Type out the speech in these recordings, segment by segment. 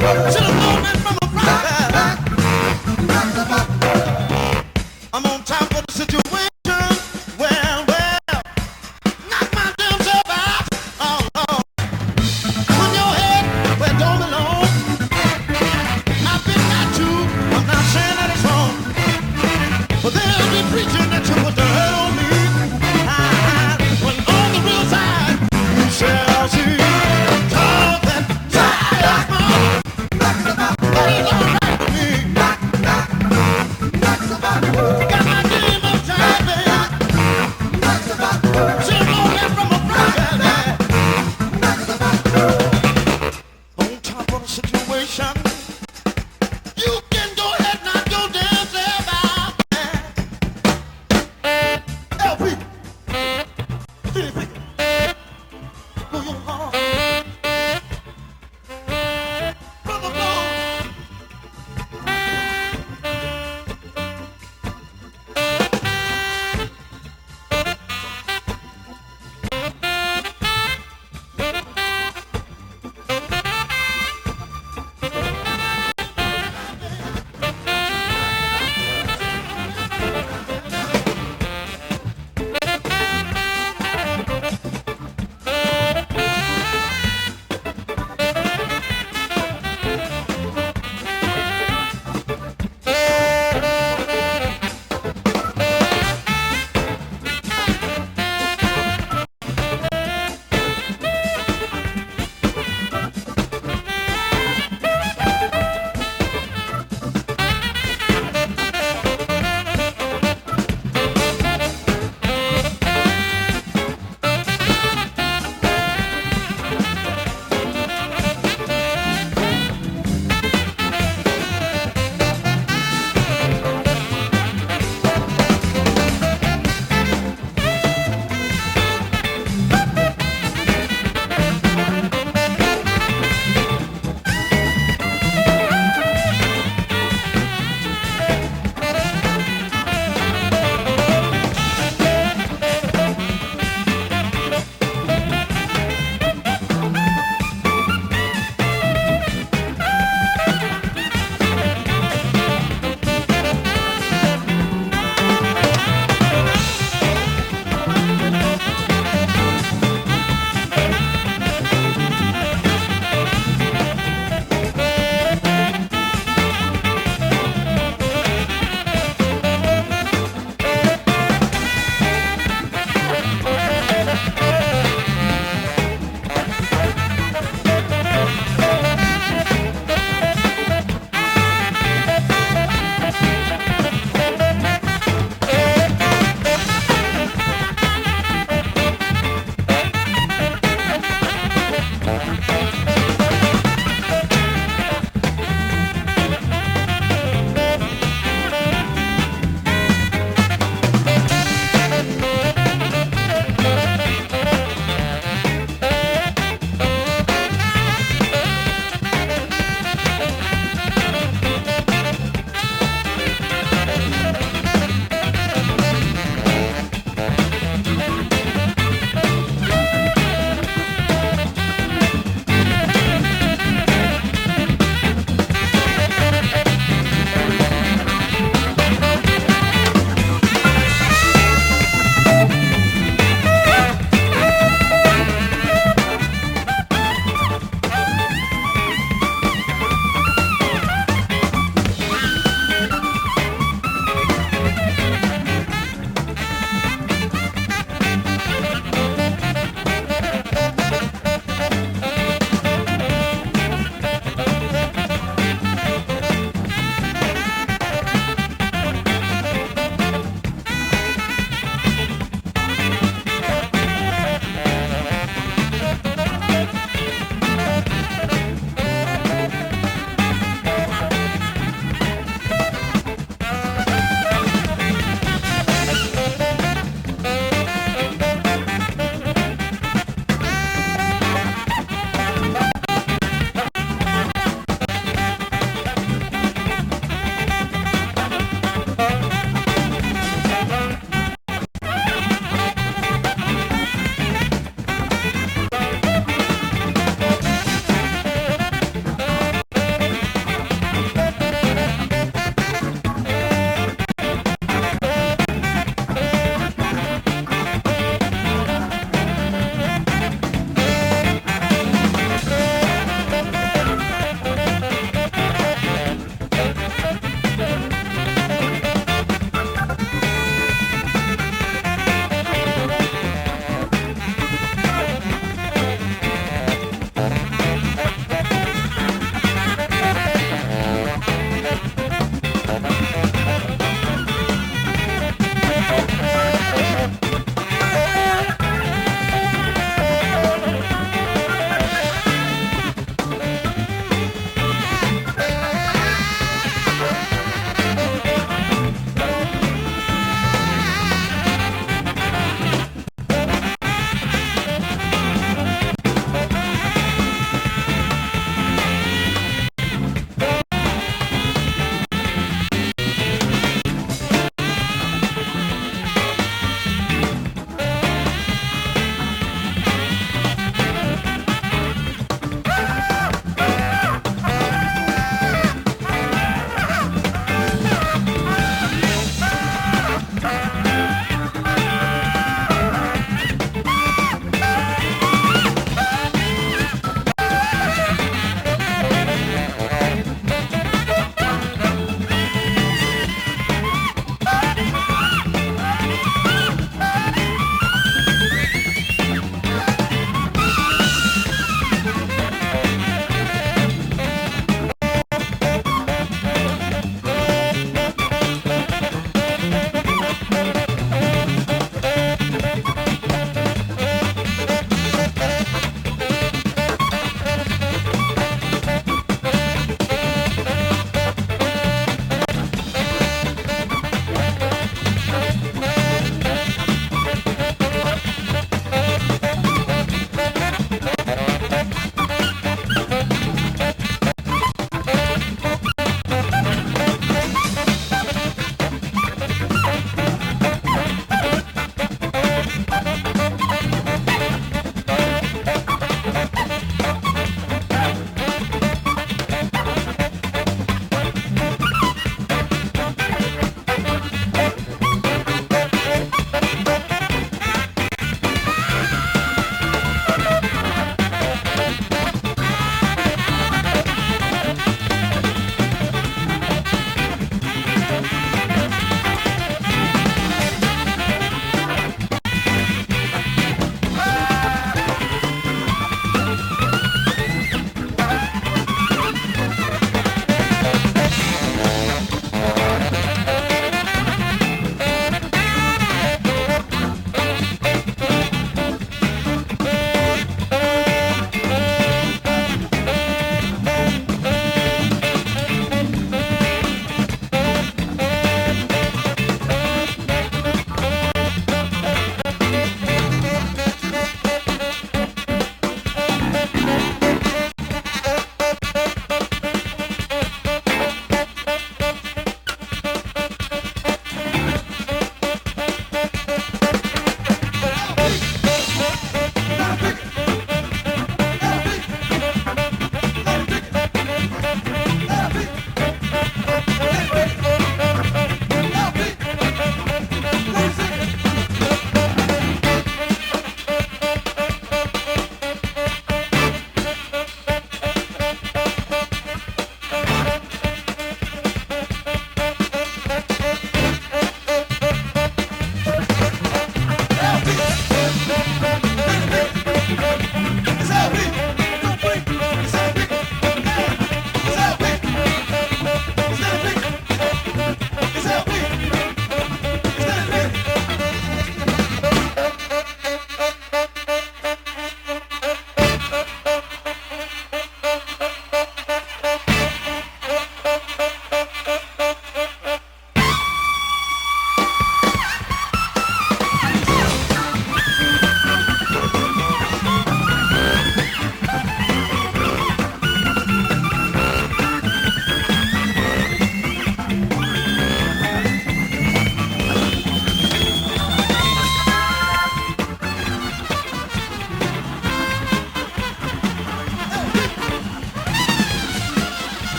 Should have known that from a I'm on top of the situation. Well, knock my damn self out. Oh, Lord. Put your head where it don't belong. I've been got to. I'm not saying that it's wrong. But they'll be preaching that you put the hurt on me. When on the real side, you shall see. Talk that side. But it's all right with me. Got my game uptight, baby. Should know that from a friend, on top of the situation. You can go ahead, knock your damn self out. LP, Philip, blow your heart. Brother, blow.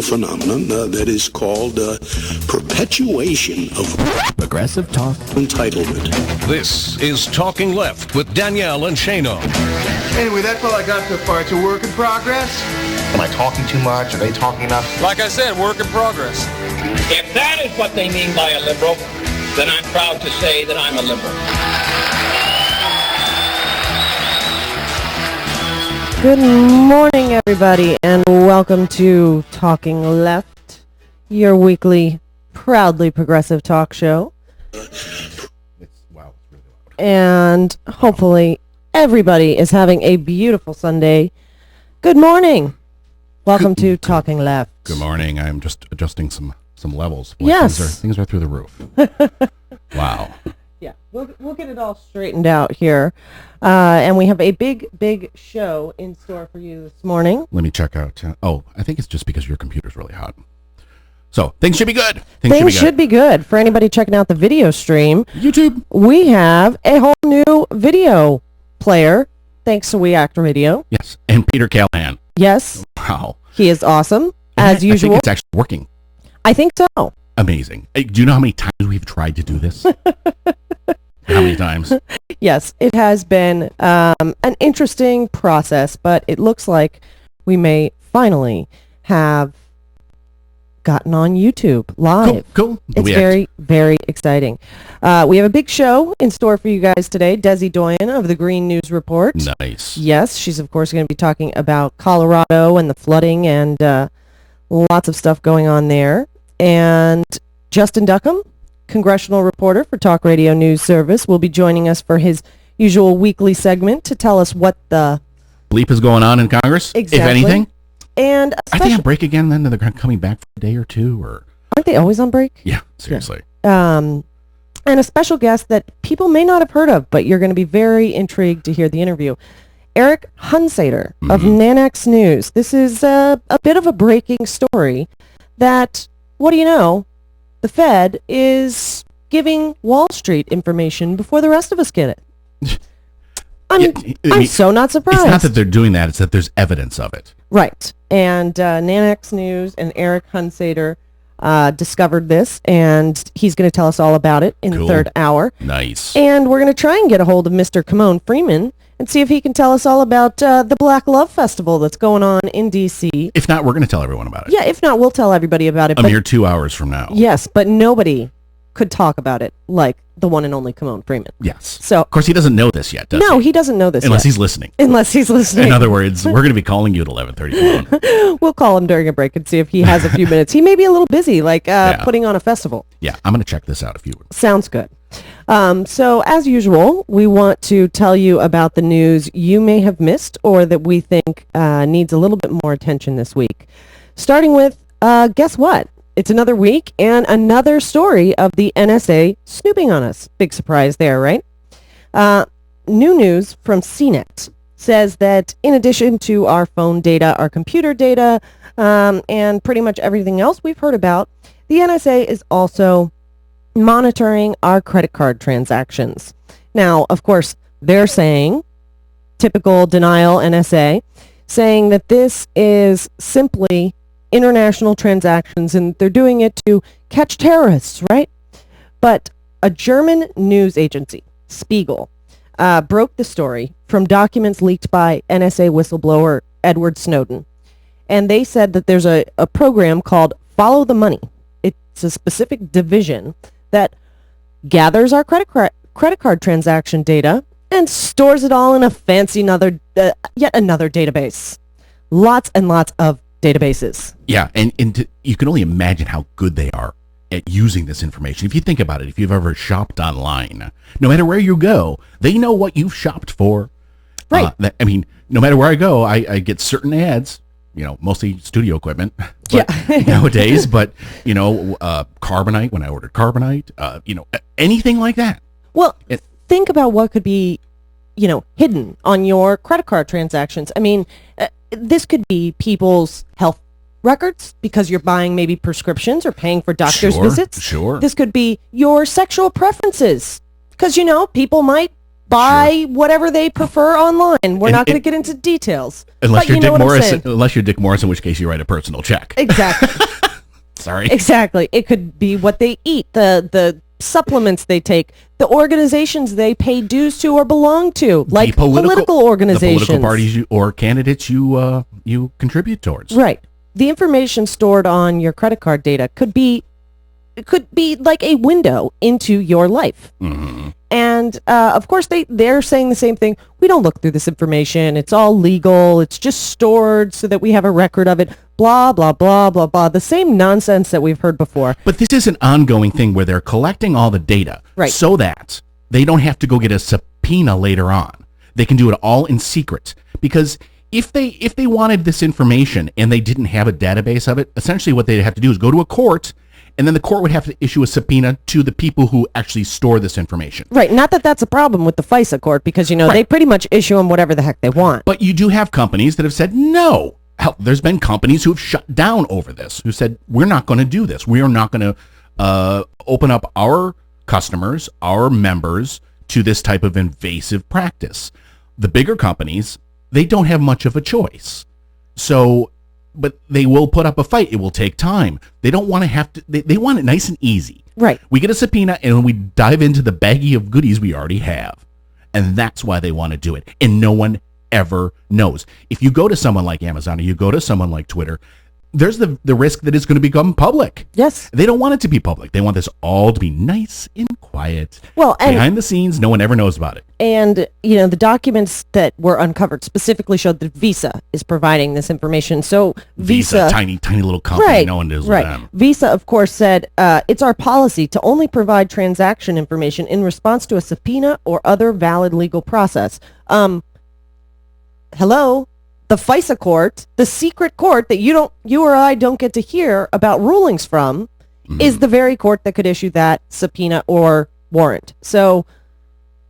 phenomenon that is called perpetuation of Progressive Talk entitlement. This is Talking Left with Danielle and Shano. Anyway, that's all I got so far. It's a work in progress. Am I talking too much? Are they talking enough? Like I said, work in progress. If that is what they mean by a liberal, then I'm proud to say that I'm a liberal. Good morning, everybody, and welcome to Talking Left, your weekly, proudly progressive talk show. And hopefully everybody is having a beautiful Sunday. Good morning. Welcome to Talking Left. Good morning. I'm just adjusting some levels. Boy, Yes. Things are through the roof. Wow. Yeah, we'll get it all straightened out here. And we have a big show in store for you this morning. Let me check out. I think it's just because your computer's really hot. So things should be good. Things should be good. For anybody checking out the video stream, YouTube. we have a whole new video player, thanks to We Act Radio. Yes. And Peter Callahan. Yes, Wow. he is awesome, as usual. I think it's actually working. I think so. Amazing. Hey, do you know how many times we've tried to do this? How many times? Yes, it has been an interesting process, but it looks like we may finally have gotten on YouTube live. Cool. It's very exciting. We have a big show in store for you guys today. Desi Doyen of the Green News Report. Nice. Yes, she's of course going to be talking about Colorado and the flooding and lots of stuff going on there. And Justin Duckham, congressional reporter for Talk Radio News Service, will be joining us for his usual weekly segment to tell us what the bleep is going on in Congress, Exactly. if anything. And Are they on break again then? They're coming back for a day or two? Or aren't they always on break? Yeah, seriously. And a special guest that people may not have heard of, but you're going to be very intrigued to hear the interview. Eric Hunsater of Nanax News. This is a bit of a breaking story that, what do you know, the Fed is giving Wall Street information before the rest of us get it. I'm so not surprised. It's not that they're doing that, it's that there's evidence of it. Right. And Nanax News and Eric Hunsater discovered this, and he's going to tell us all about it in the third hour. Nice. And we're going to try and get a hold of Mr. Kimon Freeman and see if he can tell us all about the Black Love Festival that's going on in D.C. If not, we're going to tell everyone about it. Yeah, if not, we'll tell everybody about it. A mere 2 hours from now. Yes, but nobody could talk about it like the one and only Kimon Freeman. Yes. So, of course, he doesn't know this yet, does he? No, he doesn't know this Unless yet. he's listening. Unless he's listening. In other words, we're going to be calling you at 11:30 Kimon. We'll call him during a break and see if he has a few minutes. He may be a little busy, like putting on a festival. Yeah, I'm going to check this out if you would. Sounds good. So, as usual, we want to tell you about the news you may have missed or that we think needs a little bit more attention this week. Starting with, guess what? It's another week and another story of the NSA snooping on us. Big surprise there, right? New news from CNET says that in addition to our phone data, our computer data, and pretty much everything else we've heard about, the NSA is also monitoring our credit card transactions. Now, of course, they're saying, typical denial NSA, saying that this is simply international transactions and they're doing it to catch terrorists, right? But a German news agency, Spiegel, broke the story from documents leaked by NSA whistleblower Edward Snowden. And they said that there's a program called Follow the Money. It's a specific division that gathers our credit card transaction data and stores it all in a fancy yet another database. Lots and lots of databases. Yeah, and you can only imagine how good they are at using this information. If you think about it, if you've ever shopped online, no matter where you go, they know what you've shopped for. Right. No matter where I go, I get certain ads, mostly studio equipment nowadays, but, Carbonite, when I ordered Carbonite, anything like that. Well, think about what could be, hidden on your credit card transactions. I mean, this could be people's health records because you're buying maybe prescriptions or paying for doctor's visits. Sure. This could be your sexual preferences because, people might buy whatever they prefer online. We're not going to get into details. Unless but you're you know Dick what I'm Morris, saying. unless you're Dick Morris, in which case you write a personal check. Exactly. Sorry. Exactly. It could be what they eat, the supplements they take, the organizations they pay dues to or belong to, like The political organizations. The political parties or candidates you contribute towards. Right. The information stored on your credit card data could be like a window into your life. Mm-hmm. And of course, they're saying the same thing. We don't look through this information. It's all legal. It's just stored so that we have a record of it. Blah, blah, blah, blah, blah. The same nonsense that we've heard before. But this is an ongoing thing where they're collecting all the data so that they don't have to go get a subpoena later on. They can do it all in secret. Because if they wanted this information and they didn't have a database of it, essentially what they'd have to do is go to a court, and then the court would have to issue a subpoena to the people who actually store this information. Right. Not that that's a problem with the FISA court because, they pretty much issue them whatever the heck they want. But you do have companies that have said no. Hell, there's been companies who have shut down over this, who said, we're not going to do this. We are not going to open up our customers, our members, to this type of invasive practice. The bigger companies, they don't have much of a choice. So, but they will put up a fight. It will take time. They don't want to have to, they want it nice and easy. Right. We get a subpoena and we dive into the baggie of goodies we already have. And that's why they want to do it. And no one ever knows. If you go to someone like Amazon or you go to someone like Twitter, there's the risk that it's going to become public. Yes. They don't want it to be public. They want this all to be nice and quiet. Well, and behind the scenes, no one ever knows about it. And, the documents that were uncovered specifically showed that Visa is providing this information. So Visa, tiny little company, right, no one knows right. them. Visa, of course, said it's our policy to only provide transaction information in response to a subpoena or other valid legal process. Hello? The FISA court, the secret court that you or I don't get to hear about rulings from, is the very court that could issue that subpoena or warrant. So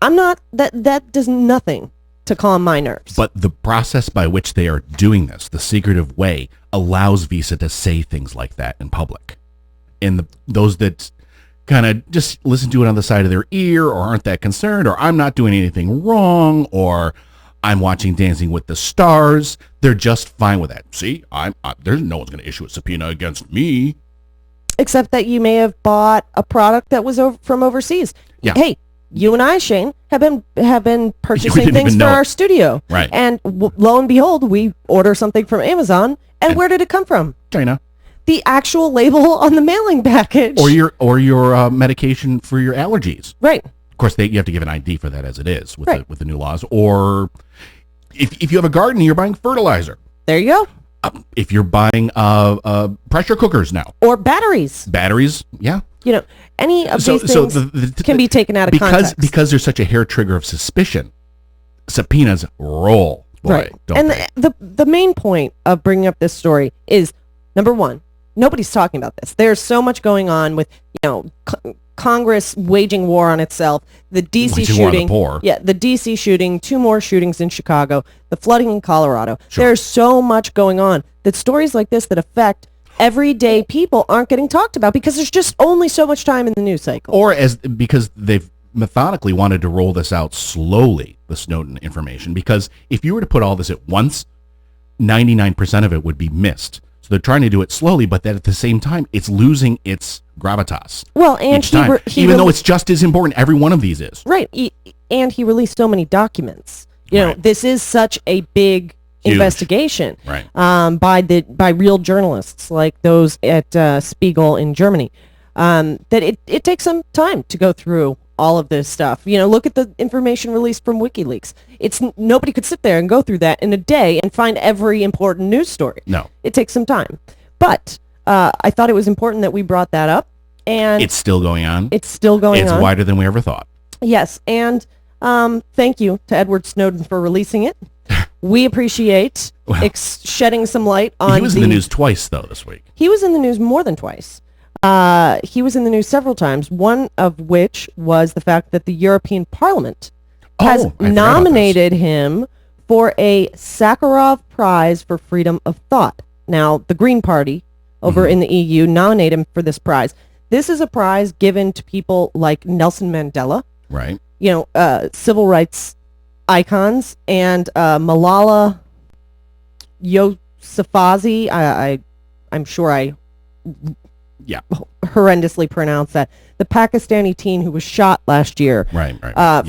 I'm not, that does nothing to calm my nerves. But the process by which they are doing this, the secretive way, allows Visa to say things like that in public. And those that kind of just listen to it on the side of their ear or aren't that concerned, or I'm not doing anything wrong, or I'm watching Dancing with the Stars, they're just fine with that. See, there's no one's going to issue a subpoena against me. Except that you may have bought a product that was from overseas. Yeah. Hey, you and I, Shane, have been purchasing didn't things even for know it. our studio. Right. And lo and behold, we order something from Amazon. And where did it come from? China. The actual label on the mailing package. Or your medication for your allergies. Right. Of course, you have to give an ID for that as it is with Right. with the new laws. Or if you have a garden, you're buying fertilizer. There you go. If you're buying pressure cookers now. Or batteries. Batteries, yeah. Any of these things can be taken out of context. Because there's such a hair trigger of suspicion, subpoenas roll. Boy, Right. don't And they? the main point of bringing up this story is, number one, nobody's talking about this. There's so much going on with, Congress waging war on itself, the D.C. Waging war on the shooting. poor. Yeah, the D.C. shooting, 2 more shootings in Chicago, the flooding in Colorado. Sure. There's so much going on that stories like this that affect everyday people aren't getting talked about because there's just only so much time in the news cycle. Or because they've methodically wanted to roll this out slowly, the Snowden information, because if you were to put all this at once, 99% of it would be missed. So they're trying to do it slowly, but that at the same time, it's losing its gravitas. Well, and each time, even though it's just as important, every one of these is. Right. And he released so many documents. This is such a big Huge. investigation, Right. by real journalists like those at Spiegel in Germany, that it takes some time to go through all of this stuff. Look at the information released from WikiLeaks. Nobody could sit there and go through that in a day and find every important news story. No. It takes some time. But I thought it was important that we brought that up. And It's still going on. it's still going on. It's wider than we ever thought. Yes, and thank you to Edward Snowden for releasing it. We appreciate shedding some light on. He was in the news twice, though, this week. He was in the news more than twice. He was in the news several times, one of which was the fact that the European Parliament has I forgot about nominated him for a Sakharov Prize for Freedom of Thought. Now, the Green Party over in the EU nominated him for this prize. This is a prize given to people like Nelson Mandela, Right. civil rights icons, and Malala Yousafzai. I'm sure I horrendously pronounced that. The Pakistani teen who was shot last year,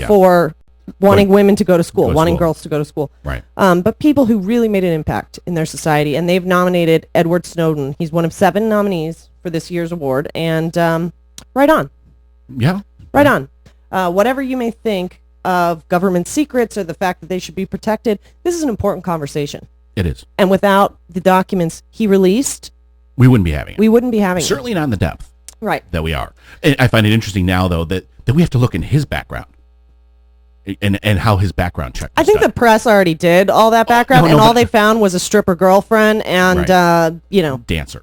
for wanting women to go to school, wanting girls to go to school. Right. But people who really made an impact in their society, and they've nominated Edward Snowden. He's one of 7 nominees for this year's award, and right on. Yeah. Right on. Whatever you may think of government secrets or the fact that they should be protected, this is an important conversation. It is. And without the documents he released, we wouldn't be having it. We wouldn't be having it. Certainly not in the depth. Right. That we are. And I find it interesting now, though, that we have to look in his background and how his background check was I think done. the press already did all that background, and all they found was a stripper girlfriend and, Dancer.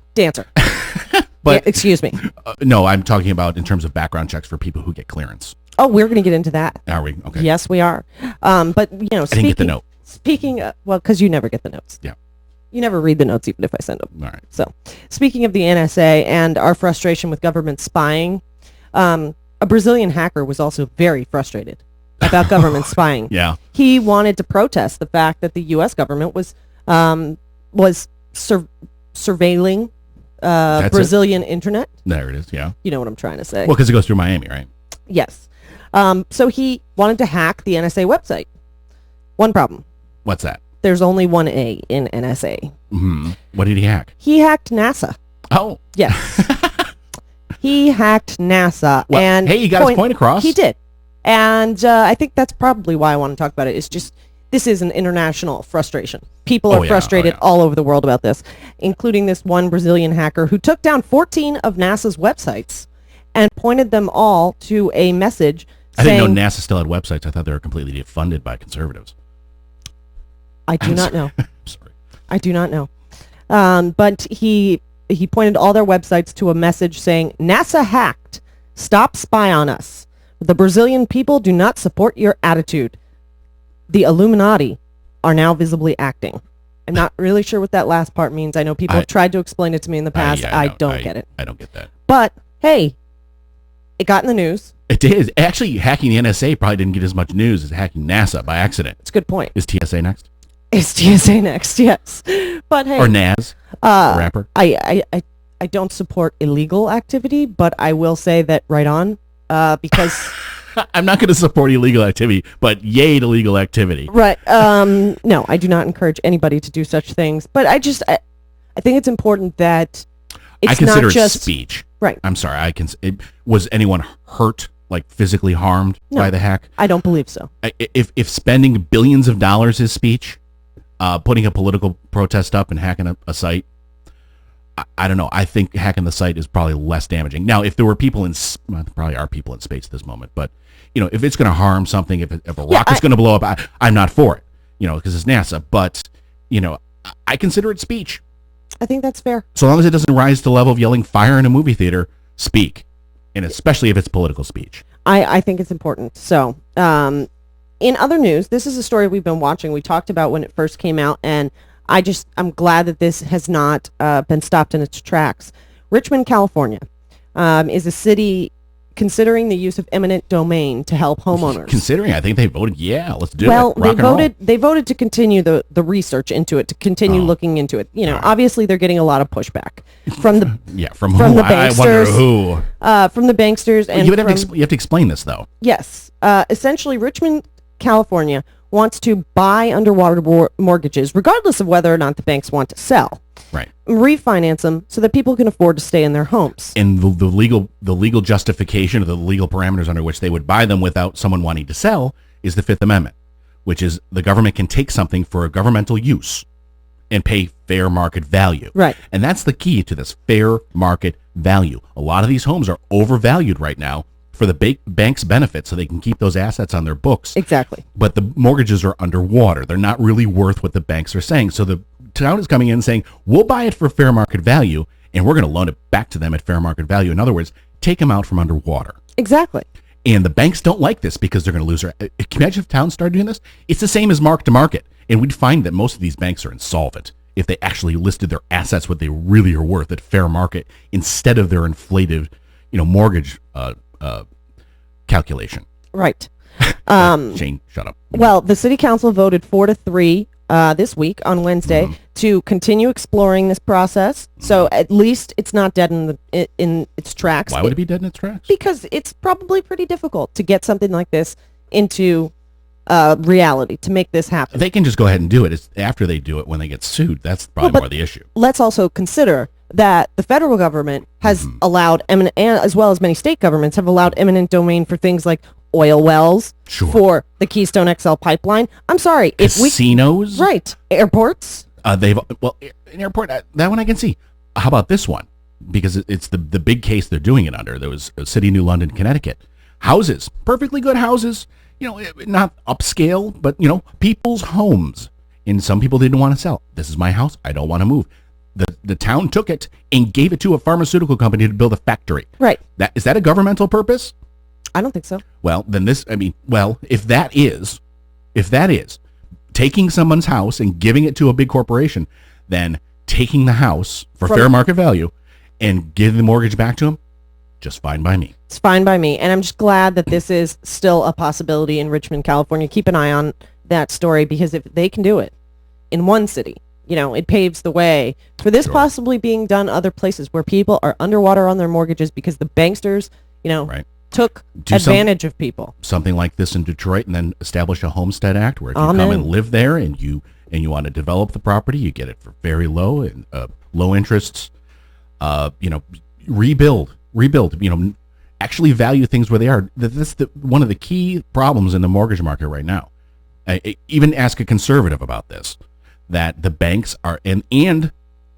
But excuse me. No, I'm talking about in terms of background checks for people who get clearance. Oh, we're going to get into that. Are we? Okay. Yes, we are. But, I didn't get the note. Speaking, because you never get the notes. Yeah. You never read the notes even if I send them. All right. So, speaking of the NSA and our frustration with government spying, a Brazilian hacker was also very frustrated about government spying. Yeah. He wanted to protest the fact that the U.S. government was surveilling Brazilian internet. There it is, yeah. You know what I'm trying to say. Well, because it goes through Miami, right? Yes. So he wanted to hack the NSA website. One problem. What's that? There's only one A in NSA. Mm-hmm. What did he hack? He hacked NASA. Oh. Yes. He hacked NASA. Well, and hey, you got his point across. He did. And I think that's probably why I want to talk about it. It's just, this is an international frustration. People are frustrated all over the world about this, including this one Brazilian hacker who took down 14 of NASA's websites and pointed them all to a message I saying... didn't know NASA still had websites. I thought they were completely defunded by conservatives. I do not know. Sorry. I do not know. But he pointed all their websites to a message saying, NASA hacked. Stop spy on us. The Brazilian people do not support your attitude. The Illuminati are now visibly acting. I'm not really sure what that last part means. I know people have tried to explain it to me in the past. I don't get it. I don't get that. But, hey, it got in the news. It did. Actually, hacking the NSA probably didn't get as much news as hacking NASA by accident. It's a good point. Is TSA next? Is TSA next, yes. But hey. Or NAS, rapper. I don't support illegal activity, but I will say that right on, because... I'm not going to support illegal activity, but yay to legal activity. Right. No, I do not encourage anybody to do such things. But I think it's important that it's I consider not just it speech. Right. I'm sorry. Was anyone hurt, like physically harmed by the hack? I don't believe so. If spending billions of dollars is speech, putting a political protest up and hacking a site, I don't know. I think hacking the site is probably less damaging. Now, if there were people there probably are people in space at this moment, but if it's going to harm something, if a rocket's going to blow up, I'm not for it. Because it's NASA. But I consider it speech. I think that's fair. So long as it doesn't rise to the level of yelling fire in a movie theater, speak, and especially if it's political speech. I think it's important. So, in other news, this is a story we've been watching. We talked about when it first came out, and I'm glad that this has not been stopped in its tracks. Richmond, California, is a city considering the use of eminent domain to help homeowners. Considering, I think they voted, let's do it. Well, they voted to continue the research into it, to continue looking into it. Obviously they're getting a lot of pushback from the from who? The banksters. I wonder who. From the banksters and you have to explain this though. Yes, essentially, Richmond, California wants to buy underwater mortgages, regardless of whether or not the banks want to sell. Right. Refinance them so that people can afford to stay in their homes. And the legal justification, or the legal parameters under which they would buy them without someone wanting to sell, is the Fifth Amendment, which is the government can take something for a governmental use and pay fair market value. Right. And that's the key to this, fair market value. A lot of these homes are overvalued right now for the bank's benefit, so they can keep those assets on their books. Exactly. But the mortgages are underwater. They're not really worth what the banks are saying. So the town is coming in and saying, we'll buy it for fair market value, and we're going to loan it back to them at fair market value. In other words, take them out from underwater. Exactly. And the banks don't like this because they're going to lose their... Can you imagine if towns started doing this? It's the same as mark to market. And we'd find that most of these banks are insolvent if they actually listed their assets what they really are worth at fair market instead of their inflated, mortgage calculation. Right. Shane, shut up. Well, the city council voted 4-3 this week on Wednesday to continue exploring this process. So at least it's not dead in its tracks. Why would it be dead in its tracks? Because it's probably pretty difficult to get something like this into reality, to make this happen. They can just go ahead and do it. It's after they do it when they get sued. That's probably more the issue. Let's also consider that the federal government has allowed eminent, and as well as many state governments have allowed eminent domain for things like oil wells, for the Keystone XL pipeline. I'm sorry, casinos, right? Airports. An airport. That one I can see. How about this one? Because it's the big case they're doing it under. There was a city, New London, Connecticut. Houses, perfectly good houses. Not upscale, but people's homes. And some people didn't want to sell. This is my house. I don't want to move. The town took it and gave it to a pharmaceutical company to build a factory. Right. Is that a governmental purpose? I don't think so. Well, then if that is taking someone's house and giving it to a big corporation, then taking the house for fair market value and giving the mortgage back to them, just fine by me. It's fine by me. And I'm just glad that this is still a possibility in Richmond, California. Keep an eye on that story, because if they can do it in one city, it paves the way for this possibly being done other places where people are underwater on their mortgages because the banksters, took advantage of people. Something like this in Detroit, and then establish a Homestead Act where if you come and live there and you want to develop the property, you get it for very low and low interests. Rebuild. Actually value things where they are. That's one of the key problems in the mortgage market right now. Even ask a conservative about this, that the banks are and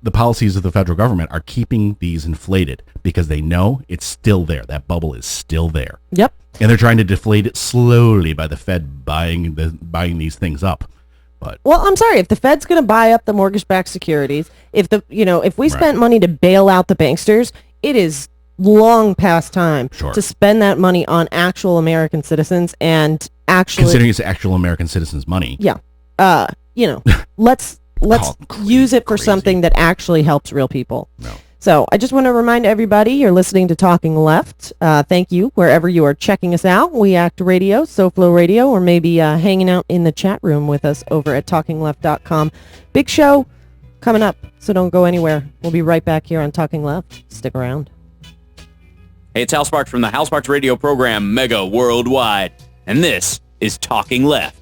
the policies of the federal government are keeping these inflated because they know it's still there. That bubble is still there. Yep. And they're trying to deflate it slowly by the Fed buying these things up. But I'm sorry, if the Fed's going to buy up the mortgage-backed securities, if we spent money to bail out the banksters, it is long past time to spend that money on actual American citizens and actually considering it's actual American citizens' money. Yeah. Let's use it for something that actually helps real people. No. So I just want to remind everybody, you're listening to Talking Left. Thank you wherever you are checking us out. We Act Radio, SoFlo Radio, or maybe hanging out in the chat room with us over at TalkingLeft.com. Big show coming up, so don't go anywhere. We'll be right back here on Talking Left. Stick around. Hey, it's Hal Sparks from the Hal Sparks Radio program, Mega Worldwide. And this is Talking Left.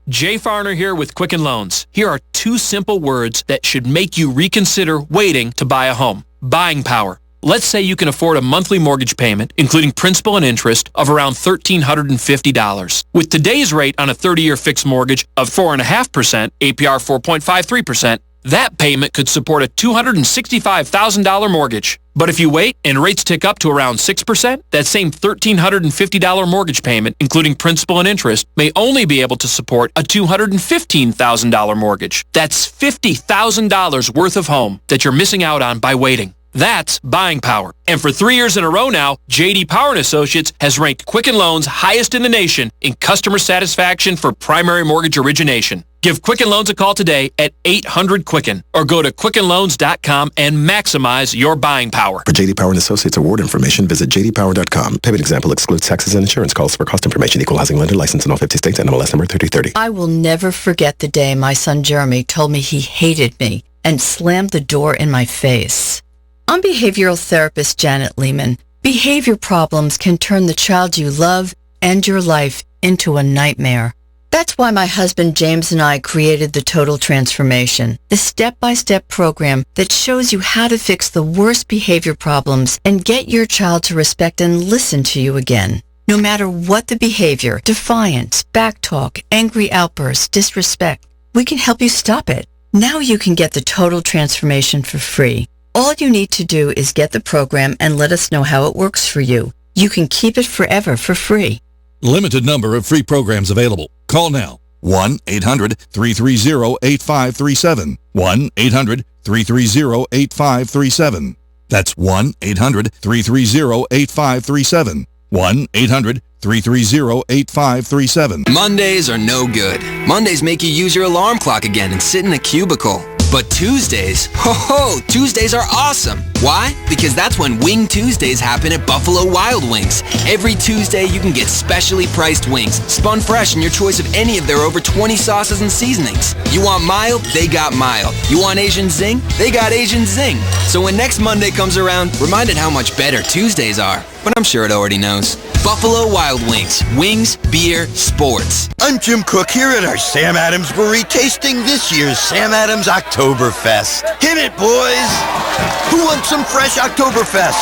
Jay Farner here with Quicken Loans. Here are two simple words that should make you reconsider waiting to buy a home. Buying power. Let's say you can afford a monthly mortgage payment, including principal and interest, of around $1,350. With today's rate on a 30-year fixed mortgage of 4.5%, APR 4.53%, that payment could support a $265,000 mortgage. But if you wait and rates tick up to around 6%, that same $1,350 mortgage payment, including principal and interest, may only be able to support a $215,000 mortgage. That's $50,000 worth of home that you're missing out on by waiting. That's buying power. And for 3 years in a row now, J.D. Power & Associates has ranked Quicken Loans highest in the nation in customer satisfaction for primary mortgage origination. Give Quicken Loans a call today at 800-QUICKEN or go to QuickenLoans.com and maximize your buying power. For J.D. Power & Associates award information, visit jdpower.com. Payment example excludes taxes and insurance calls. For cost information, equal housing lender license in all 50 states, NMLS number 3030. I will never forget the day my son Jeremy told me he hated me and slammed the door in my face. I'm behavioral therapist Janet Lehman. Behavior problems can turn the child you love and your life into a nightmare. That's why my husband James and I created the Total Transformation, the step-by-step program that shows you how to fix the worst behavior problems and get your child to respect and listen to you again. No matter what the behavior, defiance, backtalk, angry outbursts, disrespect, we can help you stop it. Now you can get the Total Transformation for free. All you need to do is get the program and let us know how it works for you. You can keep it forever for free. Limited number of free programs available. Call now. 1-800-330-8537. 1-800-330-8537. That's 1-800-330-8537. 1-800-330-8537. Mondays are no good. Mondays make you use your alarm clock again and sit in a cubicle. But Tuesdays, Tuesdays are awesome. Why? Because that's when Wing Tuesdays happen at Buffalo Wild Wings. Every Tuesday, you can get specially priced wings, spun fresh in your choice of any of their over 20 sauces and seasonings. You want mild? They got mild. You want Asian zing? They got Asian zing. So when next Monday comes around, remind it how much better Tuesdays are. But I'm sure it already knows. Buffalo Wild Wings. Wings, beer, sports. I'm Jim Cook here at our Sam Adams Brewery tasting this year's Sam Adams Oktoberfest. Hit it, boys! Who wants some fresh Oktoberfest?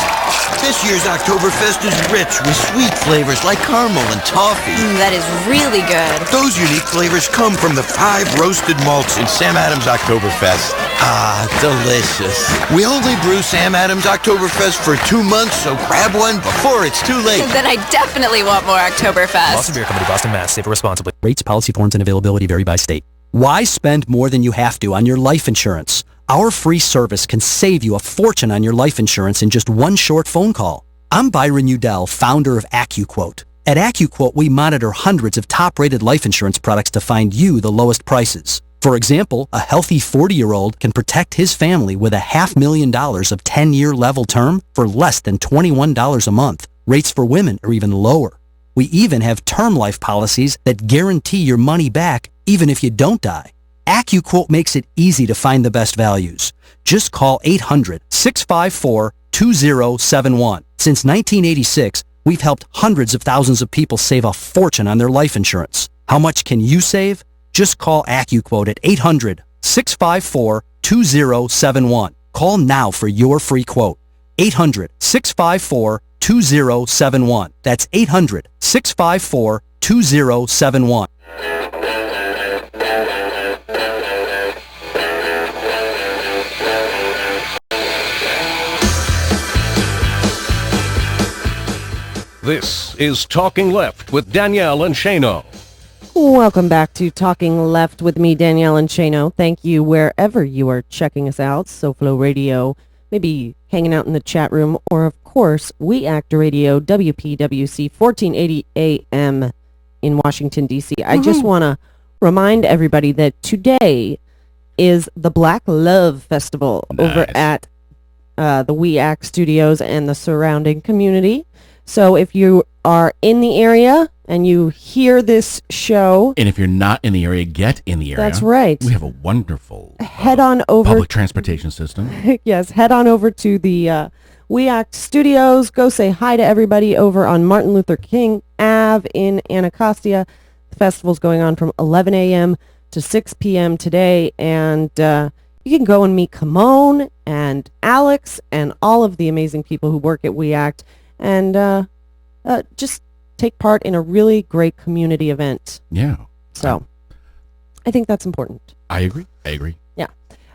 This year's Oktoberfest is rich with sweet flavors like caramel and toffee. That is really good. Those unique flavors come from the 5 roasted malts in Sam Adams Oktoberfest. Ah, delicious. We only brew Sam Adams Oktoberfest for 2 months, so grab one before it's too late. Then I definitely want more Oktoberfest. Boston Beer Company, Boston, Mass. Save responsibly. Rates, policy forms, and availability vary by state. Why spend more than you have to on your life insurance? Our free service can save you a fortune on your life insurance in just one short phone call. I'm Byron Udell, founder of AccuQuote. At AccuQuote, we monitor hundreds of top-rated life insurance products to find you the lowest prices. For example, a healthy 40-year-old can protect his family with $500,000 of 10-year level term for less than $21 a month. Rates for women are even lower. We even have term life policies that guarantee your money back even if you don't die. AccuQuote makes it easy to find the best values. Just call 800-654-2071. Since 1986, we've helped hundreds of thousands of people save a fortune on their life insurance. How much can you save? Just call AccuQuote at 800-654-2071. Call now for your free quote. 800-654-2071. That's 800-654-2071. This is Talking Left with Danielle and Shano. Welcome back to Talking Left with me, Danielle and Shano. Thank you wherever you are checking us out. SoFlo Radio, maybe hanging out in the chat room, or of course, We Act Radio, WPWC 1480 AM in Washington, D.C. I just want to remind everybody that today is the Black Love Festival over at the We Act Studios and the surrounding community. So if you are in the area and you hear this show, and if you're not in the area, get in the area. That's right. We have a wonderful head on over public transportation system. Yes, head on over to the We Act Studios. Go say hi to everybody over on Martin Luther King Ave in Anacostia. The festival's going on from 11 a.m. to 6 p.m. today, and you can go and meet Kimon and Alex and all of the amazing people who work at We Act, and just take part in a really great community event. Yeah. So I think that's important. I agree. Yeah.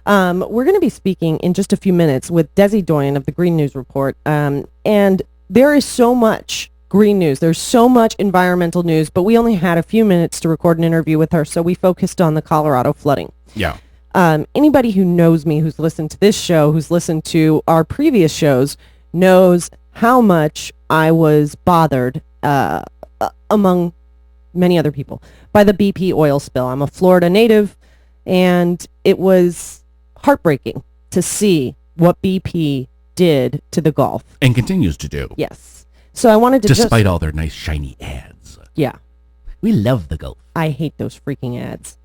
We're going to be speaking in just a few minutes with Desi Doyen of the Green News Report. And there is so much green news. There's so much environmental news, but we only had a few minutes to record an interview with her, so we focused on the Colorado flooding. Yeah. Anybody who knows me, who's listened to this show, who's listened to our previous shows, knows how much I was bothered, among many other people, by the BP oil spill. I'm a Florida native, and it was heartbreaking to see what BP did to the Gulf. And continues to do. Yes. So I wanted to Despite all their nice shiny ads. Yeah. We love the Gulf. I hate those freaking ads.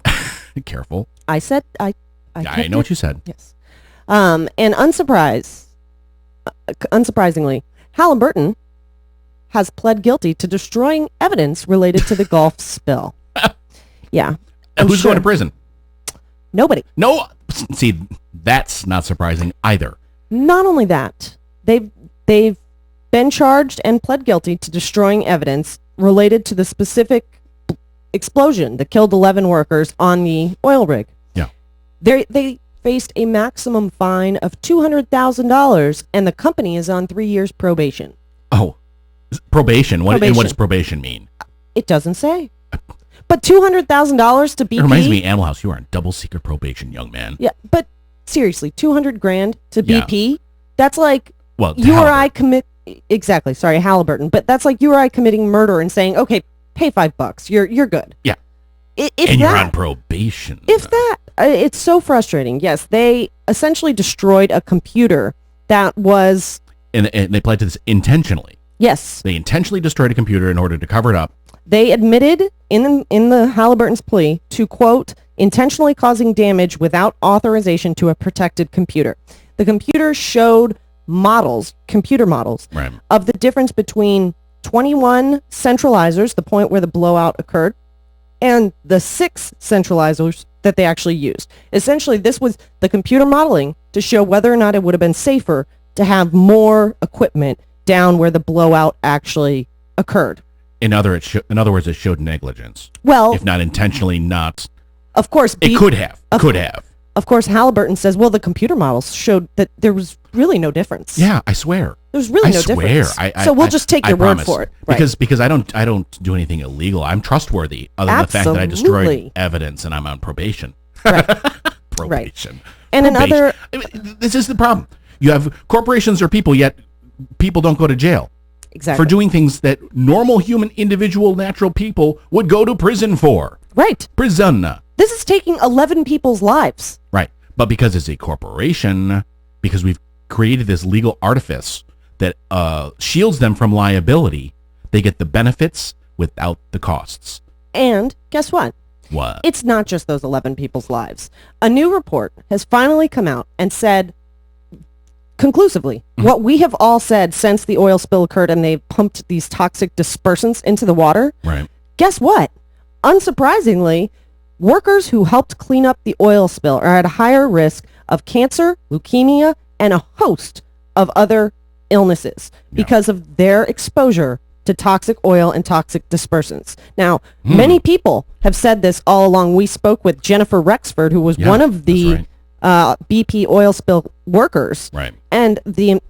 Careful. I said, I know what you said. Yes. And unsurprisingly, Halliburton has pled guilty to destroying evidence related to the Gulf spill. Yeah. Who's going to prison? Nobody. No. See, that's not surprising either. Not only that, they've been charged and pled guilty to destroying evidence related to the specific explosion that killed 11 workers on the oil rig. Yeah. They faced a maximum fine of $200,000, and the company is on 3 years probation. Oh, probation. And what does probation mean? It doesn't say. But $200,000 to BP. It reminds me of Animal House. You are on double secret probation, young man. Yeah, but seriously, $200,000 to BP. That's like you or I commit exactly. Sorry, Halliburton. But that's like you or I committing murder and saying, okay, pay $5. You're good. Yeah. If and you're that, on probation. If that, it's so frustrating. Yes, they essentially destroyed a computer that was... And they pled to this intentionally. Yes. They intentionally destroyed a computer in order to cover it up. They admitted in the Halliburton's plea to, quote, intentionally causing damage without authorization to a protected computer. The computer showed computer models, right, of the difference between 21 centralizers, the point where the blowout occurred, and the 6 centralizers that they actually used. Essentially, this was the computer modeling to show whether or not it would have been safer to have more equipment down where the blowout actually occurred. In other words, it showed negligence. Well, if not intentionally, not. Of course, it could have. Of course, Halliburton says, well, the computer models showed that there was really no difference. Yeah, I swear. There's really no difference. So we'll just take your word for it. Right. Because I don't do anything illegal. I'm trustworthy, other than the fact that I destroyed evidence and I'm on probation. Right. Probation. Right. And another... This is the problem. You have corporations or people, yet people don't go to jail. Exactly. For doing things that normal human, individual, natural people would go to prison for. Right. Prison. This is taking 11 people's lives. Right. But because it's a corporation, because we've created this legal artifice that shields them from liability, they get the benefits without the costs. And guess what? What? It's not just those 11 people's lives. A new report has finally come out and said, conclusively, what we have all said since the oil spill occurred and they pumped these toxic dispersants into the water. Right. Guess what? Unsurprisingly, workers who helped clean up the oil spill are at a higher risk of cancer, leukemia, and a host of other illnesses because of their exposure to toxic oil and toxic dispersants. Now, many people have said this all along. We spoke with Jennifer Rexford, who was one of the BP oil spill workers. Right. And the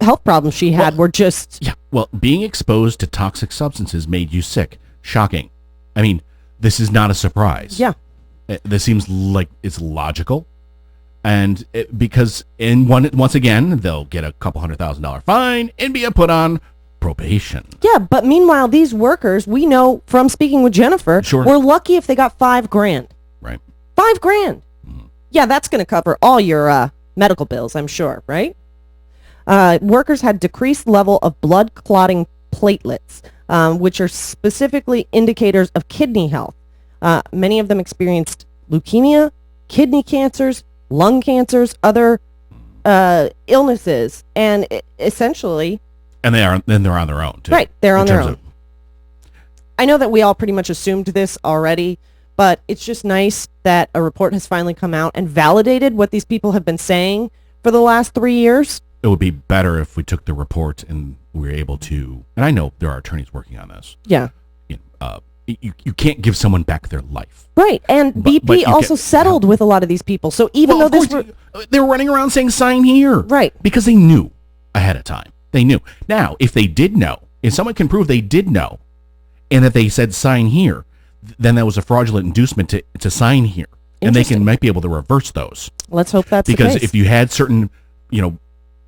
health problems she had were just... Yeah, well, being exposed to toxic substances made you sick. Shocking. I mean, this is not a surprise. Yeah. This seems like it's logical. And once again, they'll get a couple $100,000 fine and be put on probation. Yeah, but meanwhile, these workers, we know from speaking with Jennifer, were lucky if they got $5,000. Right. $5,000. Yeah, that's going to cover all your medical bills, I'm sure, right? Workers had decreased level of blood clotting platelets, which are specifically indicators of kidney health. Many of them experienced leukemia, kidney cancers, lung cancers, other illnesses, and essentially... And they're on their own, too. Right, they're on their own. I know that we all pretty much assumed this already, but it's just nice that a report has finally come out and validated what these people have been saying for the last 3 years. It would be better if we took the report and we were able to, and I know there are attorneys working on this. Yeah. You can't give someone back their life. Right, and BP also settled with a lot of these people. So even though they were running around saying sign here. Right. Because they knew ahead of time. They knew. Now, if they did know, if someone can prove they did know and that they said sign here, then that was a fraudulent inducement to sign here. And they might be able to reverse those. Let's hope that's because the case. If you had certain,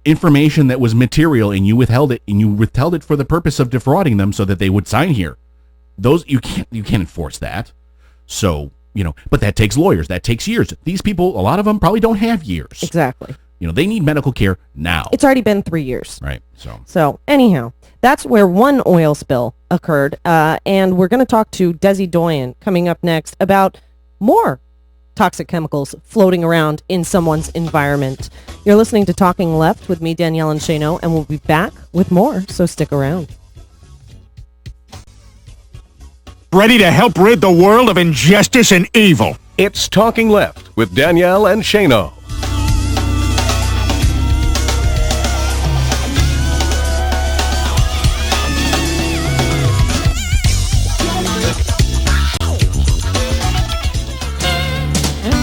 information that was material and you withheld it for the purpose of defrauding them so that they would sign here, those you can't enforce that. So, but that takes lawyers, that takes years. These people, a lot of them probably don't have years. Exactly. They need medical care now. It's already been 3 years. Right. So anyhow, that's where one oil spill occurred. And we're going to talk to Desi Doyen coming up next about more toxic chemicals floating around in someone's environment. You're listening to Talking Left with me, Danielle and Shano, and we'll be back with more, so stick around. Ready to help rid the world of injustice and evil. It's Talking Left with Danielle and Shano.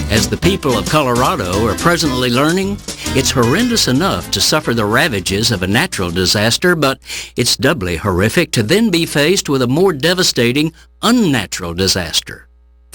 As the people of Colorado are presently learning, it's horrendous enough to suffer the ravages of a natural disaster, but it's doubly horrific to then be faced with a more devastating unnatural disaster.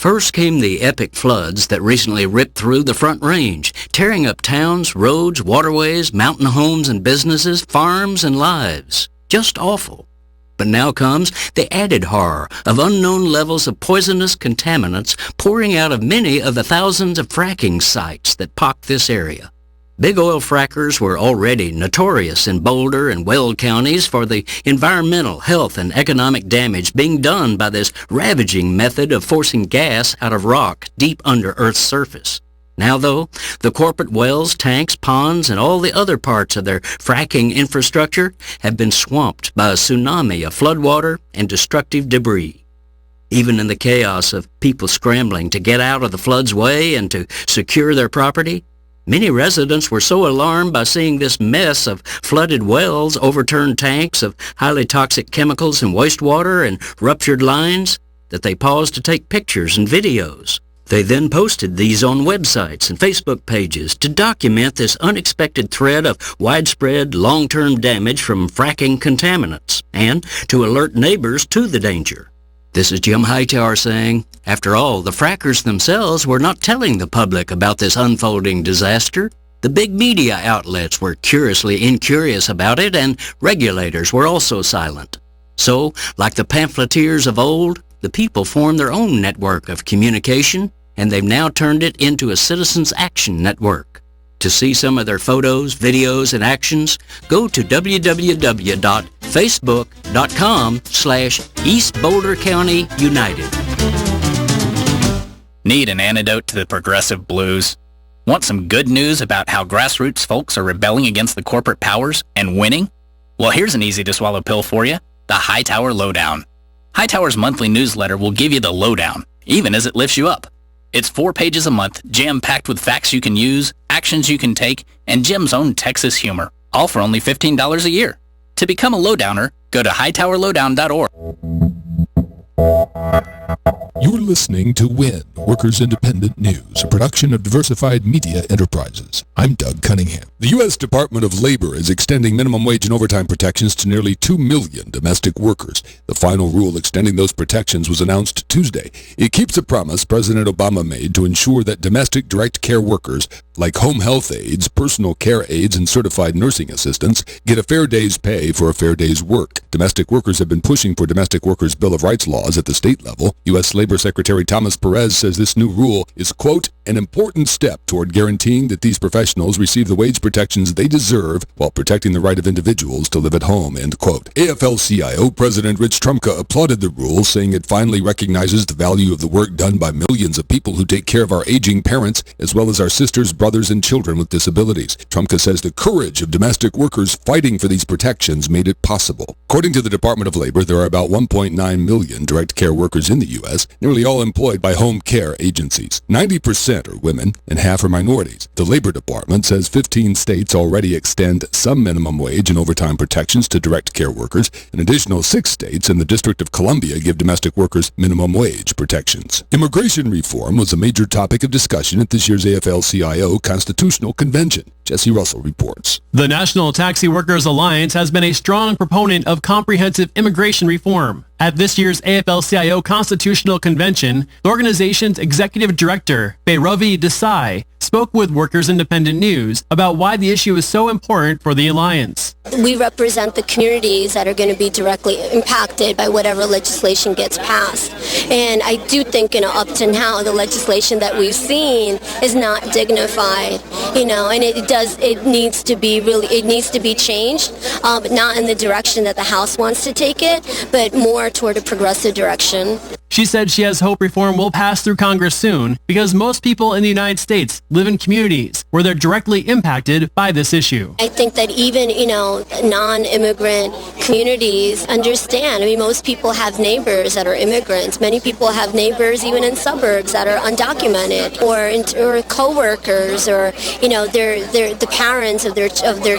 First came the epic floods that recently ripped through the Front Range, tearing up towns, roads, waterways, mountain homes and businesses, farms and lives. Just awful. But now comes the added horror of unknown levels of poisonous contaminants pouring out of many of the thousands of fracking sites that pock this area. Big oil frackers were already notorious in Boulder and Weld counties for the environmental, health, and economic damage being done by this ravaging method of forcing gas out of rock deep under Earth's surface. Now, though, the corporate wells, tanks, ponds, and all the other parts of their fracking infrastructure have been swamped by a tsunami of floodwater and destructive debris. Even in the chaos of people scrambling to get out of the flood's way and to secure their property, many residents were so alarmed by seeing this mess of flooded wells, overturned tanks of highly toxic chemicals and wastewater, and ruptured lines that they paused to take pictures and videos. They then posted these on websites and Facebook pages to document this unexpected threat of widespread long-term damage from fracking contaminants and to alert neighbors to the danger. This is Jim Hightower saying, after all, the frackers themselves were not telling the public about this unfolding disaster. The big media outlets were curiously incurious about it, and regulators were also silent. So, like the pamphleteers of old, the people formed their own network of communication, and they've now turned it into a citizens' action network. To see some of their photos, videos, and actions, go to www.facebook.com/East Boulder County United. Need an antidote to the progressive blues? Want some good news about how grassroots folks are rebelling against the corporate powers and winning? Well, here's an easy-to-swallow pill for you, the Hightower Lowdown. Hightower's monthly newsletter will give you the lowdown, even as it lifts you up. It's 4 pages a month, jam-packed with facts you can use, actions you can take, and Jim's own Texas humor, all for only $15 a year. To become a lowdowner, go to hightowerlowdown.org. You're listening to WIN, Workers Independent News, a production of Diversified Media Enterprises. I'm Doug Cunningham. The U.S. Department of Labor is extending minimum wage and overtime protections to nearly 2 million domestic workers. The final rule extending those protections was announced Tuesday. It keeps a promise President Obama made to ensure that domestic direct care workers, like home health aides, personal care aides, and certified nursing assistants, get a fair day's pay for a fair day's work. Domestic workers have been pushing for domestic workers' Bill of Rights laws at the state level. U.S. Labor Secretary Thomas Perez says this new rule is, quote, an important step toward guaranteeing that these professionals receive the wage protections they deserve while protecting the right of individuals to live at home, end quote. AFL-CIO President Rich Trumka applauded the rule, saying it finally recognizes the value of the work done by millions of people who take care of our aging parents, as well as our sisters, brothers, and children with disabilities. Trumka says the courage of domestic workers fighting for these protections made it possible. According to the Department of Labor, there are about 1.9 million direct care workers in the U.S., nearly all employed by home care agencies. 90% are women and half are minorities. The Labor Department says 15 states already extend some minimum wage and overtime protections to direct care workers. An additional 6 states and the District of Columbia give domestic workers minimum wage protections. Immigration reform was a major topic of discussion at this year's AFL-CIO Constitutional Convention. Jesse Russell reports. The National Taxi Workers Alliance has been a strong proponent of comprehensive immigration reform. At this year's AFL-CIO Constitutional Convention, the organization's executive director, Bhairavi Desai, spoke with Workers Independent News about why the issue is so important for the Alliance. We represent the communities that are going to be directly impacted by whatever legislation gets passed. And I do think, up to now, the legislation that we've seen is not dignified, and it needs to be changed, but not in the direction that the House wants to take it, but more toward a progressive direction. She said she has hope reform will pass through Congress soon because most people in the United States live in communities where they're directly impacted by this issue. I think that even, non-immigrant communities understand. Most people have neighbors that are immigrants. Many people have neighbors even in suburbs that are undocumented or co-workers or, they're the parents of their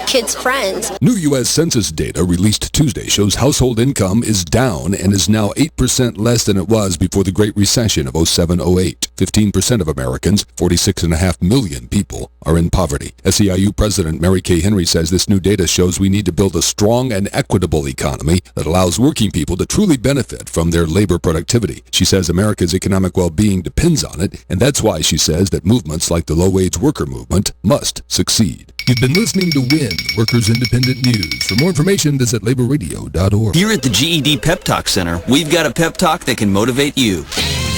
kids' friends. New U.S. Census data released Tuesday shows household income is down and is now 8% less than it was before the Great Recession of 07-08. 15% of Americans, 46.5 million people, are in poverty. SEIU President Mary Kay Henry says this new data shows we need to build a strong and equitable economy that allows working people to truly benefit from their labor productivity. She says America's economic well-being depends on it, and that's why she says that movements like the low-wage worker movement must succeed. You've been listening to WIN, Workers Independent News. For more information, visit laborradio.org. Here at the GED Pep Talk Center, we've got a pep talk that can motivate you.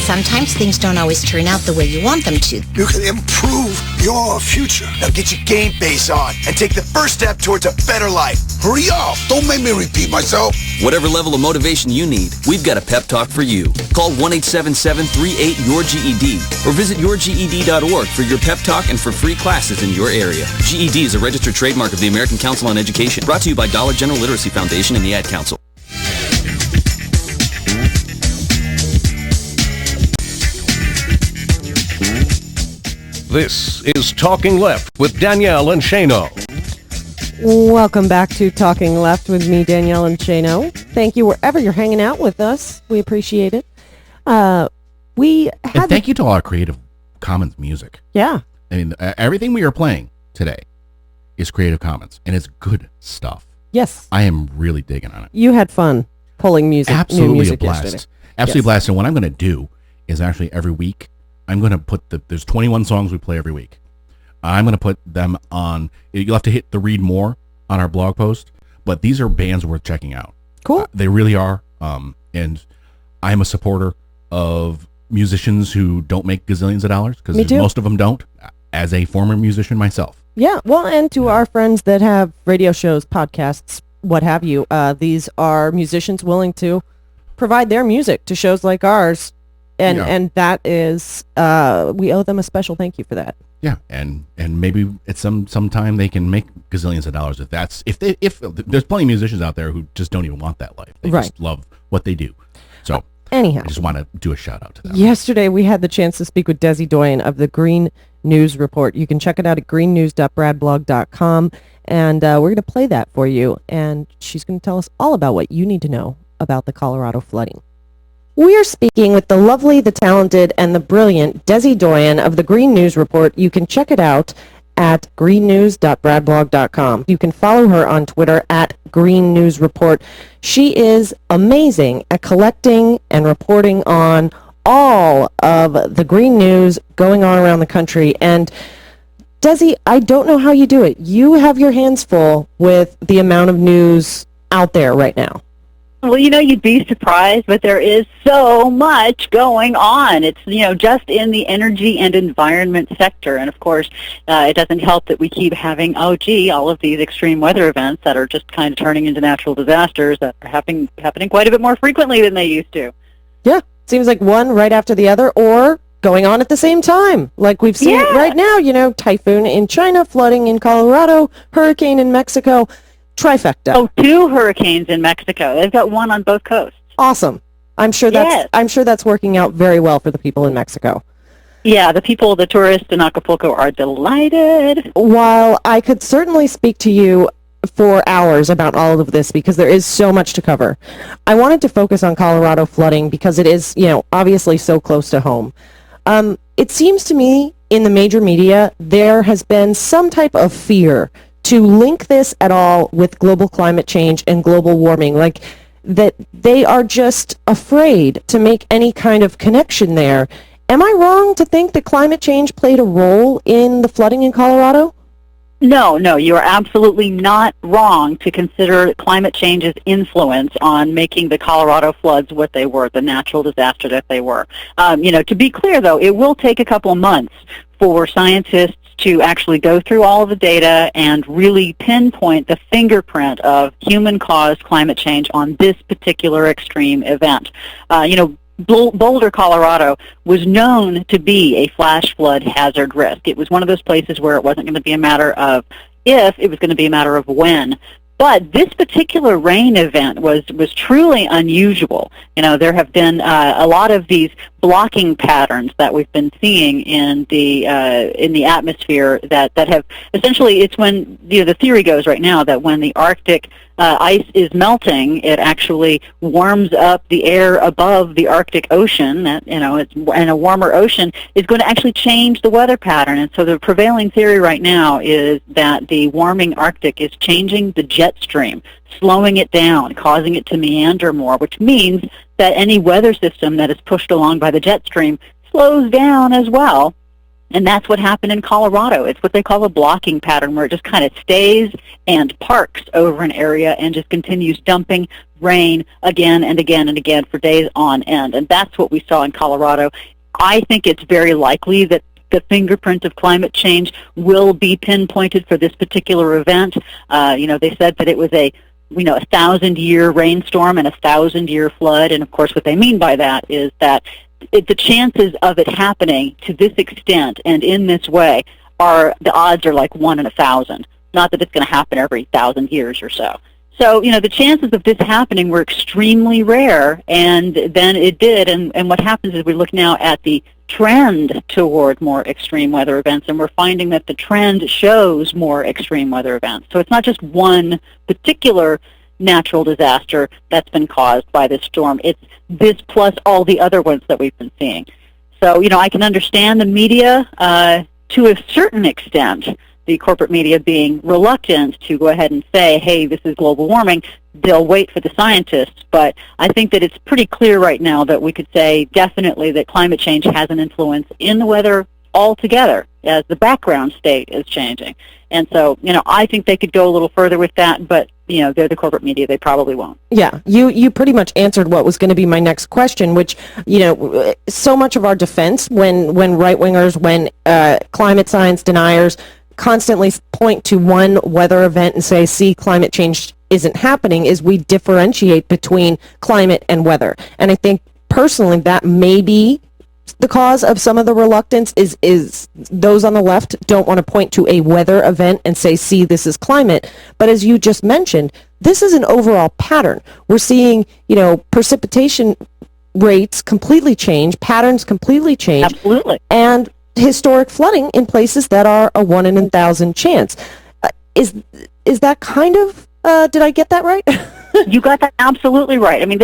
Sometimes things don't always turn out the way you want them to. You can improve your future. Now get your game face on and take the first step towards a better life. Hurry up! Don't make me repeat myself. Whatever level of motivation you need, we've got a pep talk for you. Call 1-877-38-YOUR-GED or visit yourged.org for your pep talk and for free classes in your area. GED is a registered trademark of the American Council on Education. Brought to you by Dollar General Literacy Foundation and the Ad Council. This is Talking Left with Danielle and Shano. Welcome back to Talking Left with me, Danielle and Shano. Thank you wherever you're hanging out with us. We appreciate it. And thank you to all our Creative Commons music. Yeah. I mean, everything we are playing today is Creative Commons, and it's good stuff. Yes. I am really digging on it. You had fun pulling music. Absolutely new music a blast. Yesterday. Absolutely Yes. a blast. And what I'm going to do is actually every week, I'm going to put there's 21 songs we play every week. I'm going to put them on, you'll have to hit the read more on our blog post, but these are bands worth checking out. Cool. They really are. And I'm a supporter of musicians who don't make gazillions of dollars, because most of them don't, as a former musician myself. Yeah, well, and to our friends that have radio shows, podcasts, what have you, these are musicians willing to provide their music to shows like ours. And that is, we owe them a special thank you for that. Yeah, and maybe at some time they can make gazillions of dollars if there's plenty of musicians out there who just don't even want that life. They just love what they do. So anyhow, I just want to do a shout out to them. Yesterday we had the chance to speak with Desi Doyen of the Green News Report. You can check it out at greennews.bradblog.com, and we're going to play that for you, and she's going to tell us all about what you need to know about the Colorado flooding. We are speaking with the lovely, the talented, and the brilliant Desi Doyen of the Green News Report. You can check it out at greennews.bradblog.com. You can follow her on Twitter at Green News Report. She is amazing at collecting and reporting on all of the green news going on around the country. And Desi, I don't know how you do it. You have your hands full with the amount of news out there right now. Well, you'd be surprised, but there is so much going on. It's, just in the energy and environment sector. And, of course, it doesn't help that we keep having, all of these extreme weather events that are just kind of turning into natural disasters that are happening quite a bit more frequently than they used to. Yeah, seems like one right after the other, or going on at the same time, like we've seen right now, typhoon in China, flooding in Colorado, hurricane in Mexico. Trifecta. Oh, 2 hurricanes in Mexico. They've got one on both coasts. Awesome. I'm sure that's working out very well for the people in Mexico. Yeah, the tourists in Acapulco are delighted. While I could certainly speak to you for hours about all of this because there is so much to cover, I wanted to focus on Colorado flooding because it is, obviously so close to home. It seems to me in the major media there has been some type of fear to link this at all with global climate change and global warming, like that they are just afraid to make any kind of connection there. Am I wrong to think that climate change played a role in the flooding in Colorado? No, you are absolutely not wrong to consider climate change's influence on making the Colorado floods what they were, the natural disaster that they were. To be clear, though, it will take a couple of months for scientists to actually go through all of the data and really pinpoint the fingerprint of human-caused climate change on this particular extreme event. Boulder, Colorado was known to be a flash flood hazard risk. It was one of those places where it wasn't going to be a matter of if, it was going to be a matter of when. But this particular rain event was truly unusual. There have been a lot of these blocking patterns that we've been seeing in the atmosphere that have essentially, it's when the theory goes right now that when the Arctic ice is melting, it actually warms up the air above the Arctic Ocean. That, you know, and a warmer ocean is going to actually change the weather pattern. And so the prevailing theory right now is that the warming Arctic is changing the jet stream, slowing it down, causing it to meander more, which means that any weather system that is pushed along by the jet stream slows down as well. And that's what happened in Colorado. It's what they call a blocking pattern, where it just kind of stays and parks over an area and just continues dumping rain again and again and again for days on end. And that's what we saw in Colorado. I think it's very likely that the fingerprint of climate change will be pinpointed for this particular event. You know, they said that it was a 1,000-year rainstorm and a 1,000-year flood. And of course, what they mean by that is that the chances of it happening to this extent and in this way the odds are like 1 in 1,000. Not that it's going to happen every 1,000 years or so. So, you know, the chances of this happening were extremely rare, and then it did. And what happens is we look now at the trend toward more extreme weather events, and we're finding that the trend shows more extreme weather events. So it's not just one particular natural disaster that's been caused by this storm. It's this plus all the other ones that we've been seeing. So, you know, I can understand the media to a certain extent, the corporate media being reluctant to go ahead and say, hey, this is global warming. They'll wait for the scientists. But I think that it's pretty clear right now that we could say definitely that climate change has an influence in the weather altogether as the background state is changing. And so, you know, I think they could go a little further with that, but, you know, they're the corporate media. They probably won't. Yeah, you pretty much answered what was going to be my next question, which, you know, so much of our defense when right-wingers, when climate science deniers constantly point to one weather event and say, see, climate change isn't happening, is we differentiate between climate and weather. And I think personally that may be the cause of some of the reluctance is those on the left don't want to point to a weather event and say, see, this is climate. But as you just mentioned, this is an overall pattern. We're seeing, you know, precipitation rates completely change, patterns completely change. Absolutely. And historic flooding in places that are a 1 in 1,000 chance. Is that kind of, did I get that right? You got that absolutely right. I mean,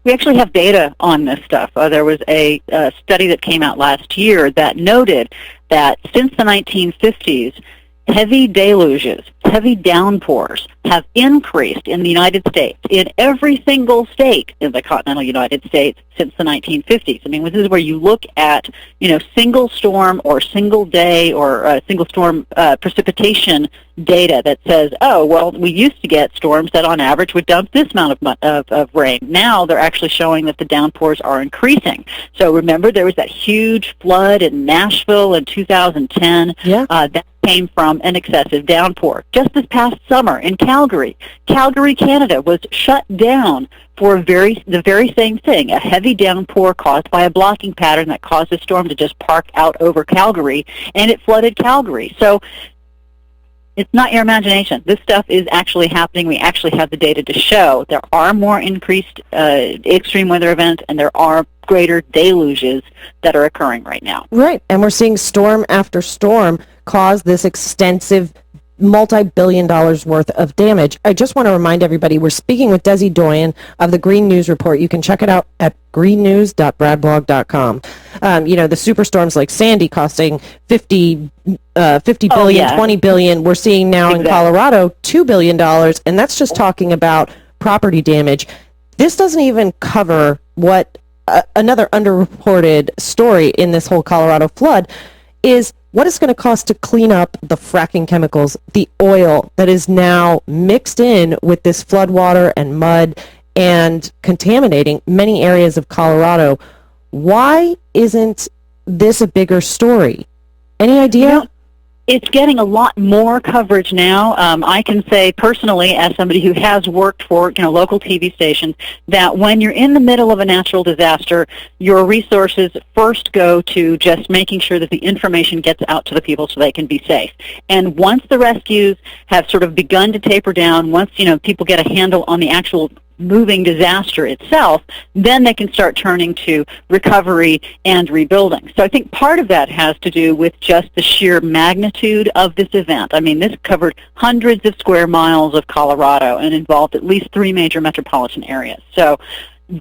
we actually have data on this stuff. There was a study that came out last year that noted that since the 1950s, heavy deluges, heavy downpours have increased in the United States, in every single state in the continental United States since the 1950s. I mean, this is where you look at, you know, single storm or single day or single storm precipitation data that says, oh, well, we used to get storms that on average would dump this amount of rain. Now they're actually showing that the downpours are increasing. So remember, there was that huge flood in Nashville in 2010. Yeah. That came from an excessive downpour. Just this past summer in Calgary, Canada, was shut down for the very same thing, a heavy downpour caused by a blocking pattern that caused a storm to just park out over Calgary, and it flooded Calgary. So it's not your imagination. This stuff is actually happening. We actually have the data to show there are more increased extreme weather events, and there are greater deluges that are occurring right now. Right, and we're seeing storm after storm cause this extensive multi-billion dollars worth of damage. I just want to remind everybody, we're speaking with Desi Doyen of the Green News Report. You can check it out at greennews.bradblog.com. You know, the superstorms like Sandy costing 50 billion, 20 billion. We're seeing now in Colorado $2 billion, and that's just talking about property damage. This doesn't even cover what another underreported story in this whole Colorado flood is what it's going to cost to clean up the fracking chemicals, the oil that is now mixed in with this flood water and mud and contaminating many areas of Colorado. Why isn't this a bigger story? Any idea? You know, it's getting a lot more coverage now. I can say personally, as somebody who has worked for local TV stations, that when you're in the middle of a natural disaster, your resources first go to just making sure that the information gets out to the people so they can be safe. And once the rescues have sort of begun to taper down, once people get a handle on the actual moving disaster itself, then they can start turning to recovery and rebuilding. So I think part of that has to do with just the sheer magnitude of this event. I mean, this covered hundreds of square miles of Colorado and involved at least 3 major metropolitan areas. So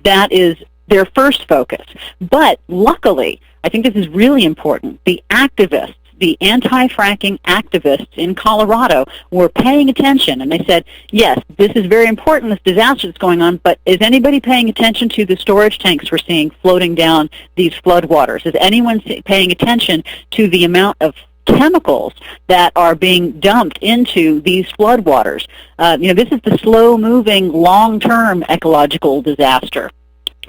that is their first focus. But luckily, I think this is really important, the activists, the anti-fracking activists in Colorado were paying attention, and they said, yes, this is very important, this disaster that's going on, but is anybody paying attention to the storage tanks we're seeing floating down these floodwaters? Is anyone paying attention to the amount of chemicals that are being dumped into these floodwaters? This is the slow-moving, long-term ecological disaster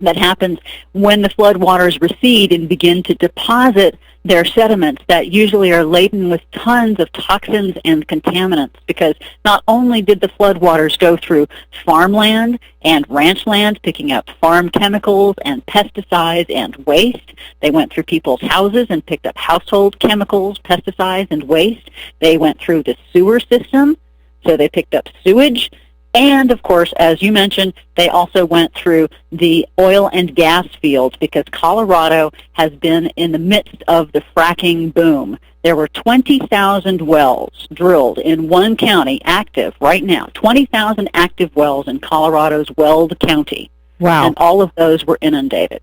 that happens when the floodwaters recede and begin to deposit their sediments that usually are laden with tons of toxins and contaminants, because not only did the floodwaters go through farmland and ranch land, picking up farm chemicals and pesticides and waste, they went through people's houses and picked up household chemicals, pesticides, and waste. They went through the sewer system, so they picked up sewage. And, of course, as you mentioned, they also went through the oil and gas fields, because Colorado has been in the midst of the fracking boom. There were 20,000 wells drilled in one county, active right now, 20,000 active wells in Colorado's Weld County. Wow. And all of those were inundated.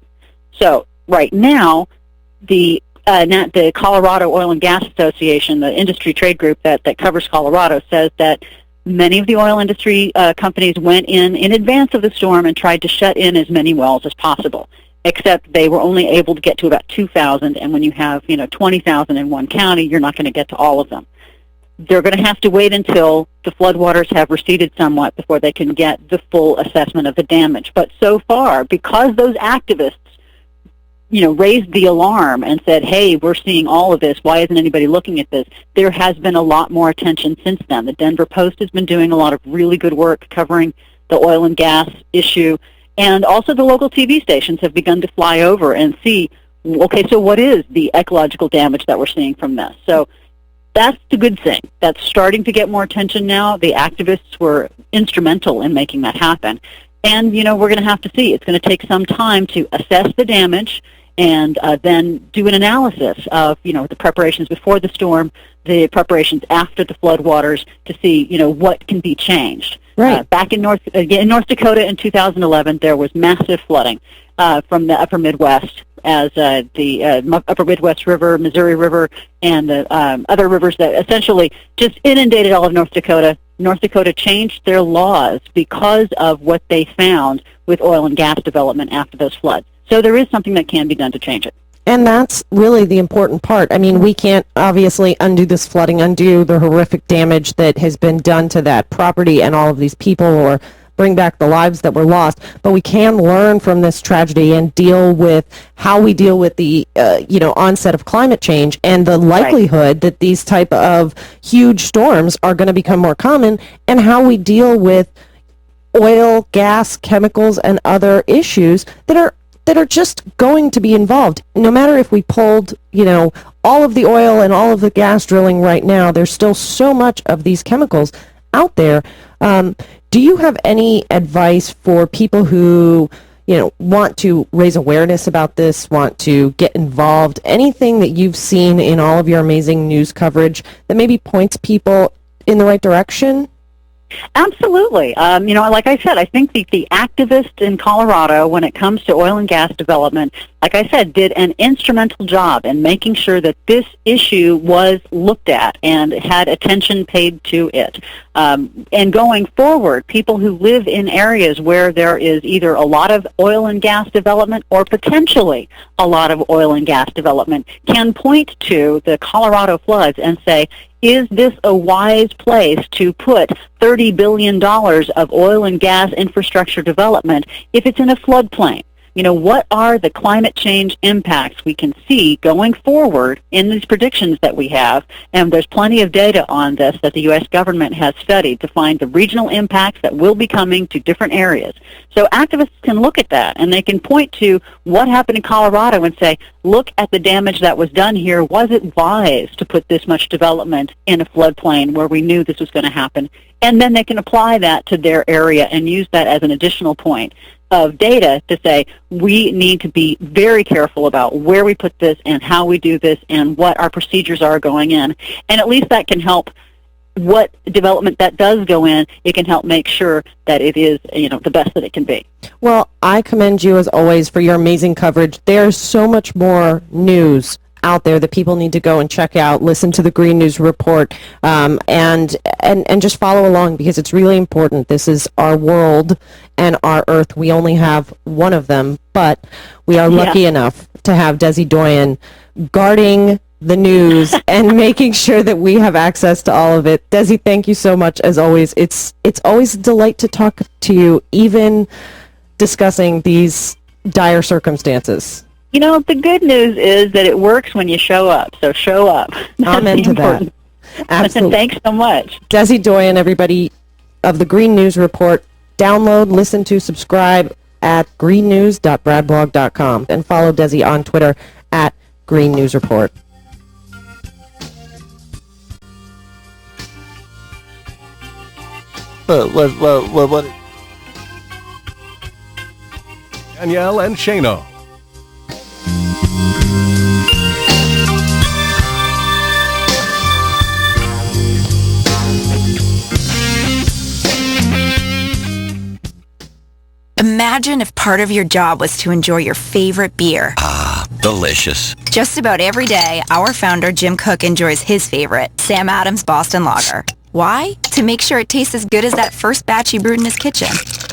So right now, the Colorado Oil and Gas Association, the industry trade group that covers Colorado, says that many of the oil industry companies went in advance of the storm and tried to shut in as many wells as possible, except they were only able to get to about 2,000, and when you have 20,000 in one county, you're not going to get to all of them. They're going to have to wait until the floodwaters have receded somewhat before they can get the full assessment of the damage. But so far, because those activists raised the alarm and said, hey, we're seeing all of this, why isn't anybody looking at this? There has been a lot more attention since then. The Denver Post has been doing a lot of really good work covering the oil and gas issue, and also the local TV stations have begun to fly over and see, okay, so what is the ecological damage that we're seeing from this? So that's the good thing. That's starting to get more attention now. The activists were instrumental in making that happen. And, we're going to have to see. It's going to take some time to assess the damage and then do an analysis of, the preparations before the storm, the preparations after the floodwaters, to see, what can be changed. Right. Back in North Dakota in 2011, there was massive flooding from the upper Midwest, as the upper Midwest River, Missouri River, and the other rivers that essentially just inundated all of North Dakota. North Dakota changed their laws because of what they found with oil and gas development after those floods. So there is something that can be done to change it. And that's really the important part. I mean, we can't obviously undo this flooding, undo the horrific damage that has been done to that property and all of these people, or bring back the lives that were lost, but we can learn from this tragedy and deal with how we deal with the onset of climate change and the likelihood that these type of huge storms are going to become more common, and how we deal with oil, gas, chemicals, and other issues that are just going to be involved. No matter if we pulled, all of the oil and all of the gas drilling right now, there's still so much of these chemicals out there. Do you have any advice for people who, want to raise awareness about this, want to get involved? Anything that you've seen in all of your amazing news coverage that maybe points people in the right direction? Absolutely. Like I said, I think the activists in Colorado, when it comes to oil and gas development, like I said, did an instrumental job in making sure that this issue was looked at and had attention paid to it. And going forward, people who live in areas where there is either a lot of oil and gas development or potentially a lot of oil and gas development can point to the Colorado floods and say, is this a wise place to put $30 billion of oil and gas infrastructure development if it's in a floodplain? what are the climate change impacts we can see going forward in these predictions that we have? And there's plenty of data on this that the U.S. government has studied to find the regional impacts that will be coming to different areas. So activists can look at that, and they can point to what happened in Colorado and say, look at the damage that was done here. Was it wise to put this much development in a floodplain where we knew this was going to happen? And then they can apply that to their area and use that as an additional point of data to say, we need to be very careful about where we put this and how we do this and what our procedures are going in. And at least that can help what development that does go in. It can help make sure that it is, the best that it can be. Well, I commend you as always for your amazing coverage. There's so much more news out there that people need to go and check out, listen to the Green News Report, and just follow along, because it's really important. This is our world and our Earth. We only have one of them, but we are lucky enough to have Desi Doyen guarding the news and making sure that we have access to all of it. Desi, thank you so much as always. It's always a delight to talk to you, even discussing these dire circumstances. The good news is that it works when you show up. So show up. Amen to that. Absolutely. Thanks so much. Desi Doyen, everybody, of the Green News Report. Download, listen to, subscribe at greennews.bradblog.com, and follow Desi on Twitter at Green News Report. What? Danielle and Shano. Imagine if part of your job was to enjoy your favorite beer. Ah, delicious. Just about every day, our founder, Jim Koch, enjoys his favorite, Sam Adams Boston Lager. Why? To make sure it tastes as good as that first batch he brewed in his kitchen.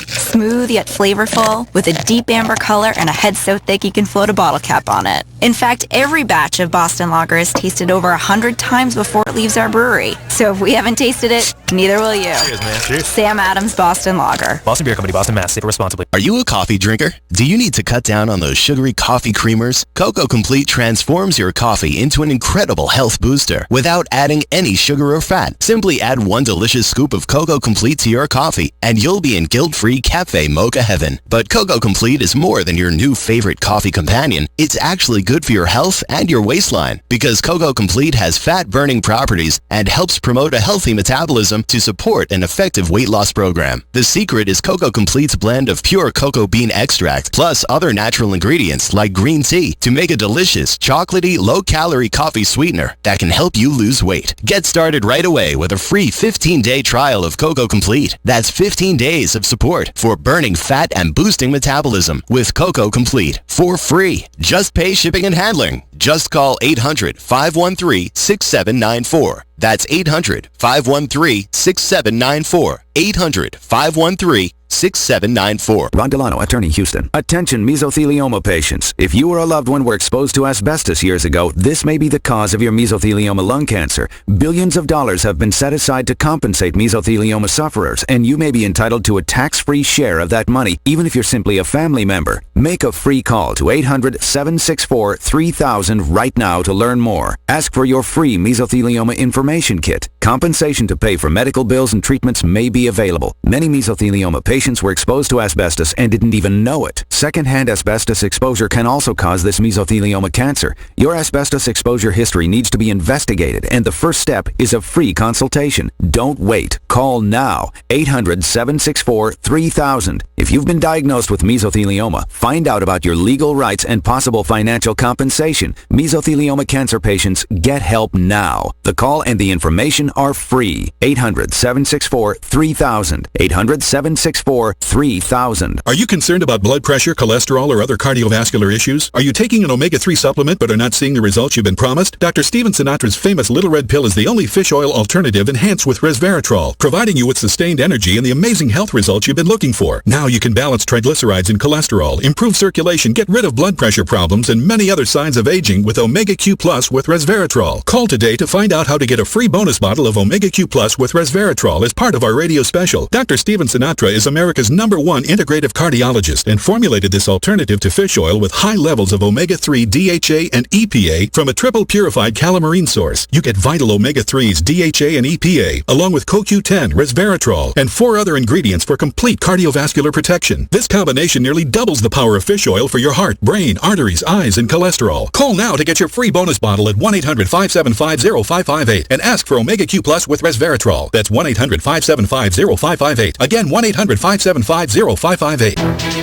Smooth yet flavorful, with a deep amber color and a head so thick you can float a bottle cap on it. In fact, every batch of Boston Lager is tasted over 100 times before it leaves our brewery. So if we haven't tasted it, neither will you. Cheers, man. Cheers. Sam Adams Boston Lager. Boston Beer Company, Boston, Mass. Save responsibly. Are you a coffee drinker? Do you need to cut down on those sugary coffee creamers? Cocoa Complete transforms your coffee into an incredible health booster without adding any sugar or fat. Simply add one delicious scoop of Cocoa Complete to your coffee, and you'll be in guilt-free cafe mocha heaven. But Cocoa Complete is more than your new favorite coffee companion. It's actually good for your health and your waistline, because Cocoa Complete has fat-burning properties and helps promote a healthy metabolism to support an effective weight loss program. The secret is Cocoa Complete's blend of pure cocoa bean extract plus other natural ingredients like green tea to make a delicious, chocolatey, low-calorie coffee sweetener that can help you lose weight. Get started right away with a free 15-day trial of Cocoa Complete. That's 15 days of support for burning fat and boosting metabolism with Cocoa Complete for free. Just pay shipping and handling. Just call 800-513-6794. That's 800-513-6794. 800-513-6794. Ron Delano, attorney, Houston. Attention mesothelioma patients. If you or a loved one were exposed to asbestos years ago, this may be the cause of your mesothelioma lung cancer. Billions of dollars have been set aside to compensate mesothelioma sufferers, and you may be entitled to a tax-free share of that money, even if you're simply a family member. Make a free call to 800-764-3000 right now to learn more. Ask for your free mesothelioma information kit. Compensation to pay for medical bills and treatments may be available. Many mesothelioma patients were exposed to asbestos and didn't even know it. Secondhand asbestos exposure can also cause this mesothelioma cancer. Your asbestos exposure history needs to be investigated, and the first step is a free consultation. Don't wait. Call now. 800-764-3000. If you've been diagnosed with mesothelioma, find out about your legal rights and possible financial compensation. Mesothelioma cancer patients, get help now. The call and the information are free. 800-764-3000. 800-764-3000. Are you concerned about blood pressure, cholesterol, or other cardiovascular issues? Are you taking an omega-3 supplement but are not seeing the results you've been promised? Dr. Steven Sinatra's famous Little Red Pill is the only fish oil alternative enhanced with resveratrol, providing you with sustained energy and the amazing health results you've been looking for. Now you can balance triglycerides and cholesterol, improve circulation, get rid of blood pressure problems, and many other signs of aging with Omega Q Plus with resveratrol. Call today to find out how to get a free bonus bottle of Omega Q Plus with resveratrol as part of our radio special. Dr. Steven Sinatra is a America's #1 integrative cardiologist and formulated this alternative to fish oil with high levels of omega-3, DHA, and EPA from a triple purified calamarine source. You get vital omega-3s, DHA, and EPA, along with CoQ10, resveratrol, and 4 other ingredients for complete cardiovascular protection. This combination nearly doubles the power of fish oil for your heart, brain, arteries, eyes, and cholesterol. Call now to get your free bonus bottle at 1-800-575-0558 and ask for Omega Q Plus with resveratrol. That's 1-800-575-0558. Again, 1-800-575-0558.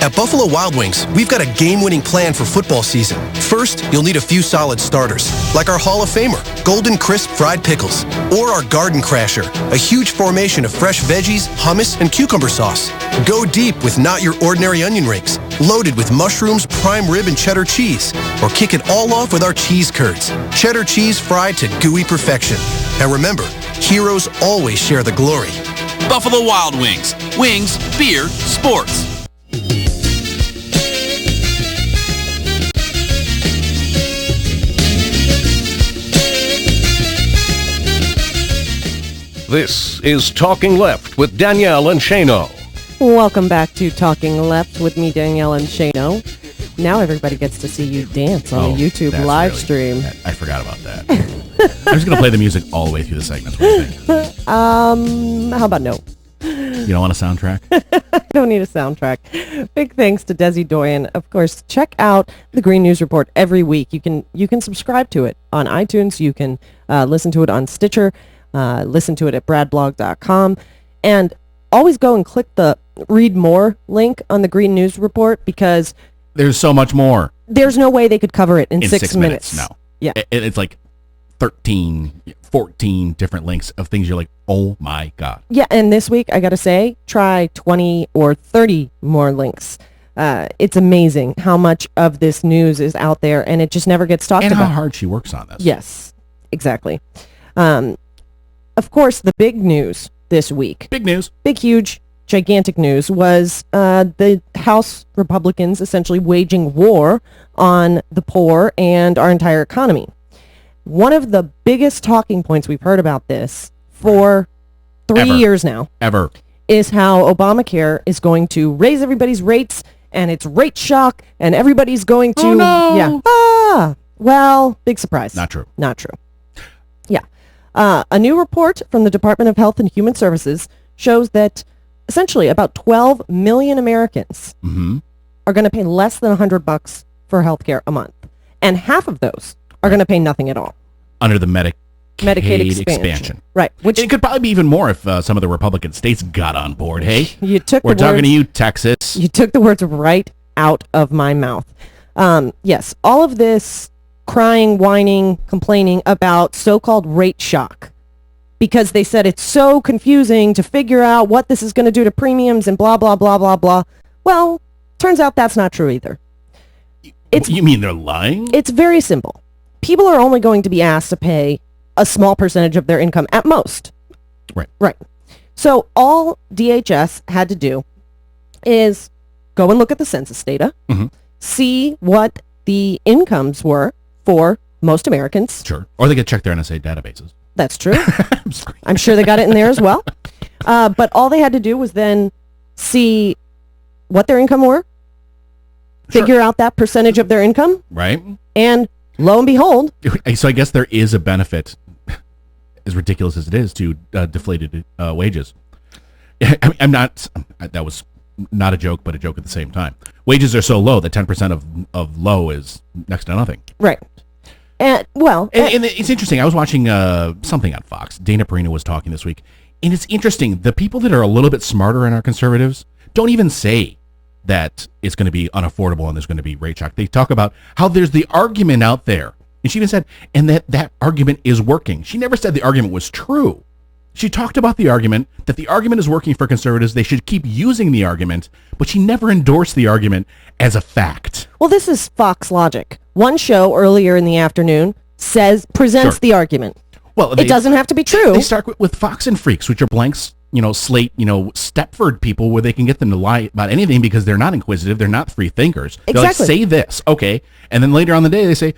At Buffalo Wild Wings, we've got a game-winning plan for football season. First, you'll need a few solid starters, like our Hall of Famer, Golden Crisp Fried Pickles, or our Garden Crasher, a huge formation of fresh veggies, hummus, and cucumber sauce. Go deep with not your ordinary onion rings, loaded with mushrooms, prime rib, and cheddar cheese. Or kick it all off with our cheese curds, cheddar cheese fried to gooey perfection. And remember, heroes always share the glory. Buffalo Wild Wings. Wings, beer, sports. This is Talking Left with Danielle and Shano. Welcome back to Talking Left with me, Danielle and Shano. Now everybody gets to see you dance on the YouTube live stream. I forgot about that. I'm just going to play the music all the way through the segments. What do you think? How about no? You don't want a soundtrack? I don't need a soundtrack. Big thanks to Desi Doyen. Of course, check out the Green News Report every week. You can subscribe to it on iTunes. You can listen to it on Stitcher. Listen to it at bradblog.com. And always go and click the read more link on the Green News Report, because there's so much more. There's no way they could cover it in 6 minutes. No. Yeah. It's like 13, 14 different links of things you're like, oh my God. Yeah, and this week, I got to say, try 20 or 30 more links. It's amazing how much of this news is out there, and it just never gets talked about. And how hard she works on this. Yes, exactly. Of course, the big news this week. Big news. Big, huge, gigantic news was the House Republicans essentially waging war on the poor and our entire economy. One of the biggest talking points we've heard about this for 3 years now is how Obamacare is going to raise everybody's rates, and it's rate shock, and everybody's going to... Oh, no. Yeah. Well, big surprise. Not true. Not true. Yeah. A new report from the Department of Health and Human Services shows that essentially about 12 million Americans are going to pay less than $100 for healthcare a month. And half of those are going to pay nothing at all. Under the Medicaid expansion. Right. Which it could probably be even more if some of the Republican states got on board. Hey, we're talking to you, Texas. You took the words right out of my mouth. Yes, all of this crying, whining, complaining about so-called rate shock, because they said it's so confusing to figure out what this is going to do to premiums and blah, blah, blah, blah, blah. Well, turns out that's not true either. You mean they're lying? It's very simple. People are only going to be asked to pay a small percentage of their income at most. Right. So all DHS had to do is go and look at the census data, see what the incomes were for most Americans. Sure. Or they could check their NSA databases. That's true. I'm sure they got it in there as well. But all they had to do was then see what their income were, figure out that percentage of their income, right? And lo and behold. So I guess there is a benefit, as ridiculous as it is, to deflated wages. I'm not, that was not a joke, but a joke at the same time. Wages are so low that 10% of low is next to nothing. Right. And it's interesting. I was watching something on Fox. Dana Perino was talking this week, and it's interesting. The people that are a little bit smarter than our conservatives don't even say that it's going to be unaffordable and there's going to be rate shock. They talk about how there's the argument out there, and she even said, and that argument is working. She never said the argument was true. She talked about the argument, that the argument is working for conservatives. They should keep using the argument, but she never endorsed the argument as a fact. Well, this is Fox logic. One show earlier in the afternoon presents the argument. Well, it doesn't have to be true. They start with Fox and Freaks, which are blanks, slate, Stepford people, where they can get them to lie about anything because they're not inquisitive, they're not free thinkers. They're like, say this, okay, and then later on the day they say,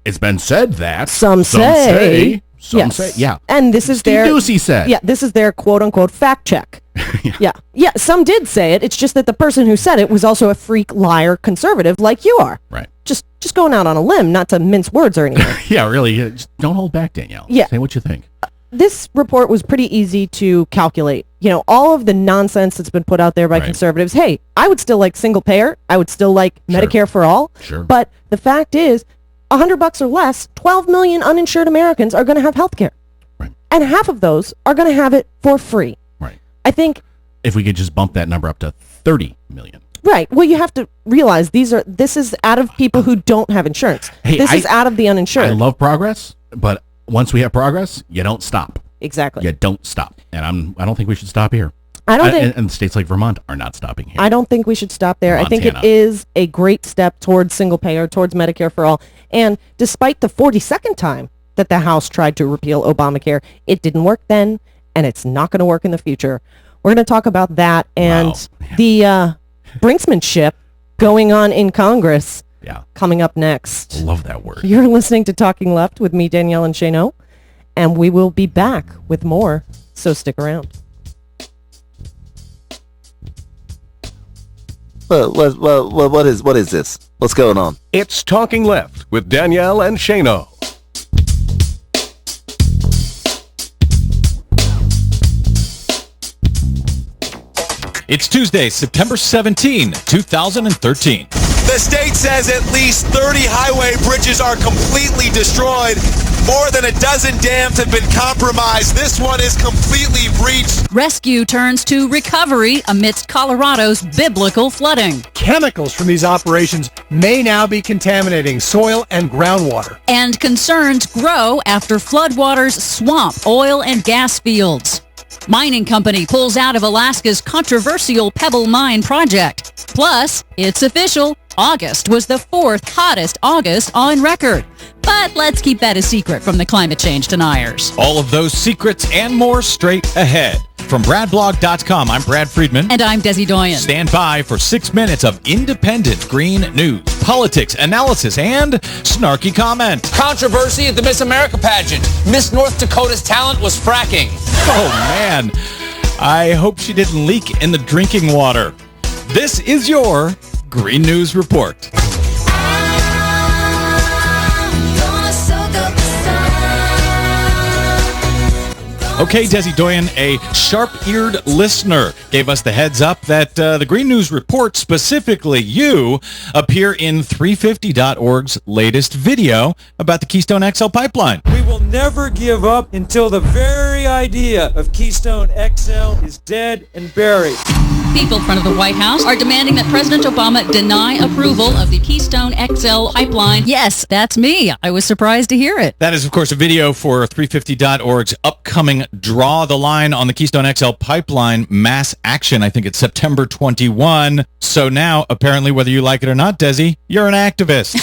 it's been said that some say. Some say, yeah. And this is Steve their... Doocy said. Yeah, this is their quote-unquote fact check. Yeah. Yeah, some did say it. It's just that the person who said it was also a freak, liar, conservative like you are. Right. Just going out on a limb, not to mince words or anything. Yeah, really. Just don't hold back, Danielle. Yeah. Say what you think. This report was pretty easy to calculate. You know, all of the nonsense that's been put out there by conservatives. Hey, I would still like single payer. I would still like Medicare for all. Sure. But the fact is, $100 or less, 12 million uninsured Americans are going to have health care. Right. And half of those are going to have it for free. Right. I think... If we could just bump that number up to 30 million. Right. Well, you have to realize this is out of people who don't have insurance. Hey, this is out of the uninsured. I love progress, but once we have progress, you don't stop. Exactly. You don't stop. And I don't think we should stop here. I don't think... And states like Vermont are not stopping here. I don't think we should stop there. Montana. I think it is a great step towards single payer, towards Medicare for all. And despite the 42nd time that the House tried to repeal Obamacare, it didn't work then, and it's not going to work in the future. We're going to talk about that and the brinksmanship going on in Congress coming up next. Love that word. You're listening to Talking Left with me, Danielle and Shano, and we will be back with more, so stick around. What is this? What's going on? It's Talking Left with Danielle and Shano. It's Tuesday, September 17, 2013. The state says at least 30 highway bridges are completely destroyed. More than a dozen dams have been compromised. This one is completely breached. Rescue turns to recovery amidst Colorado's biblical flooding. Chemicals from these operations may now be contaminating soil and groundwater. And concerns grow after floodwaters swamp oil and gas fields. Mining company pulls out of Alaska's controversial Pebble Mine project. Plus, it's official. August was the fourth hottest August on record. But let's keep that a secret from the climate change deniers. All of those secrets and more straight ahead. From BradBlog.com, I'm Brad Friedman. And I'm Desi Doyen. Stand by for 6 minutes of independent green news, politics, analysis, and snarky comment. Controversy at the Miss America pageant. Miss North Dakota's talent was fracking. Oh, man. I hope she didn't leak in the drinking water. This is your Green News Report. Okay, Desi Doyen, a sharp-eared listener gave us the heads up that the Green News Report, specifically you, appear in 350.org's latest video about the Keystone XL pipeline. We will never give up until the very idea of Keystone XL is dead and buried. People in front of the White House are demanding that President Obama deny approval of the Keystone XL pipeline. Yes, that's me. I was surprised to hear it. That is, of course, a video for 350.org's upcoming Draw the Line on the Keystone XL pipeline mass action. I think it's September 21. So now, apparently, whether you like it or not, Desi, you're an activist.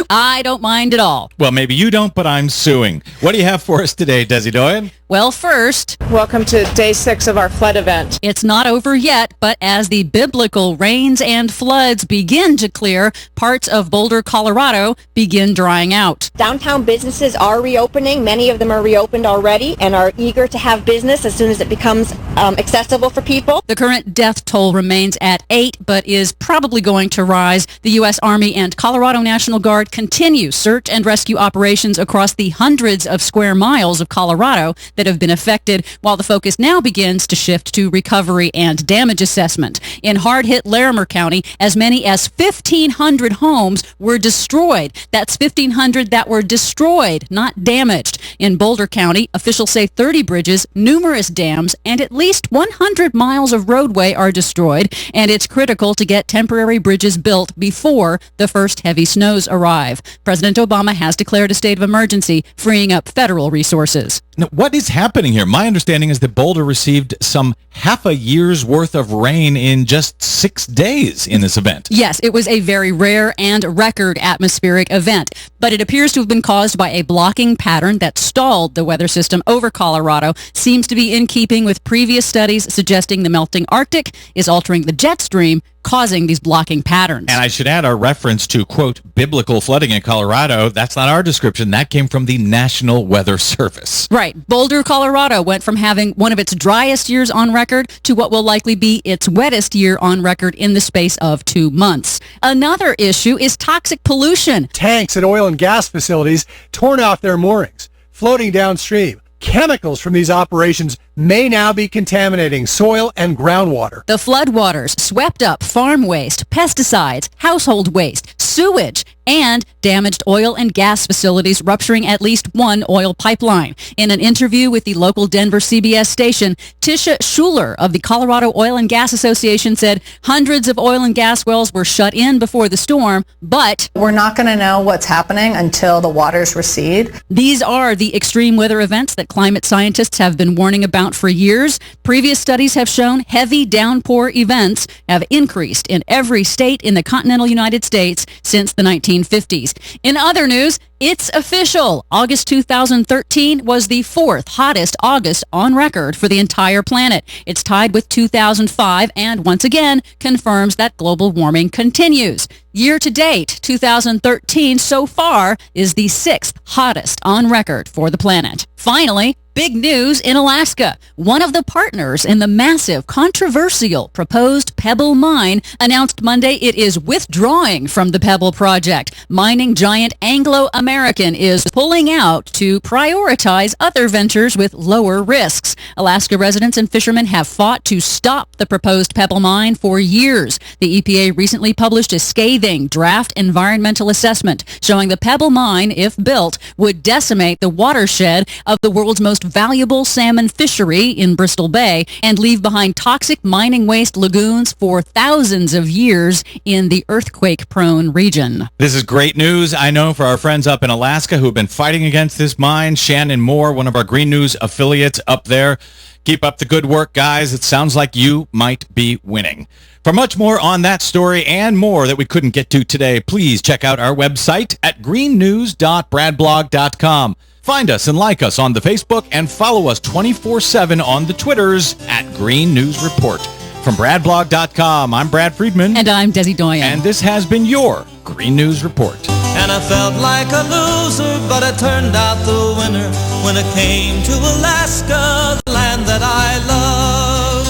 I don't mind at all. Well, maybe you don't, but I'm suing. What do you have for us today, Desi Doyen? Well, first, welcome to day 6 of our flood event. It's not over yet, but as the biblical rains and floods begin to clear, parts of Boulder, Colorado begin drying out. Downtown businesses are reopening. Many of them are reopened already and are eager to have business as soon as it becomes accessible for people. The current death toll remains at 8, but is probably going to rise. The U.S. Army and Colorado National Guard continue search and rescue operations across the hundreds of square miles of Colorado that have been affected, while the focus now begins to shift to recovery and damage assessment. In hard-hit Larimer County, as many as 1,500 homes were destroyed. That's 1,500 that were destroyed, not damaged. In Boulder County, officials say 30 bridges, numerous dams, and at least 100 miles of roadway are destroyed, and it's critical to get temporary bridges built before the first heavy snows arrive. President Obama has declared a state of emergency, freeing up federal resources. Now, what is happening here? My understanding is that Boulder received some half a year's worth of rain in just 6 days in this event. Yes, it was a very rare and record atmospheric event, but it appears to have been caused by a blocking pattern that stalled the weather system over Colorado. Seems to be in keeping with previous studies suggesting the melting Arctic is altering the jet stream, causing these blocking patterns. And I should add our reference to, quote, biblical flooding in Colorado. That's not our description. That came from the National Weather Service. Right. Boulder, Colorado went from having one of its driest years on record to what will likely be its wettest year on record in the space of 2 months. Another issue is toxic pollution. Tanks at oil and gas facilities torn off their moorings, floating downstream. Chemicals from these operations may now be contaminating soil and groundwater. The floodwaters swept up farm waste, pesticides, household waste, sewage, and damaged oil and gas facilities, rupturing at least one oil pipeline. In an interview with the local Denver CBS station, Tisha Schuler of the Colorado Oil and Gas Association said hundreds of oil and gas wells were shut in before the storm, but we're not going to know what's happening until the waters recede. These are the extreme weather events that climate scientists have been warning about for years. Previous studies have shown heavy downpour events have increased in every state in the continental United States since the 1950s. In other news, it's official. August 2013 was the fourth hottest August on record for the entire planet. It's tied with 2005 and once again confirms that global warming continues. Year to date, 2013 so far is the sixth hottest on record for the planet. Finally, big news in Alaska. One of the partners in the massive, controversial proposed Pebble Mine announced Monday it is withdrawing from the Pebble project. Mining giant Anglo American is pulling out to prioritize other ventures with lower risks. Alaska residents and fishermen have fought to stop the proposed Pebble Mine for years. The EPA recently published a scathing draft environmental assessment showing the Pebble Mine, if built, would decimate the watershed of the world's most valuable salmon fishery in Bristol Bay and leave behind toxic mining waste lagoons for thousands of years in the earthquake-prone region. This is great news, I know, for our friends up in Alaska who have been fighting against this mine. Shannon Moore, one of our Green News affiliates up there. Keep up the good work, guys. It sounds like you might be winning. For much more on that story and more that we couldn't get to today, please check out our website at greennews.bradblog.com. Find us and like us on the Facebook and follow us 24/7 on the Twitters at Green News Report. From bradblog.com, I'm Brad Friedman. And I'm Desi Doyen. And this has been your Green News Report. And I felt like a loser, but I turned out the winner when it came to Alaska, the land that I love.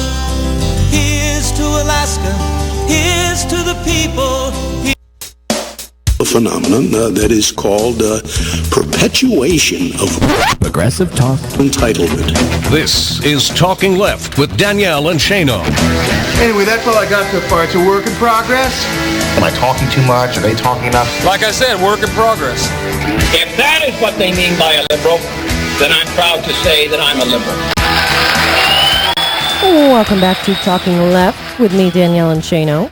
Here's to Alaska, here's to the people. A phenomenon that is called perpetuation of progressive talk entitlement. This is Talking Left with Danielle and Shano. Anyway, that's all I got so far. It's a work in progress. Am I talking too much? Are they talking enough? Like I said, work in progress. If that is what they mean by a liberal, then I'm proud to say that I'm a liberal. Welcome back to Talking Left with me, Danielle and Shano.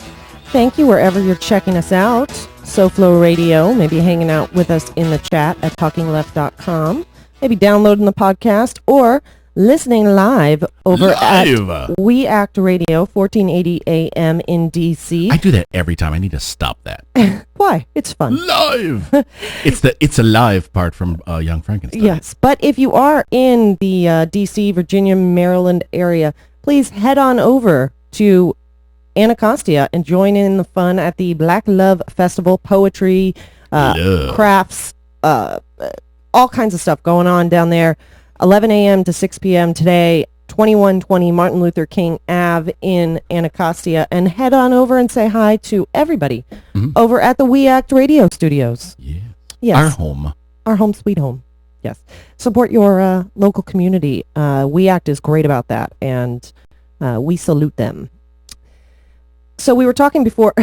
Thank you wherever you're checking us out. SoFlo Radio, maybe hanging out with us in the chat at talkingleft.com, maybe downloading the podcast or listening live over at We Act Radio, 1480 AM in D.C. I do that every time. I need to stop that. Why? It's fun. Live! It's a live part from Young Frankenstein. Yes, but if you are in the D.C., Virginia, Maryland area, please head on over to Anacostia and join in the fun at the Black Love Festival, poetry, crafts, all kinds of stuff going on down there. 11 a.m. to 6 p.m. today, 2120 Martin Luther King Ave in Anacostia. And head on over and say hi to everybody over at the We Act Radio Studios. Yeah. Yes. Our home. Our home sweet home. Yes. Support your local community. We Act is great about that, and we salute them. So we were talking before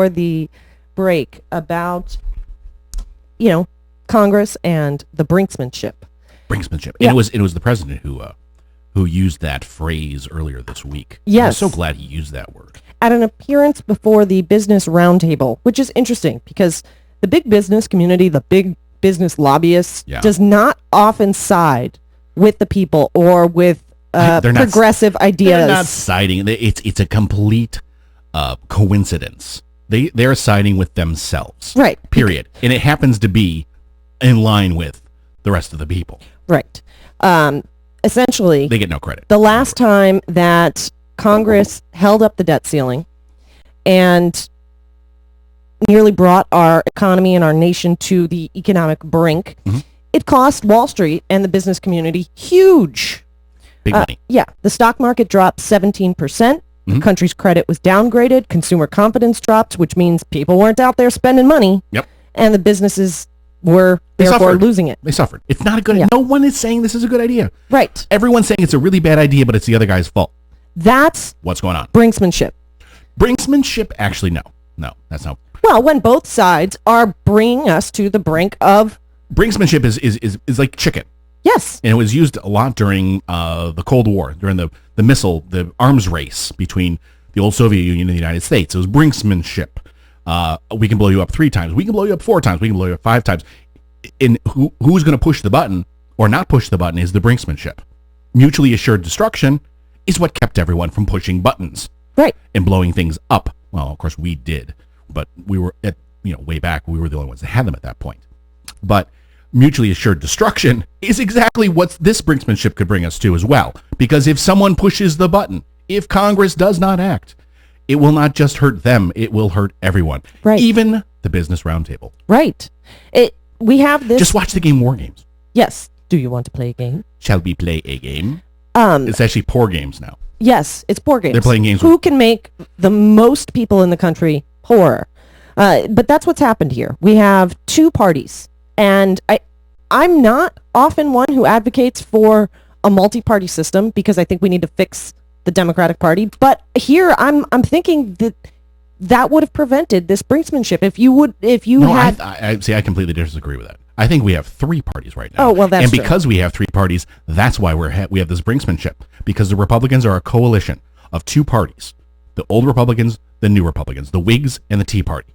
the break about, Congress and the brinksmanship. Brinksmanship. Yeah. And it was the president who used that phrase earlier this week. Yes. I'm so glad he used that word. At an appearance before the Business Roundtable, which is interesting because the big business community, the big business lobbyists, does not often side with the people or with progressive ideas. They're not siding. It's a complete coincidence. They're siding with themselves. Right. Period. And it happens to be in line with the rest of the people. Right. Essentially, they get no credit. The last time that Congress held up the debt ceiling and nearly brought our economy and our nation to the economic brink. It cost Wall Street and the business community huge. Big money. Yeah, the stock market dropped 17%. The country's credit was downgraded. Consumer confidence dropped, which means people weren't out there spending money. Yep. And the businesses were They therefore suffered. losing it. They suffered. It's not a good. No one is saying this is a good idea. Right. Everyone's saying it's a really bad idea, but it's the other guy's fault. That's What's going on? brinksmanship. Brinksmanship? Actually, no. No, that's not. Well, when both sides are bringing us to the brink of... Brinksmanship is like chicken. Yes. And it was used a lot during the Cold War, during the arms race between the old Soviet Union and the United States. It was brinksmanship. We can blow you up 3 times. We can blow you up 4 times. We can blow you up 5 times. And who's going to push the button or not push the button is the brinksmanship. Mutually assured destruction is what kept everyone from pushing buttons. Right. And blowing things up. Well, of course we did, but we were way back. We were the only ones that had them at that point. But mutually assured destruction is exactly what this brinksmanship could bring us to as well. Because if someone pushes the button, if Congress does not act, it will not just hurt them, it will hurt everyone. Right. Even the Business Roundtable. Right. We have this... Just watch the game War Games. Yes. Do you want to play a game? Shall we play a game? It's actually Poor Games now. Yes, it's poor games. They're playing games Who can make the most people in the country poorer? But that's what's happened here. We have 2 parties. And I'm not often one who advocates for a multi-party system because I think we need to fix the Democratic Party. But here, I'm thinking that would have prevented this brinksmanship. If you had... I completely disagree with that. I think we have 3 parties right now. Oh, well, that's And true. because we have 3 parties, that's why we have this brinksmanship. Because the Republicans are a coalition of 2 parties. The old Republicans, the new Republicans, the Whigs and the Tea Party.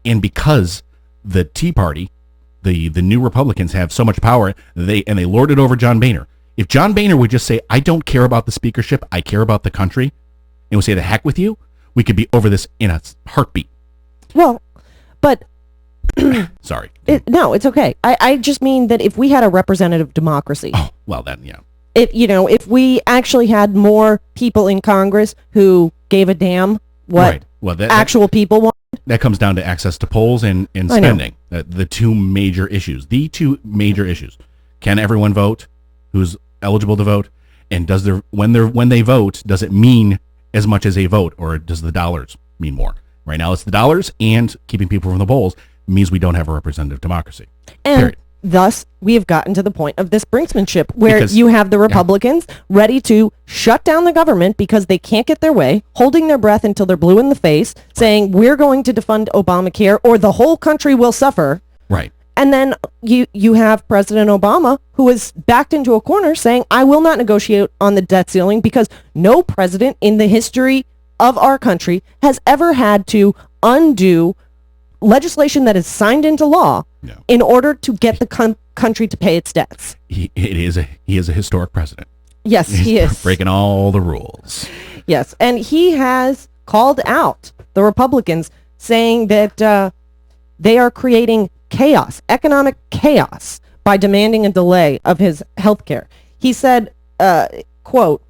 And because the Tea Party, the new Republicans have so much power, they lord it over John Boehner. If John Boehner would just say, I don't care about the speakership, I care about the country, and would say, the heck with you, we could be over this in a heartbeat. Well, but... Sorry. No, it's okay. I just mean that if we had a representative democracy... Oh, well then, yeah. If we actually had more people in Congress who gave a damn what Right. Well, actual people want... That comes down to access to polls and spending. The 2 major issues. The 2 major issues. Can everyone vote who's eligible to vote? And when they vote, does it mean as much as a vote, or does the dollars mean more? Right now it's the dollars, and keeping people from the polls means we don't have a representative democracy. And Period. thus, we have gotten to the point of this brinksmanship where Because- you have the Republicans ready to shut down the government because they can't get their way, holding their breath until they're blue in the face, saying, we're going to defund Obamacare or the whole country will suffer. Right. And then you have President Obama, who is backed into a corner saying, I will not negotiate on the debt ceiling because no president in the history of our country has ever had to undo legislation that is signed into law in order to get the country to pay its debts. He is a historic president. Yes, he He's is. breaking all the rules. Yes, and he has called out the Republicans, saying that they are creating chaos, economic chaos, by demanding a delay of his health care. He said, quote,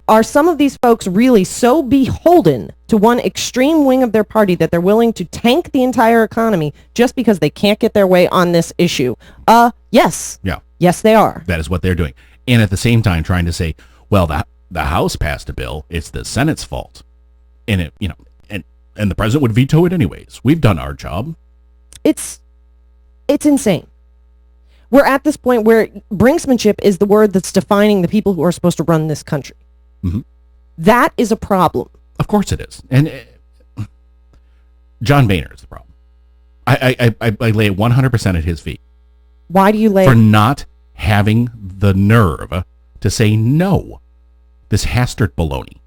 are some of these folks really so beholden to one extreme wing of their party that they're willing to tank the entire economy just because they can't get their way on this issue? Yes. Yeah. Yes, they are. That is what they're doing. And at the same time trying to say, well, the House passed a bill, it's the Senate's fault. And and the president would veto it anyways. We've done our job. It's insane. We're at this point where brinksmanship is the word that's defining the people who are supposed to run this country. Mm-hmm. That is a problem. Of course it is. And John Boehner is the problem. I lay it 100% at his feet. Why do you lay... For not having the nerve to say no. This Hastert baloney.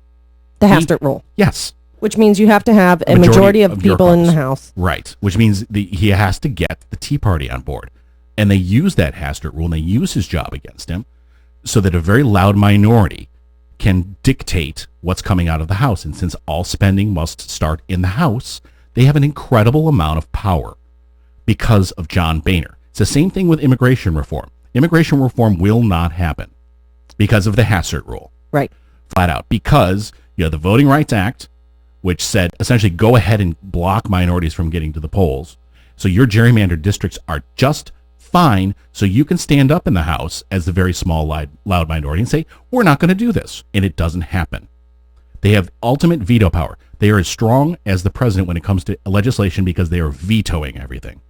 The Hastert rule. Yes. Which means you have to have a majority of people in the House. Right. Which means he has to get the Tea Party on board. And they use that Hastert rule, and they use his job against him so that a very loud minority can dictate what's coming out of the House. And since all spending must start in the House, they have an incredible amount of power because of John Boehner. It's the same thing with immigration reform. Immigration reform will not happen because of the Hastert rule. Right. Flat out. Because You have the Voting Rights Act, which said essentially go ahead and block minorities from getting to the polls. So your gerrymandered districts are just fine. So you can stand up in the House as the very small, loud minority and say, we're not going to do this. And it doesn't happen. They have ultimate veto power. They are as strong as the president when it comes to legislation because they are vetoing everything.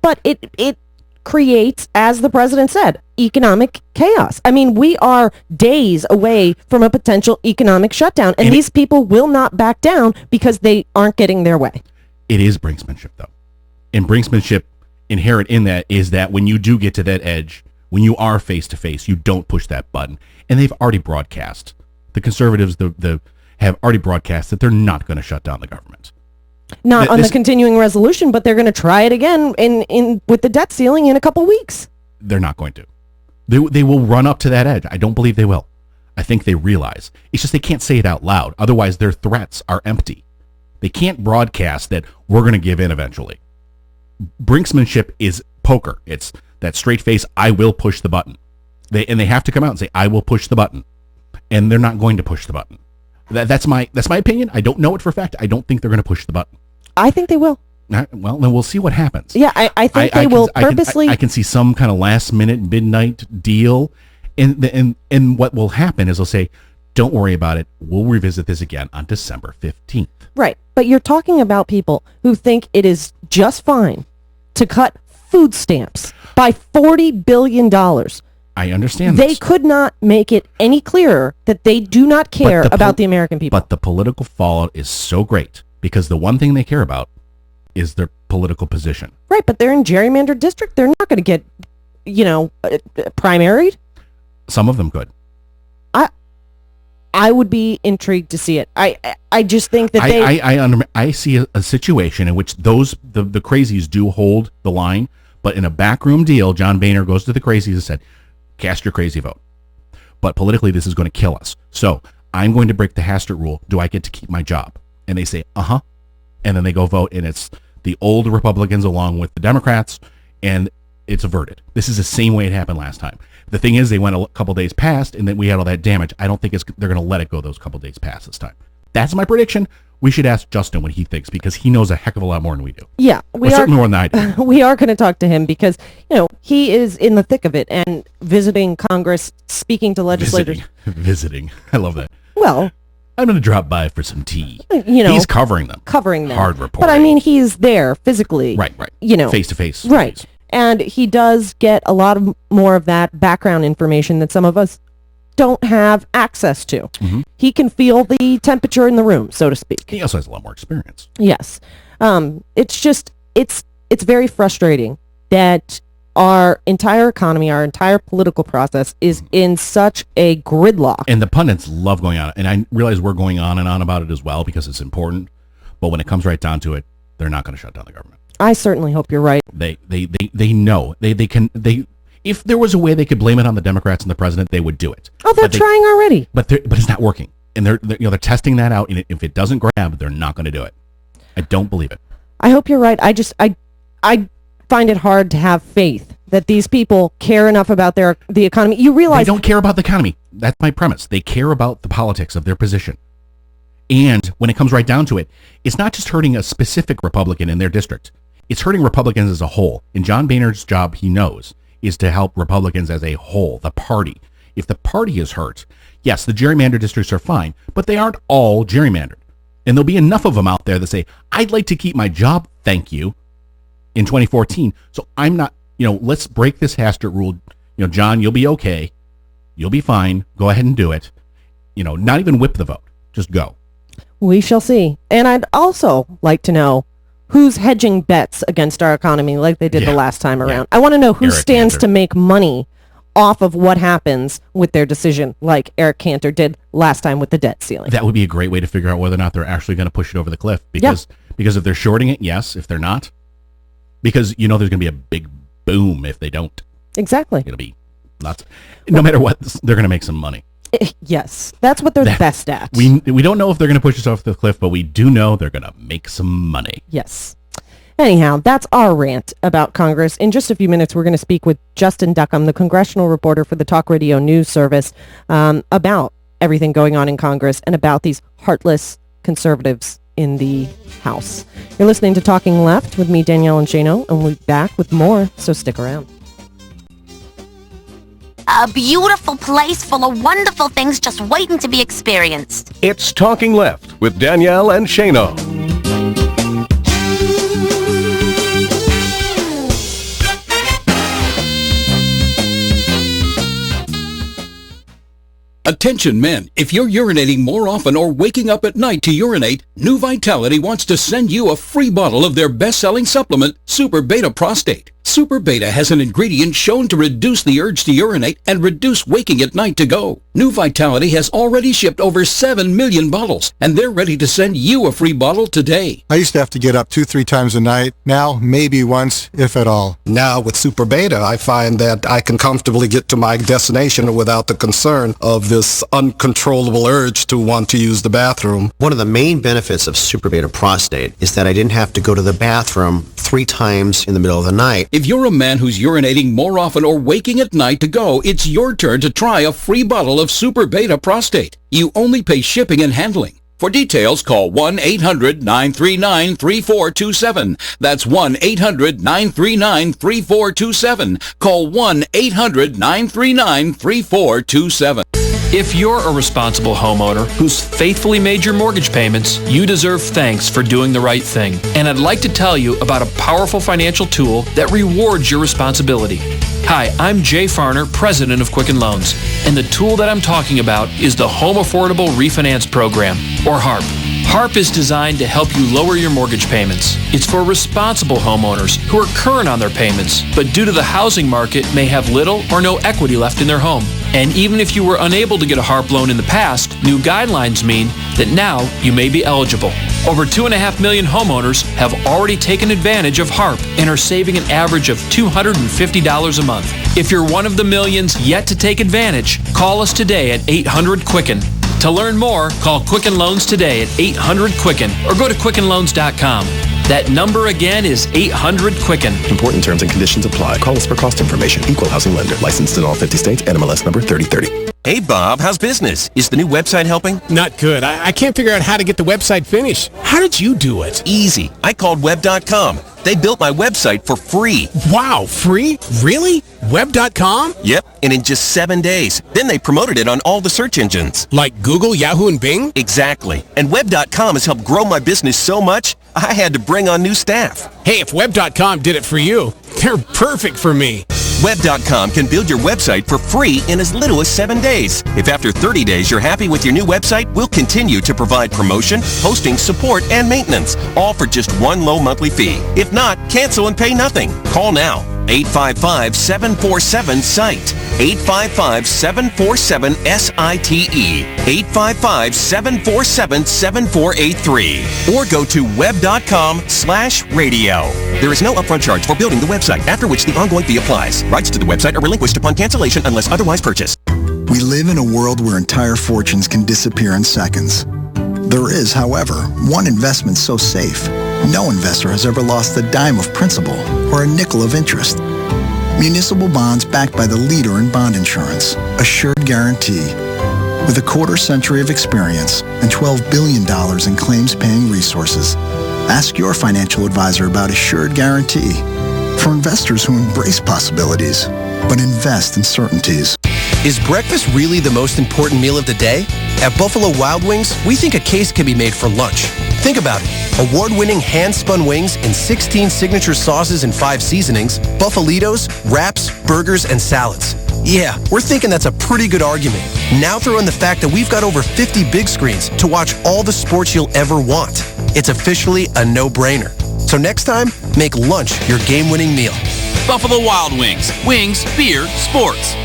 But it creates, as the president said, economic chaos. I mean, we are days away from a potential economic shutdown, and these people will not back down because they aren't getting their way. It is brinksmanship, though. And brinksmanship inherent in that is that when you do get to that edge, when you are face-to-face, you don't push that button. And they've already broadcast. The conservatives have already broadcast that they're not going to shut down the government. Not on the continuing resolution, but they're going to try it again in with the debt ceiling in a couple weeks. They're not going to. They will run up to that edge. I don't believe they will. I think they realize. It's just they can't say it out loud. Otherwise, their threats are empty. They can't broadcast that we're going to give in eventually. Brinksmanship is poker. It's that straight face, I will push the button. They have to come out and say, I will push the button. And they're not going to push the button. That's my opinion. I don't know it for a fact. I don't think they're going to push the button. I think they will. Well, then we'll see what happens. Yeah, I think they will purposely. I can see some kind of last minute midnight deal, and what will happen is they'll say, "Don't worry about it. We'll revisit this again on December 15th." Right, but you're talking about people who think it is just fine to cut food stamps by $40 billion. I understand. They could not make it any clearer that they do not care about the American people. But the political fallout is so great because the one thing they care about is their political position. Right, but they're in gerrymandered district. They're not going to get, primaried. Some of them could. I would be intrigued to see it. I just think that I see a situation in which the crazies do hold the line, but in a backroom deal, John Boehner goes to the crazies and said, cast your crazy vote. But politically, this is going to kill us. So I'm going to break the Hastert rule. Do I get to keep my job? And they say, uh-huh. And then they go vote, and it's the old Republicans along with the Democrats, and it's averted. This is the same way it happened last time. The thing is, they went a couple days past, and then we had all that damage. I don't think they're going to let it go those couple days past this time. That's my prediction. We should ask Justin what he thinks, because he knows a heck of a lot more than we do. Yeah. Certainly more than I do. We are going to talk to him because, he is in the thick of it and visiting Congress, speaking to legislators. Visiting. I love that. Well, I'm going to drop by for some tea. He's covering them. Hard reporting. But I mean, he's there physically. Right. Face to face. Right. And he does get a lot more of that background information that some of us don't have access to. Mm-hmm. He can feel the temperature in the room, so to speak. He also has a lot more experience. Yes. It's just, it's very frustrating that our entire economy, our entire political process is in such a gridlock. And the pundits love going on. And I realize we're going on and on about it as well because it's important. But when it comes right down to it, they're not going to shut down the government. I certainly hope you're right. They know. If there was a way they could blame it on the Democrats and the president, they would do it. Oh, they're trying already. But it's not working. And they're testing that out. And if it doesn't grab, they're not going to do it. I don't believe it. I hope you're right. I find it hard to have faith that these people care enough about the economy. You realize they don't care about the economy. That's my premise. They care about the politics of their position. And when it comes right down to it, it's not just hurting a specific Republican in their district. It's hurting Republicans as a whole. And John Boehner's job, he knows, is to help Republicans as a whole, the party. If the party is hurt, yes, the gerrymandered districts are fine, but they aren't all gerrymandered. And there'll be enough of them out there that say, I'd like to keep my job, thank you, in 2014. So I'm not, let's break this Hastert rule. John, you'll be okay. You'll be fine. Go ahead and do it. Not even whip the vote. Just go. We shall see. And I'd also like to know who's hedging bets against our economy like they did the last time around. I want to know who stands to make money off of what happens with their decision, like Eric Cantor did last time with the debt ceiling. That would be a great way to figure out whether or not they're actually going to push it over the cliff. Because if they're shorting it, yes. If they're not, because there's going to be a big boom if they don't. Exactly. It'll be lots. No matter what, they're going to make some money. Yes, that's what they're best at. We don't know if they're going to push us off the cliff, but we do know they're going to make some money. Yes. Anyhow, that's our rant about Congress. In just a few minutes, we're going to speak with Justin Duckham, the congressional reporter for the Talk Radio News Service, about everything going on in Congress and about these heartless conservatives in the House. You're listening to Talking Left with me, Danielle and Shano, and we'll be back with more, so stick around. A beautiful place full of wonderful things just waiting to be experienced. It's Talking Left with Danielle and Shano. Attention men, if you're urinating more often or waking up at night to urinate, New Vitality wants to send you a free bottle of their best-selling supplement, Super Beta Prostate. Super Beta has an ingredient shown to reduce the urge to urinate and reduce waking at night to go. New Vitality has already shipped over 7 million bottles, and they're ready to send you a free bottle today. I used to have to get up 2-3 times a night. Now, maybe once, if at all. Now, with Super Beta, I find that I can comfortably get to my destination without the concern of this uncontrollable urge to want to use the bathroom. One of the main benefits of Super Beta Prostate is that I didn't have to go to the bathroom 3 times in the middle of the night. If you're a man who's urinating more often or waking at night to go, it's your turn to try a free bottle of Super Beta Prostate. You only pay shipping and handling. For details, call 1-800-939-3427. That's 1-800-939-3427. Call 1-800-939-3427. If you're a responsible homeowner who's faithfully made your mortgage payments, you deserve thanks for doing the right thing. And I'd like to tell you about a powerful financial tool that rewards your responsibility. Hi, I'm Jay Farner, president of Quicken Loans, and the tool that I'm talking about is the Home Affordable Refinance Program, or HARP. HARP is designed to help you lower your mortgage payments. It's for responsible homeowners who are current on their payments, but due to the housing market may have little or no equity left in their home. And even if you were unable to get a HARP loan in the past, new guidelines mean that now you may be eligible. Over 2.5 million homeowners have already taken advantage of HARP and are saving an average of $250 a month. If you're one of the millions yet to take advantage, call us today at 800-QUICKEN. To learn more, call Quicken Loans today at 800-QUICKEN or go to QuickenLoans.com. That number again is 800-QUICKEN. Important terms and conditions apply. Call us for cost information. Equal housing lender. Licensed in all 50 states. NMLS number 3030. Hey, Bob, how's business? Is the new website helping? Not good. I can't figure out how to get the website finished. How did you do it? Easy. I called Web.com. They built my website for free. Wow, free? Really? Web.com? Yep, and in just 7 days. Then they promoted it on all the search engines. Like Google, Yahoo, and Bing? Exactly. And Web.com has helped grow my business so much, I had to bring on new staff. Hey, if Web.com did it for you, they're perfect for me. Web.com can build your website for free in as little as 7 days. If after 30 days you're happy with your new website, we'll continue to provide promotion, hosting, support, and maintenance, all for just one low monthly fee. If not, cancel and pay nothing. Call now. 855-747-SITE. 855-747-SITE. 855-747-7483. Or go to web.com/radio. There is no upfront charge for building the website, after which the ongoing fee applies. Rights to the website are relinquished upon cancellation unless otherwise purchased. We live in a world where entire fortunes can disappear in seconds. There is, however, one investment so safe, no investor has ever lost a dime of principal or a nickel of interest. Municipal bonds backed by the leader in bond insurance, Assured Guaranty. With a quarter-century of experience and $12 billion in claims-paying resources, ask your financial advisor about Assured Guaranty. For investors who embrace possibilities, but invest in certainties. Is breakfast really the most important meal of the day? At Buffalo Wild Wings, we think a case can be made for lunch. Think about it. Award-winning hand-spun wings in 16 signature sauces and 5 seasonings, Buffalitos, wraps, burgers, and salads. Yeah, we're thinking that's a pretty good argument. Now throw in the fact that we've got over 50 big screens to watch all the sports you'll ever want. It's officially a no-brainer. So next time, make lunch your game-winning meal. Buffalo Wild Wings. Wings, beer, sports.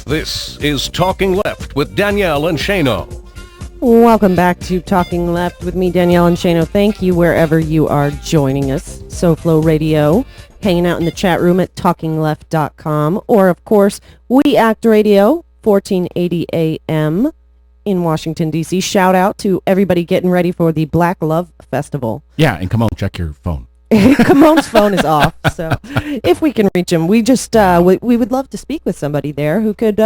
This is Talking Left with Danielle and Shano. Welcome back to Talking Left with me, Danielle and Shano. Thank you wherever you are joining us. SoFlo Radio, hanging out in the chat room at talkingleft.com, or of course, We Act Radio, 1480 AM in Washington, D.C. Shout out to everybody getting ready for the Black Love Festival. Yeah, and come on, check your phone. Camone's phone is off, so if we can reach him, we just we would love to speak with somebody there who could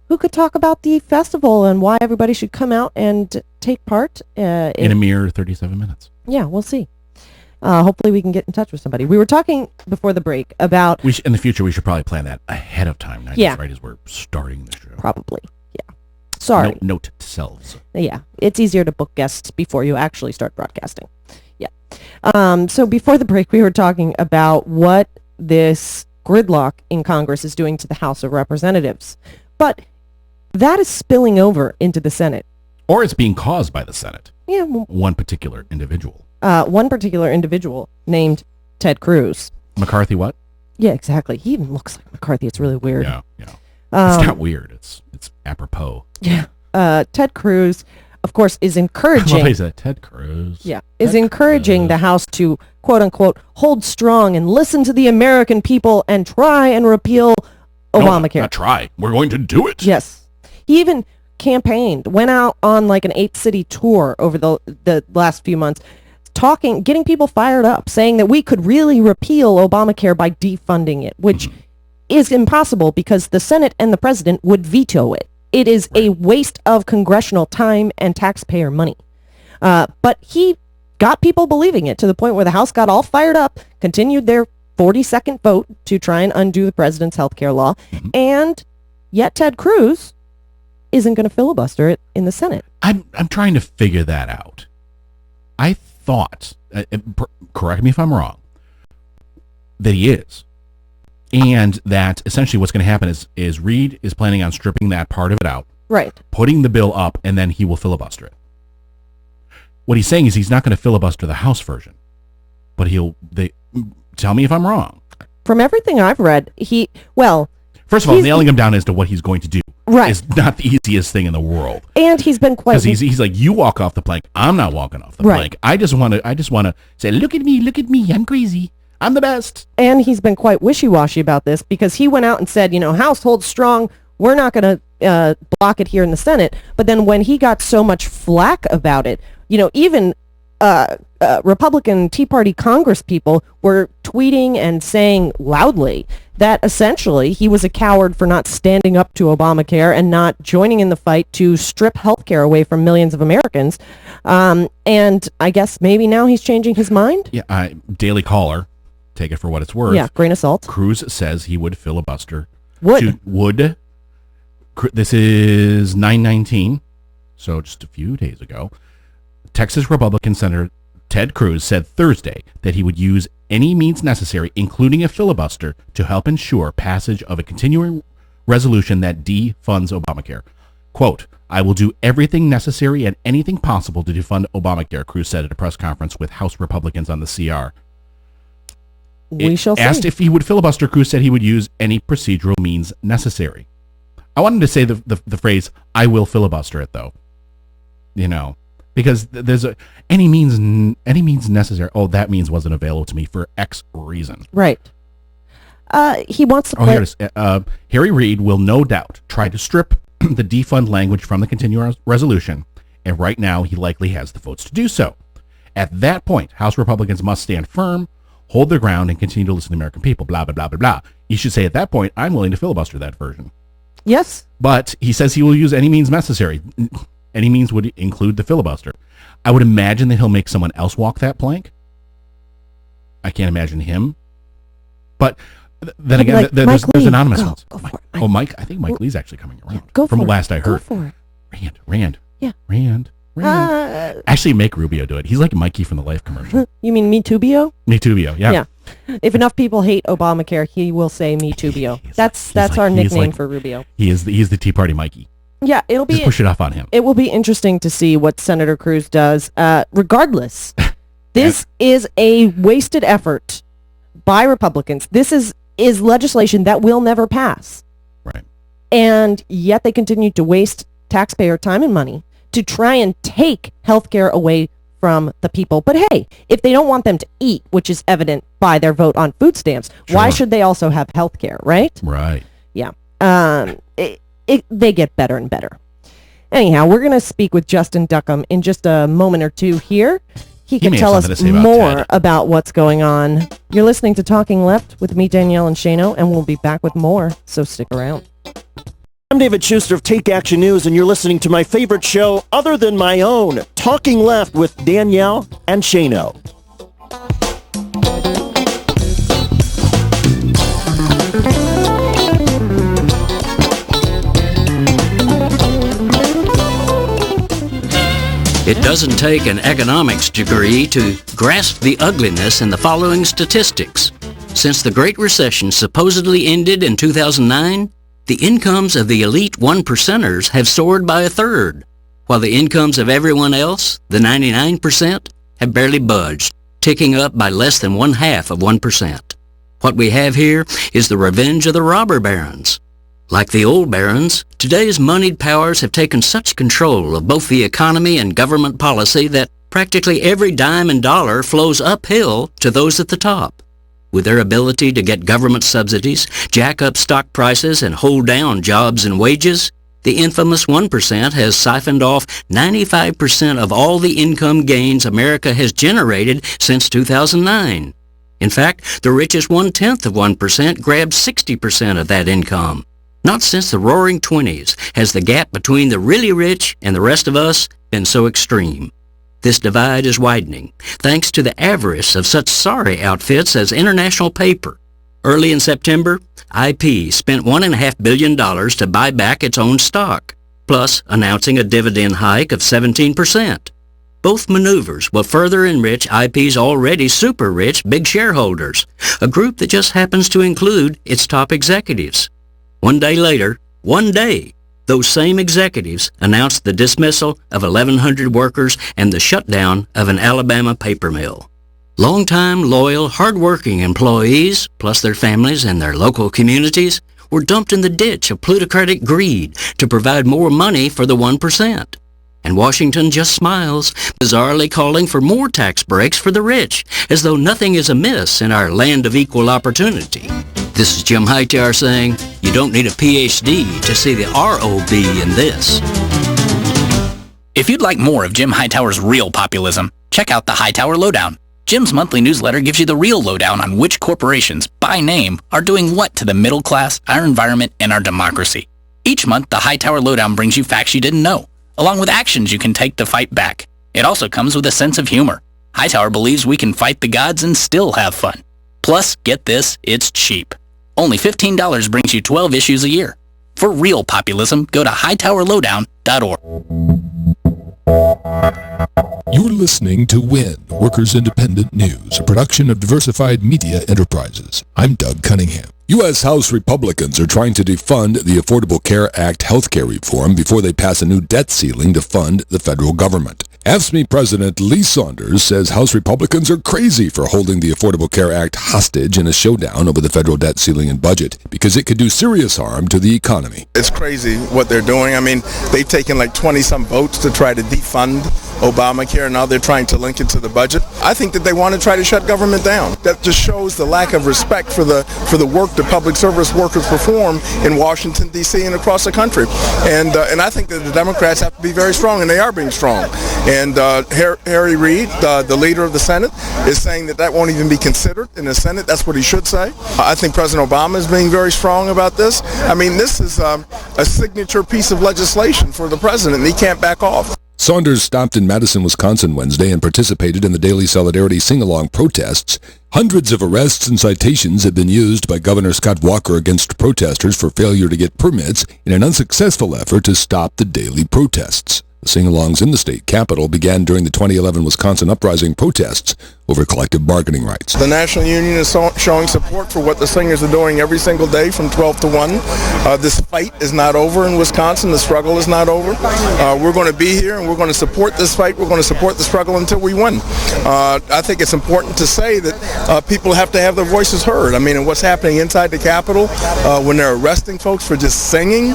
who could talk about the festival and why everybody should come out and take part in a mere 37 minutes. Yeah, we'll see. Hopefully we can get in touch with somebody. We were talking before the break about... in the future, we should probably plan that ahead of time, not just right as we're starting the show. Probably, yeah. Sorry. Note to selves. Yeah, it's easier to book guests before you actually start broadcasting. Yeah. So before the break, we were talking about what this gridlock in Congress is doing to the House of Representatives. But that is spilling over into the Senate. Or it's being caused by the Senate. Yeah. One particular individual. One particular individual named Ted Cruz. McCarthy what? Yeah, exactly. He even looks like McCarthy. It's really weird. Yeah. It's not weird. It's apropos. Yeah. Ted Cruz, of course, is encouraging... What is that? Ted Cruz. Yeah. Is encouraging the House to, quote unquote, hold strong and listen to the American people and try and repeal Obamacare. No, not try. We're going to do it. Yes. He even campaigned, went out on like an 8-city tour over the last few months, getting people fired up, saying that we could really repeal Obamacare by defunding it, which is impossible because the Senate and the president would veto it. It is a waste of congressional time and taxpayer money. But he got people believing it to the point where the House got all fired up, continued their 40-second vote to try and undo the president's health care law, and yet Ted Cruz isn't going to filibuster it in the Senate. I'm trying to figure that out. I thought, correct me if I'm wrong, that he is. And that essentially what's going to happen is Reid is planning on stripping that part of it out. Right. Putting the bill up, and then he will filibuster it. What he's saying is he's not going to filibuster the House version. But tell me if I'm wrong. From everything I've read, first of all, nailing him down as to what he's going to do is not the easiest thing in the world. And he's been quite... Because he's like, you walk off the plank. I'm not walking off the plank. I just want to say, look at me, I'm crazy. I'm the best. And he's been quite wishy-washy about this because he went out and said, House holds strong. We're not going to block it here in the Senate. But then when he got so much flack about it, even Republican Tea Party Congress people were tweeting and saying loudly that essentially he was a coward for not standing up to Obamacare and not joining in the fight to strip healthcare away from millions of Americans. And I guess maybe now he's changing his mind? Yeah, Daily Caller, take it for what it's worth. Yeah, grain of salt. Cruz says he would filibuster. Would. This is 9/19, so just a few days ago. Texas Republican Senator Ted Cruz said Thursday that he would use any means necessary, including a filibuster, to help ensure passage of a continuing resolution that defunds Obamacare. Quote, I will do everything necessary and anything possible to defund Obamacare, Cruz said at a press conference with House Republicans on the CR. We shall see. Asked if he would filibuster, Cruz said he would use any procedural means necessary. I wanted to say the phrase, I will filibuster it, though. Because there's any means necessary. Oh, that means wasn't available to me for X reason. Right. He wants to play... here it is. Harry Reid will no doubt try to strip the defund language from the continuing resolution, and right now he likely has the votes to do so. At that point, House Republicans must stand firm, hold their ground, and continue to listen to the American people, blah, blah, blah, blah, blah. You should say at that point, I'm willing to filibuster that version. Yes. But he says he will use any means necessary. Any means would include the filibuster. I would imagine that he'll make someone else walk that plank. I can't imagine him. But then again, there's anonymous ones. Mike. I think Mike Lee's actually coming around. From last I heard. Go for it. Rand. Yeah. Rand. Actually, make Rubio do it. He's like Mikey from the Life commercial. You mean Me Tubio? Me Tubio, yeah. Yeah. If enough people hate Obamacare, he will say Me Tubio. That's our nickname for Rubio. He's the Tea Party Mikey. Yeah, it'll be... Just push it off on him. It will be interesting to see what Senator Cruz does. Regardless, this is a wasted effort by Republicans. This is legislation that will never pass. Right. And yet they continue to waste taxpayer time and money to try and take health care away from the people. But hey, if they don't want them to eat, which is evident by their vote on food stamps, why should they also have health care, right? Right. Yeah. They get better and better. Anyhow, we're going to speak with Justin Duckham in just a moment or two here. He can may have tell us something to say about more Ted. about what's going on. You're listening to Talking Left with me, Danielle and Shano, and we'll be back with more, so stick around. I'm David Schuster of Take Action News, and you're listening to my favorite show other than my own, Talking Left with Danielle and Shano. It doesn't take an economics degree to grasp the ugliness in the following statistics. Since the Great Recession supposedly ended in 2009, the incomes of the elite 1%ers have soared by a third, while the incomes of everyone else, the 99%, have barely budged, ticking up by less than 0.5%. What we have here is the revenge of the robber barons. Like the old barons, today's moneyed powers have taken such control of both the economy and government policy that practically every dime and dollar flows uphill to those at the top. With their ability to get government subsidies, jack up stock prices, and hold down jobs and wages, the infamous 1% has siphoned off 95% of all the income gains America has generated since 2009. In fact, the richest 1/10 of 1% grabbed 60% of that income. Not since the Roaring '20s has the gap between the really rich and the rest of us been so extreme. This divide is widening, thanks to the avarice of such sorry outfits as International Paper. Early in September, IP spent $1.5 billion to buy back its own stock, plus announcing a dividend hike of 17%. Both maneuvers will further enrich IP's already super rich big shareholders, a group that just happens to include its top executives. One day later, those same executives announced the dismissal of 1,100 workers and the shutdown of an Alabama paper mill. Longtime, loyal, hard-working employees, plus their families and their local communities, were dumped in the ditch of plutocratic greed to provide more money for the 1%. And Washington just smiles, bizarrely calling for more tax breaks for the rich, as though nothing is amiss in our land of equal opportunity. This is Jim Hightower saying, you don't need a PhD to see the ROB in this. If you'd like more of Jim Hightower's real populism, check out the Hightower Lowdown. Jim's monthly newsletter gives you the real lowdown on which corporations, by name, are doing what to the middle class, our environment, and our democracy. Each month, the Hightower Lowdown brings you facts you didn't know, along with actions you can take to fight back. It also comes with a sense of humor. Hightower believes we can fight the gods and still have fun. Plus, get this, it's cheap. Only $15 brings you 12 issues a year. For real populism, go to hightowerlowdown.org. You're listening to WIN, Workers Independent News, a production of Diversified Media Enterprises. I'm Doug Cunningham. U.S. House Republicans are trying to defund the Affordable Care Act healthcare reform before they pass a new debt ceiling to fund the federal government. AFSCME President Lee Saunders says House Republicans are crazy for holding the Affordable Care Act hostage in a showdown over the federal debt ceiling and budget because it could do serious harm to the economy. It's crazy what they're doing. I mean, they've taken like 20-some votes to try to defund Obamacare, and now they're trying to link it to the budget. I think that they want to try to shut government down. That just shows the lack of respect for the work that public service workers perform in Washington, D.C. and across the country. And I think that the Democrats have to be very strong, and they are being strong. And Harry Reid, the leader of the Senate, is saying that won't even be considered in the Senate. That's what he should say. I think President Obama is being very strong about this. I mean, this is a signature piece of legislation for the president, and he can't back off. Saunders stopped in Madison, Wisconsin Wednesday and participated in the Daily Solidarity sing-along protests. Hundreds of arrests and citations have been used by Governor Scott Walker against protesters for failure to get permits in an unsuccessful effort to stop the daily protests. The sing-alongs in the state capitol began during the 2011 Wisconsin uprising protests over collective bargaining rights. The National Union is showing support for what the singers are doing every single day from 12 to 1. This fight is not over in Wisconsin. The struggle is not over. We're going to be here and we're going to support this fight. We're going to support the struggle until we win. I think it's important to say that people have to have their voices heard. I mean, and what's happening inside the Capitol when they're arresting folks for just singing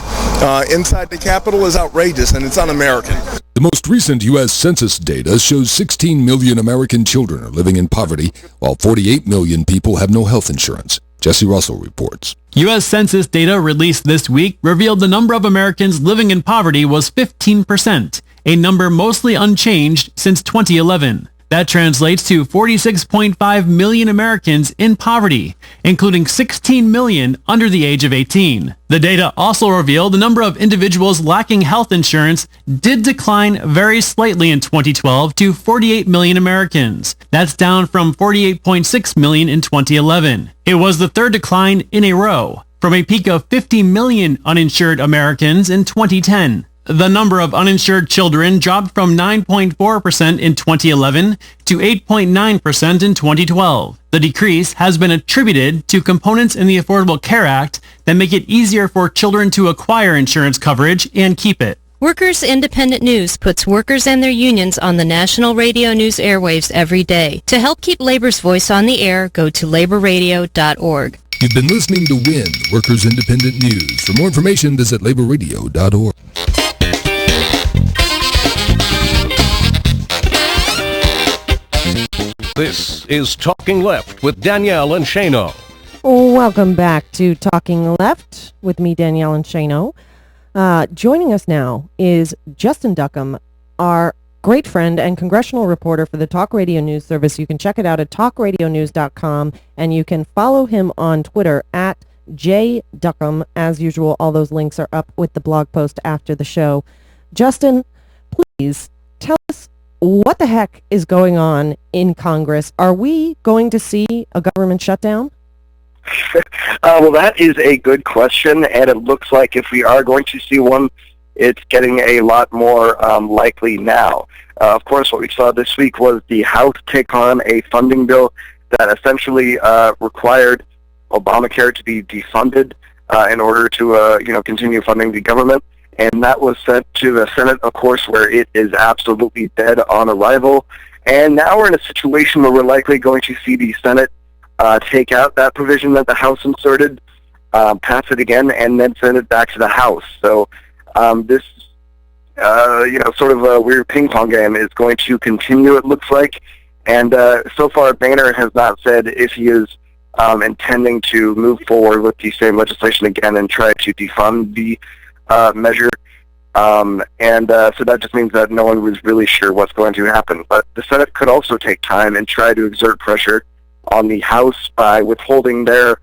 inside the Capitol is outrageous, and it's un-American. The most recent U.S. Census data shows 16 million American children are living in poverty, while 48 million people have no health insurance. Jesse Russell reports. U.S. Census data released this week revealed the number of Americans living in poverty was 15%, a number mostly unchanged since 2011. That translates to 46.5 million Americans in poverty, including 16 million under the age of 18. The data also revealed the number of individuals lacking health insurance did decline very slightly in 2012 to 48 million Americans. That's down from 48.6 million in 2011. It was the third decline in a row, from a peak of 50 million uninsured Americans in 2010. The number of uninsured children dropped from 9.4% in 2011 to 8.9% in 2012. The decrease has been attributed to components in the Affordable Care Act that make it easier for children to acquire insurance coverage and keep it. Workers Independent News puts workers and their unions on the national radio news airwaves every day. To help keep labor's voice on the air, go to laborradio.org. You've been listening to WIN, Workers Independent News. For more information, visit laborradio.org. This is Talking Left with Danielle and Shano. Welcome back to Talking Left with me, Danielle and Shano. Joining us now is Justin Duckham, our great friend and congressional reporter for the Talk Radio News Service. You can check it out at talkradionews.com, and you can follow him on Twitter at jduckham. As usual, all those links are up with the blog post after the show. Justin, please tell us what the heck is going on in Congress. Are we going to see a government shutdown? Well, that is a good question, and it looks like if we are going to see one, it's getting a lot more likely now. Of course, what we saw this week was the House take on a funding bill that essentially required Obamacare to be defunded in order to continue funding the government. And that was sent to the Senate, of course, where it is absolutely dead on arrival. And now we're in a situation where we're likely going to see the Senate take out that provision that the House inserted, pass it again, and then send it back to the House. So this, sort of a weird ping pong game is going to continue, it looks like. And so far, Boehner has not said if he is intending to move forward with the same legislation again and try to defund the measure. So that just means that no one was really sure what's going to happen. But the Senate could also take time and try to exert pressure on the House by withholding their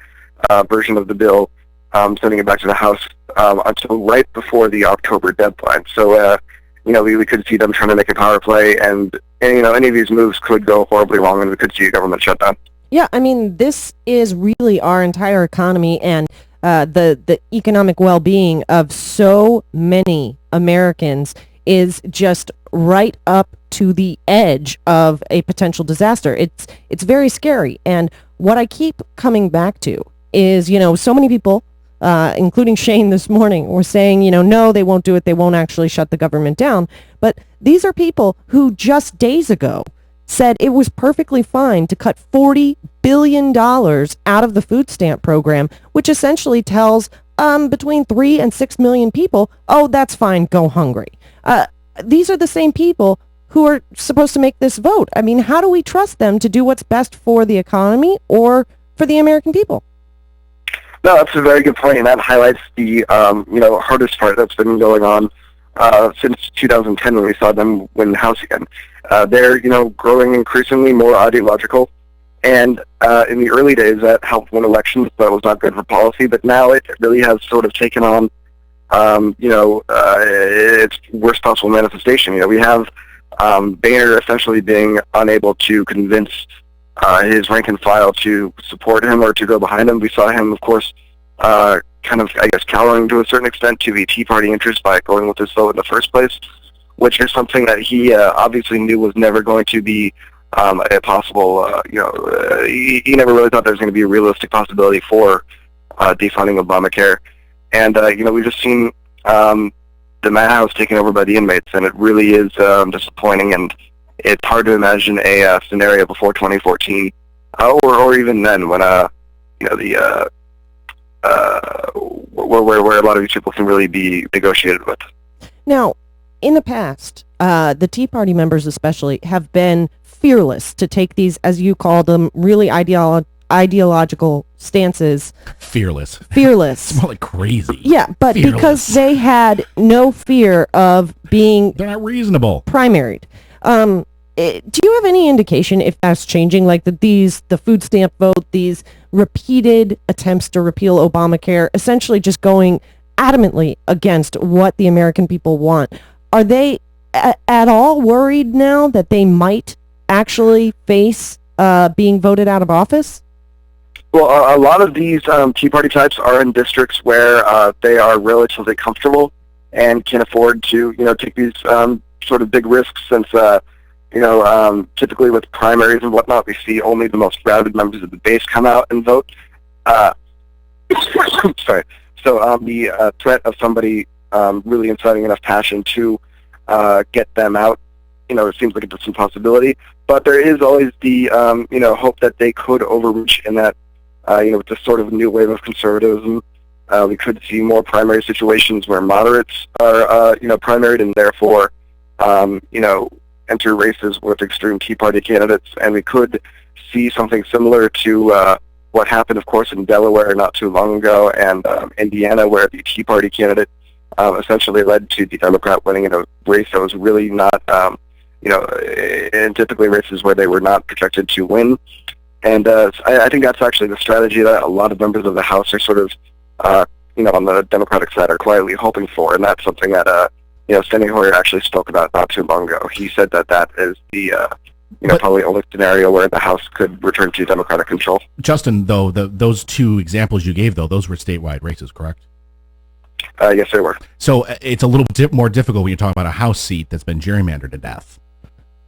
version of the bill, sending it back to the House until right before the October deadline. So, we could see them trying to make a power play, and any of these moves could go horribly wrong, and we could see a government shutdown. Yeah, I mean, this is really our entire economy and the economic well-being of so many Americans is just right up to the edge of a potential disaster. It's very scary. And what I keep coming back to is, so many people, including Shane this morning, were saying, no, they won't do it. They won't actually shut the government down. But these are people who just days ago said it was perfectly fine to cut $40 billion out of the food stamp program, which essentially tells between 3 and 6 million people, oh, that's fine, go hungry. These are the same people who are supposed to make this vote. I mean, how do we trust them to do what's best for the economy or for the American people? No, that's a very good point, and that highlights the hardest part that's been going on since 2010 when we saw them win the House again. They're growing increasingly more ideological, and in the early days that helped win elections, but was not good for policy. But now it really has sort of taken on its worst possible manifestation. We have Boehner essentially being unable to convince his rank and file to support him or to go behind him. We saw him, of course, cowering to a certain extent to the Tea Party interest by going with this vote in the first place, which is something that he obviously knew was never going to be a possible, he never really thought there was going to be a realistic possibility for defunding Obamacare. And, we've just seen the Mann House taken over by the inmates, and it really is disappointing, and it's hard to imagine a scenario before 2014, or even then when, where a lot of these people can really be negotiated with. Now, in the past, the Tea Party members especially have been fearless to take these, as you call them, really ideological stances. Fearless. It's more like crazy. Yeah, but fearless. Because they had no fear of being... They're not reasonable. ...primaried. do you have any indication if that's changing? Like the food stamp vote, these repeated attempts to repeal Obamacare, essentially just going adamantly against what the American people want. Are they at all worried now that they might actually face being voted out of office? Well, a lot of these Tea Party types are in districts where they are relatively comfortable and can afford to, take these sort of big risks since, typically with primaries and whatnot, we see only the most rabid members of the base come out and vote. Sorry. So the threat of somebody really inciting enough passion to get them out, it seems like a distant possibility. But there is always the, hope that they could overreach in that, with this sort of new wave of conservatism, we could see more primary situations where moderates are, primaried and therefore, enter races with extreme Tea Party candidates. And we could see something similar to what happened, of course, in Delaware not too long ago and Indiana, where the Tea Party candidate essentially led to the Democrat winning in a race that was really not, and typically races where they were not projected to win. And I think that's actually the strategy that a lot of members of the House are sort of, on the Democratic side are quietly hoping for. And that's something that, Steny Hoyer actually spoke about not too long ago. He said that is the, probably only scenario where the House could return to Democratic control. Justin, though, those two examples you gave, though, those were statewide races, correct? Yes, they were. So it's a little bit more difficult when you're talking about a House seat that's been gerrymandered to death.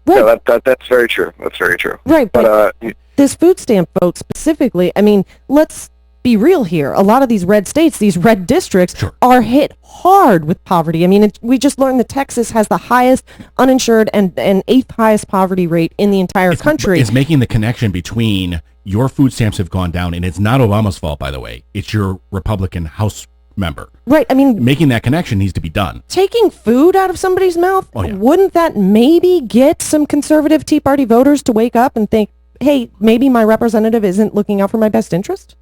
Right. Yeah, that's very true. That's very true. Right, but this food stamp vote specifically, I mean, let's be real here. A lot of these red states, these red districts, are hit hard with poverty. I mean, we just learned that Texas has the highest uninsured and 8th highest poverty rate in the entire country. It's making the connection between your food stamps have gone down, and it's not Obama's fault, by the way. It's your Republican House member. Right, I mean, making that connection needs to be done. Taking food out of somebody's mouth, wouldn't that maybe get some conservative Tea Party voters to wake up and think, hey, maybe my representative isn't looking out for my best interest?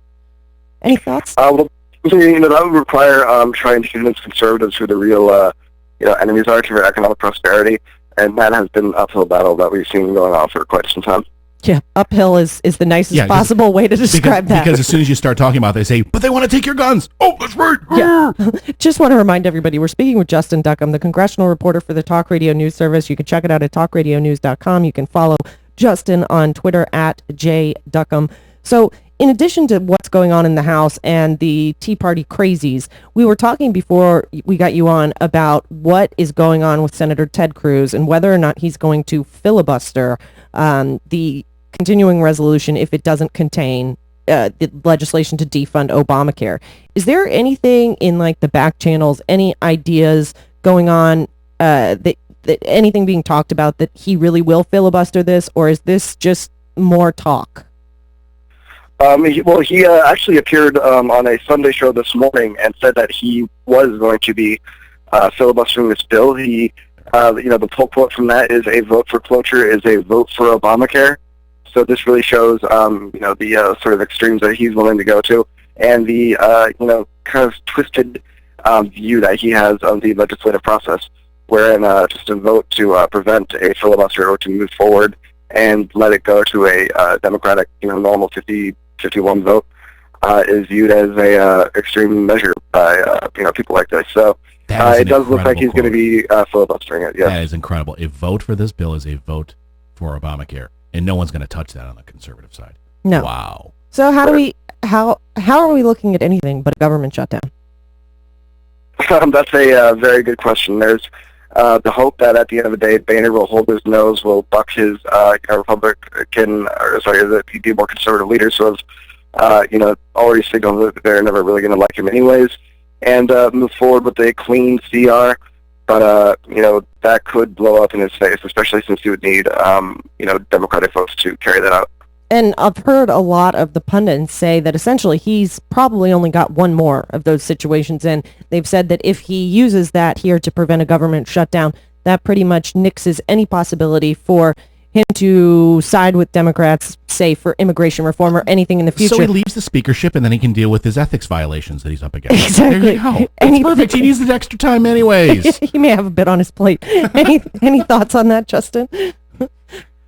Any thoughts? Well, that would require trying to convince conservatives who the real, enemies are to their economic prosperity, and that has been an uphill battle that we've seen going on for quite some time. Yeah, uphill is the nicest possible way to describe that. Because as soon as you start talking about it, they say, but they want to take your guns. Oh, that's right. Yeah. Just want to remind everybody, we're speaking with Justin Duckham, the congressional reporter for the Talk Radio News Service. You can check it out at talkradionews.com. You can follow Justin on Twitter at jduckham. So in addition to what's going on in the House and the Tea Party crazies, we were talking before we got you on about what is going on with Senator Ted Cruz and whether or not he's going to filibuster the continuing resolution if it doesn't contain the legislation to defund Obamacare. Is there anything in like the back channels, any ideas going on that anything being talked about that he really will filibuster this, or is this just more talk? He actually appeared on a Sunday show this morning and said that he was going to be filibustering this bill. He, the full quote from that is, "A vote for cloture is a vote for Obamacare." So this really shows, the sort of extremes that he's willing to go to, and the, kind of twisted view that he has of the legislative process, wherein just a vote to prevent a filibuster or to move forward and let it go to a Democratic, normal 50-51 vote is viewed as a extreme measure by, people like this. So it does look like he's going to be filibustering it, yes. That is incredible. A vote for this bill is a vote for Obamacare. And no one's going to touch that on the conservative side. No. Wow. So how are we looking at anything but a government shutdown? That's a very good question. There's the hope that at the end of the day, Boehner will hold his nose, will buck his the more conservative leaders who have, already signaled that they're never really going to like him anyways, and move forward with a clean CR. But, that could blow up in his face, especially since he would need, Democratic votes to carry that out. And I've heard a lot of the pundits say that essentially he's probably only got one more of those situations in. They've said that if he uses that here to prevent a government shutdown, that pretty much nixes any possibility for him to side with Democrats, say, for immigration reform or anything in the future. So he leaves the speakership, and then he can deal with his ethics violations that he's up against. Exactly. There you go. It's perfect. He needs the extra time anyways. He may have a bit on his plate. Any thoughts on that, Justin?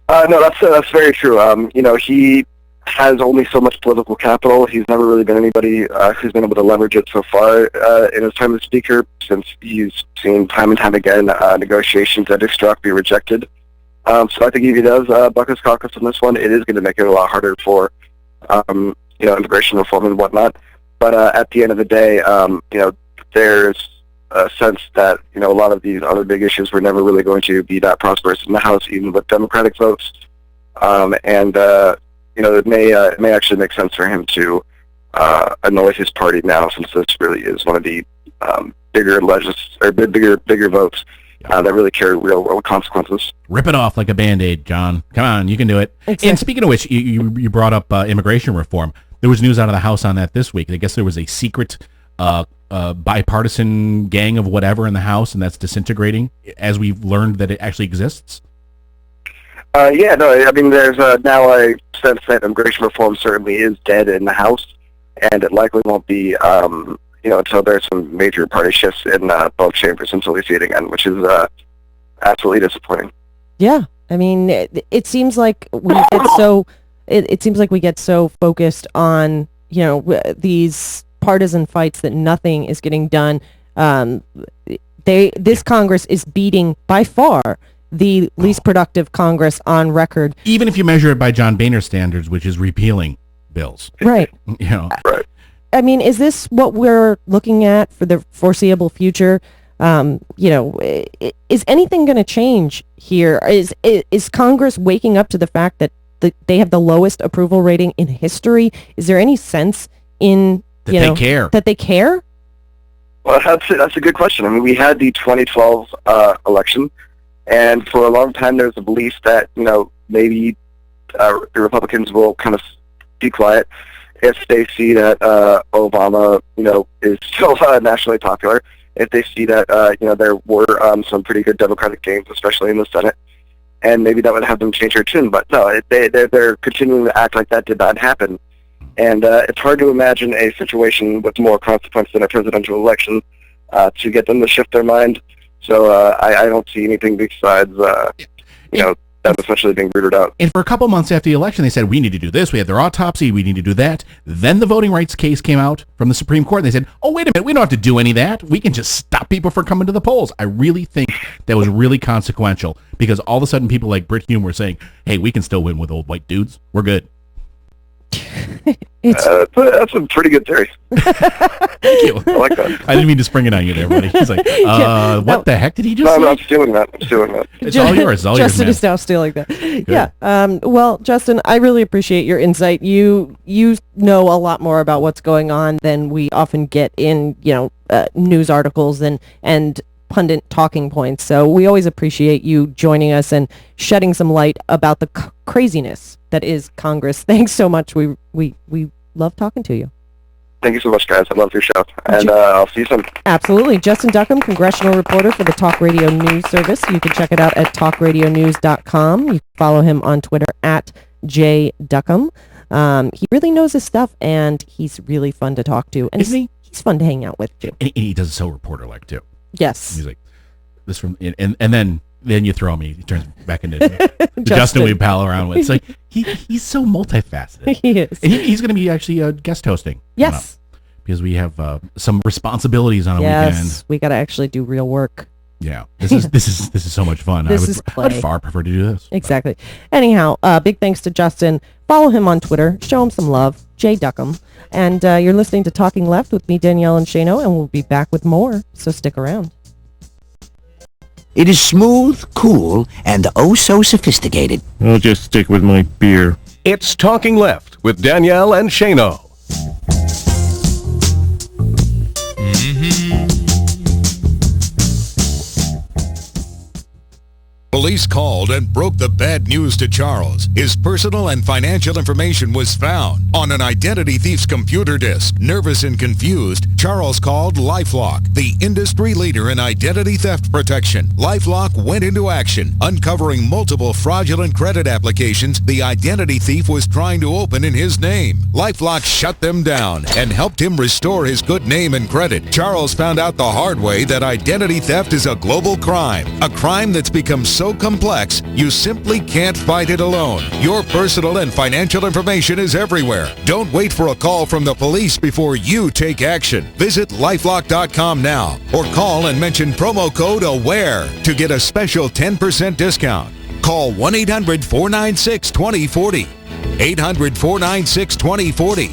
No, that's very true. He has only so much political capital. He's never really been anybody who's been able to leverage it so far in his time as Speaker, since he's seen time and time again negotiations at Extract be rejected. So I think if he does buck his caucus on this one, it is going to make it a lot harder for immigration reform and whatnot. But at the end of the day, there's a sense that a lot of these other big issues were never really going to be that prosperous in the House, even with Democratic votes. It may actually make sense for him to annoy his party now, since this really is one of the bigger votes that really carry real world consequences. Rip it off like a Band-Aid, John. Come on, you can do it. Exactly. And speaking of which, you brought up immigration reform. There was news out of the House on that this week. I guess there was a secret bipartisan gang of whatever in the House, and that's disintegrating, as we've learned that it actually exists. There's now a sense that immigration reform certainly is dead in the House, and it likely won't be, until there's some major party shifts in both chambers until we see it again, which is absolutely disappointing. Yeah, I mean, it seems like we get so. It seems like we get so focused on these partisan fights that nothing is getting done. This Congress is beating by far the least productive Congress on record. Even if you measure it by John Boehner standards, which is repealing bills. Right. Right. I mean, is this what we're looking at for the foreseeable future? Is anything going to change here? Is Congress waking up to the fact that they have the lowest approval rating in history? Is there any sense in they care? That they care? Well, that's a good question. I mean, we had the 2012 election, and for a long time there was a belief that maybe the Republicans will kind of be quiet if they see that Obama is still nationally popular. If they see that there were some pretty good Democratic gains, especially in the Senate, and maybe that would have them change their tune. But no, they're continuing to act like that did not happen. And it's hard to imagine a situation with more consequence than a presidential election to get them to shift their mind. So I don't see anything besides, them essentially being rooted out. And for a couple months after the election, they said, we need to do this. We had their autopsy. We need to do that. Then the voting rights case came out from the Supreme Court. And they said, oh, wait a minute. We don't have to do any of that. We can just stop people from coming to the polls. I really think that was really consequential, because all of a sudden people like Brit Hume were saying, hey, we can still win with old white dudes. We're good. That's a pretty good theory. Thank you. I like that. I didn't mean to spring it on you there, buddy. He's like, what the heck did he just say? No, I'm stealing that. It's all yours. It's all yours, Justin man. is now stealing that. Good. Yeah. Well, Justin, I really appreciate your insight. You know a lot more about what's going on than we often get in, news articles and pundit talking points. So we always appreciate you joining us and shedding some light about the craziness that is Congress. Thanks so much. We love talking to you. Thank you so much, guys. I love your show. And I'll see you soon. Absolutely. Justin Duckham, congressional reporter for the Talk Radio News Service. You can check it out at talkradionews.com. You can follow him on Twitter at jduckham. He really knows his stuff, and he's really fun to talk to. And Isn't he? He's fun to hang out with, too. And he does it so reporter-like, too. Yes. He's like, this from, and then you throw me. He turns back into Justin we pal around with. It's like he's so multifaceted. He is. And he's going to be actually guest hosting. Yes. Because we have some responsibilities on a weekend. Yes, we got to actually do real work. Yeah, this is so much fun. This I is would play. far prefer to do this. Exactly. Anyhow, big thanks to Justin. Follow him on Twitter. Show him some love. Jay Duckham. And you're listening to Talking Left with me, Danielle and Shano, and we'll be back with more, so stick around. It is smooth, cool, and oh so sophisticated. I'll just stick with my beer. It's Talking Left with Danielle and Shano. Police called and broke the bad news to Charles. His personal and financial information was found on an identity thief's computer disk. Nervous and confused, Charles called LifeLock, the industry leader in identity theft protection. LifeLock went into action, uncovering multiple fraudulent credit applications the identity thief was trying to open in his name. LifeLock shut them down and helped him restore his good name and credit. Charles found out the hard way that identity theft is a global crime, a crime that's become so complex, you simply can't fight it alone. Your personal and financial information is everywhere. Don't wait for a call from the police before you take action. Visit LifeLock.com now or call and mention promo code AWARE to get a special 10% discount. Call 1-800-496-2040. 800-496-2040.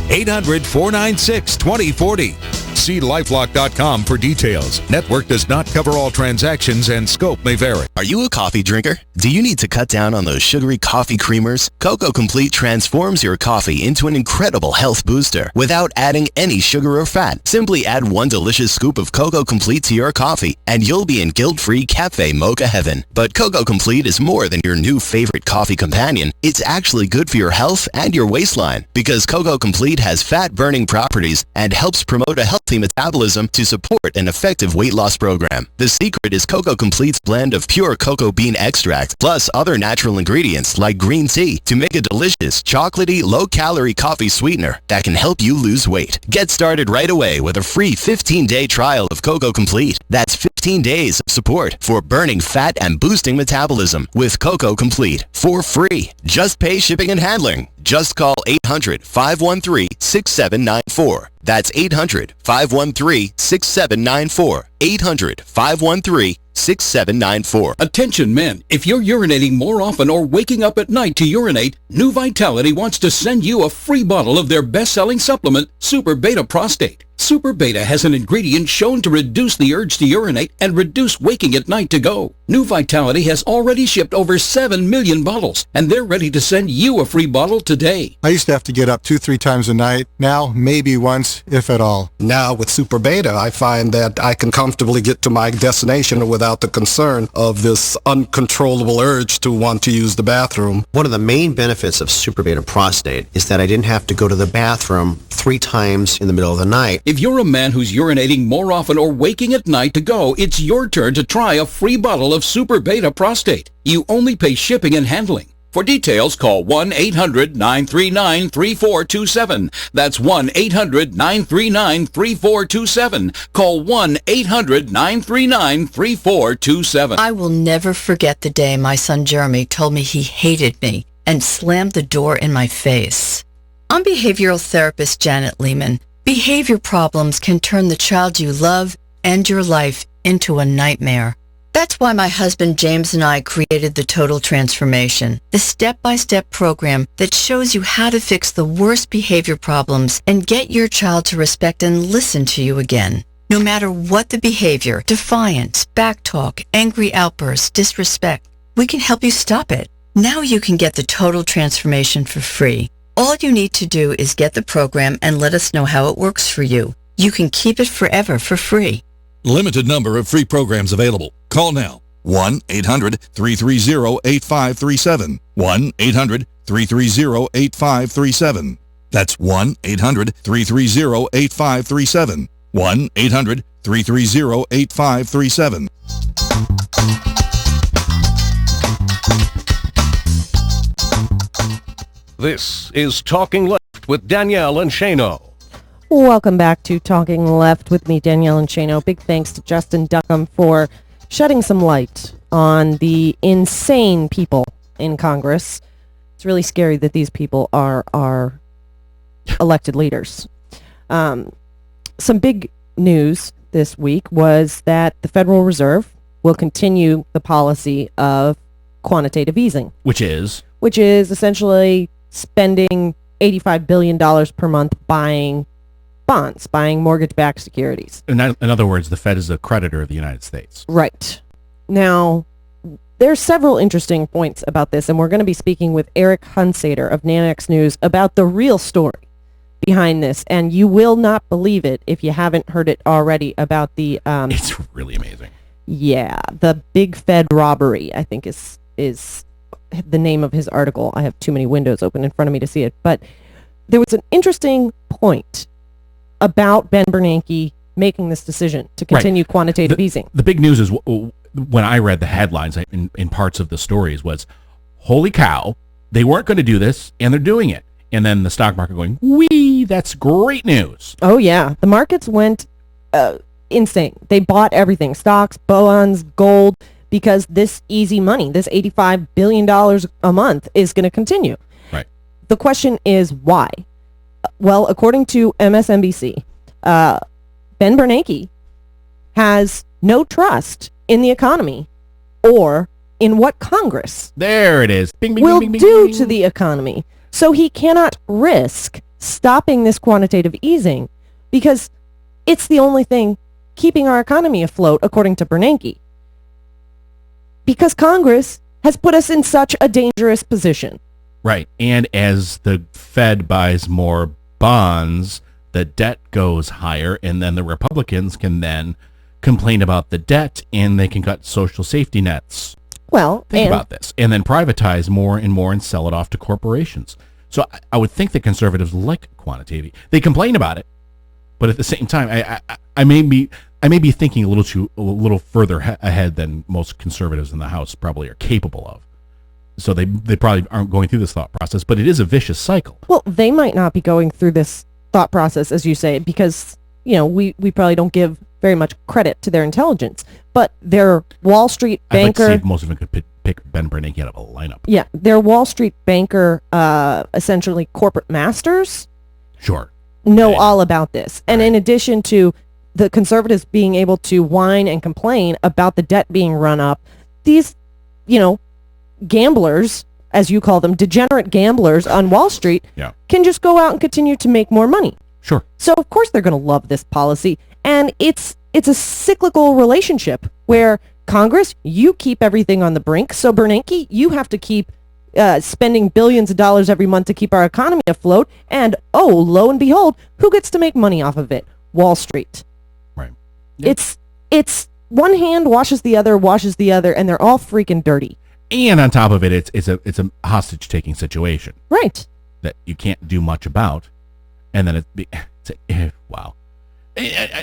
800-496-2040. See LifeLock.com for details. Network does not cover all transactions and scope may vary. Are you a coffee drinker? Do you need to cut down on those sugary coffee creamers? Cocoa Complete transforms your coffee into an incredible health booster without adding any sugar or fat. Simply add one delicious scoop of Cocoa Complete to your coffee and you'll be in guilt-free cafe mocha heaven. But Cocoa Complete is more than your new favorite coffee companion. It's actually good for your health and your waistline because Cocoa Complete has fat-burning properties and helps promote a healthy metabolism to support an effective weight loss program. The secret is Cocoa Complete's blend of pure cocoa bean extract plus other natural ingredients like green tea to make a delicious, chocolatey, low-calorie coffee sweetener that can help you lose weight. Get started right away with a free 15-day trial of Cocoa Complete. That's 15 days of support for burning fat and boosting metabolism with Cocoa Complete for free. Just pay shipping and handling. Just call 800-513-6794. That's 800-513-6794. 800-513-6794. Attention men, if you're urinating more often or waking up at night to urinate, New Vitality wants to send you a free bottle of their best-selling supplement, Super Beta Prostate. Super Beta has an ingredient shown to reduce the urge to urinate and reduce waking at night to go. New Vitality has already shipped over 7 million bottles, and they're ready to send you a free bottle today. I used to have to get up 2-3 times a night. Now, maybe once, if at all. Now, with Super Beta, I find that I can comfortably get to my destination without the concern of this uncontrollable urge to want to use the bathroom. One of the main benefits of Super Beta Prostate is that I didn't have to go to the bathroom 3 times in the middle of the night. If you're a man who's urinating more often or waking at night to go, it's your turn to try a free bottle of Super Beta Prostate. You only pay shipping and handling. For details, call 1-800-939-3427. That's 1-800-939-3427. Call 1-800-939-3427. I will never forget the day my son Jeremy told me he hated me and slammed the door in my face. I'm behavioral therapist Janet Lehman. Behavior problems can turn the child you love and your life into a nightmare. That's why my husband James and I created the Total Transformation, the step-by-step program that shows you how to fix the worst behavior problems and get your child to respect and listen to you again. No matter what the behavior, defiance, backtalk, angry outbursts, disrespect, we can help you stop it. Now you can get the Total Transformation for free. All you need to do is get the program and let us know how it works for you. You can keep it forever for free. Limited number of free programs available. Call now. 1-800-330-8537. 1-800-330-8537. That's 1-800-330-8537. 1-800-330-8537. This is Talking Left with Danielle and Shano. Welcome back to Talking Left with me, Danielle and Shano. Big thanks to Justin Duckham for shedding some light on the insane people in Congress. It's really scary that these people are elected leaders. Some big news this week was that the Federal Reserve will continue the policy of quantitative easing. Which is essentially spending $85 billion per month buying bonds, buying mortgage-backed securities. In other words, the Fed is a creditor of the United States. Right. Now, there's several interesting points about this, and we're going to be speaking with Eric Hunsader of Nanax News about the real story behind this, and you will not believe it if you haven't heard it already about the... it's really amazing. Yeah, the big Fed robbery, I think is the name of his article. I have too many windows open in front of me to see it, but there was an interesting point about Ben Bernanke making this decision to continue quantitative easing. The big news is when I read the headlines in parts of the stories was, holy cow, they weren't going to do this and they're doing it. And then the stock market going, wee, that's great news. Oh yeah, the markets went insane. They bought everything, stocks, bonds, gold. because this easy money, this $85 billion a month, is going to continue. Right. The question is why? Well, according to MSNBC, Ben Bernanke has no trust in the economy or in what Congress There it is. Bing, bing, will bing, bing, do bing. to the economy. So he cannot risk stopping this quantitative easing because it's the only thing keeping our economy afloat, according to Bernanke. Because Congress has put us in such a dangerous position. Right. And as the Fed buys more bonds, the debt goes higher, and then the Republicans can then complain about the debt, and they can cut social safety nets. Well, Think about this. And then privatize more and more and sell it off to corporations. So I would think that conservatives like quantitative. They complain about it, but at the same time, I may be thinking a little further ahead than most conservatives in the House probably are capable of. So they probably aren't going through this thought process, but it is a vicious cycle. Well, they might not be going through this thought process, as you say, because, we probably don't give very much credit to their intelligence. But their Wall Street banker... I'd like to see if most of them could pick Ben Bernanke out of a lineup. Yeah, their Wall Street banker, essentially corporate masters, Sure. know all about this. And in addition to the conservatives being able to whine and complain about the debt being run up, these, gamblers, as you call them, degenerate gamblers on Wall Street, can just go out and continue to make more money. Sure. So of course they're going to love this policy, and it's a cyclical relationship where Congress, you keep everything on the brink. So Bernanke, you have to keep spending billions of dollars every month to keep our economy afloat, and lo and behold, who gets to make money off of it? Wall Street. Right. It's one hand washes the other, and they're all freaking dirty. And on top of it, it's a hostage taking situation. Right. That you can't do much about, and then wow.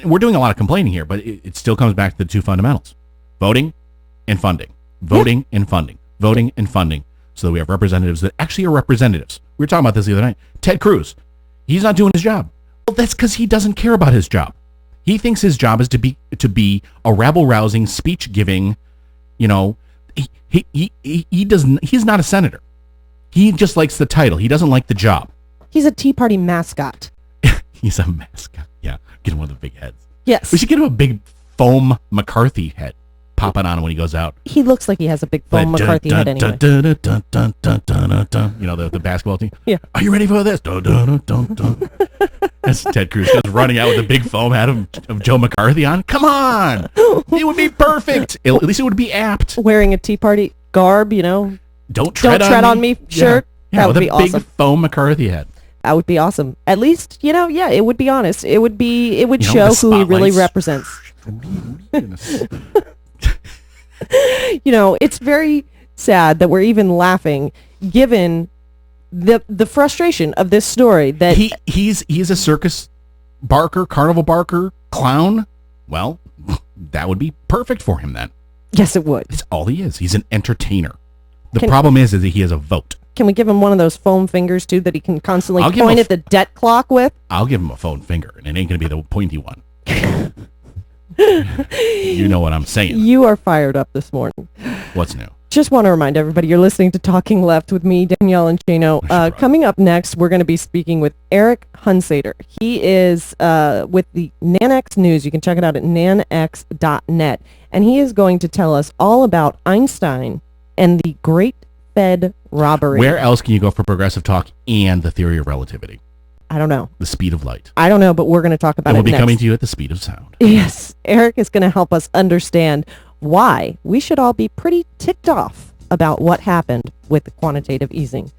We're doing a lot of complaining here, but it still comes back to the two fundamentals: voting and funding, voting and funding, voting and funding, so that we have representatives that actually are representatives. We were talking about this the other night. Ted Cruz, he's not doing his job. Well, that's because he doesn't care about his job. He thinks his job is to be a rabble-rousing, speech-giving, He doesn't. He's not a senator. He just likes the title. He doesn't like the job. He's a Tea Party mascot. He's a mascot. Yeah, get him one of the big heads. Yes. We should get him a big foam McCarthy head popping on him when he goes out. He looks like he has a big foam McCarthy head anyway. The basketball team. Yeah. Are you ready for this? That's Ted Cruz just running out with a big foam hat of Joe McCarthy on. Come on. It would be perfect. At least it would be apt. Wearing a Tea Party garb, Don't tread on me shirt. Yeah, that would be awesome. Big foam McCarthy head. That would be awesome. At least, it would be honest. It would show who he really represents. It's very sad that we're even laughing given the frustration of this story that he's a circus barker, carnival barker, clown. Well, that would be perfect for him then. Yes, it would. It's all he is. He's an entertainer. The problem is that he has a vote. Can we give him one of those foam fingers too that he can constantly I'll give point him at the debt clock with? I'll give him a foam finger, and it ain't going to be the pointy one. You know what I'm saying. You are fired up this morning. What's new? Just want to remind everybody you're listening to Talking Left with me, Danielle and Shano. Coming up next, we're going to be speaking with Eric Hunsader. He is with the NanX News. You can check it out at nanx.net. And he is going to tell us all about Einstein and the Great Fed Robbery. Where else can you go for progressive talk and the theory of relativity? I don't know. The speed of light. I don't know, but we're going to talk about it next. We'll be next. coming to you at the speed of sound. Yes. Eric is going to help us understand why we should all be pretty ticked off about what happened with the quantitative easing.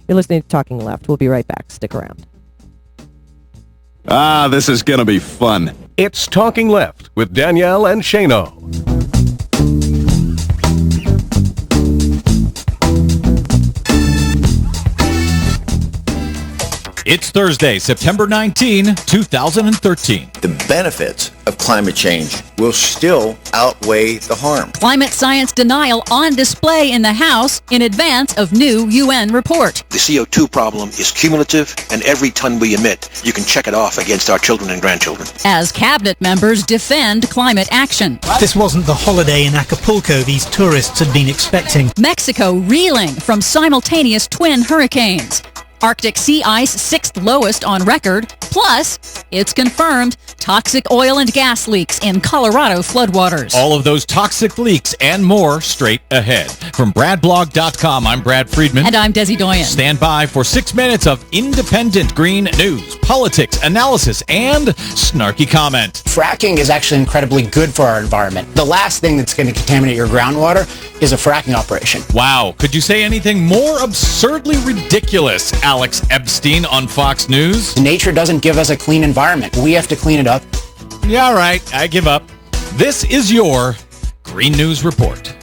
You're listening to Talking Left. We'll be right back. Stick around. This is going to be fun. It's Talking Left with Danielle and Shano. It's Thursday, September 19, 2013. The benefits of climate change will still outweigh the harm. Climate science denial on display in the House in advance of new UN report. The CO2 problem is cumulative, and every ton we emit, you can check it off against our children and grandchildren. As cabinet members defend climate action. This wasn't the holiday in Acapulco these tourists had been expecting. Mexico reeling from simultaneous twin hurricanes. Arctic sea ice, sixth lowest on record. Plus, it's confirmed toxic oil and gas leaks in Colorado floodwaters. All of those toxic leaks and more straight ahead. From BradBlog.com, I'm Brad Friedman. And I'm Desi Doyen. Stand by for 6 minutes of independent green news, politics, analysis, and snarky comment. Fracking is actually incredibly good for our environment. The last thing that's going to contaminate your groundwater is a fracking operation. Wow. Could you say anything more absurdly ridiculous, Alex Epstein on Fox News? Nature doesn't give us a clean environment. We have to clean it up. Yeah, all right. I give up. This is your Green News Report.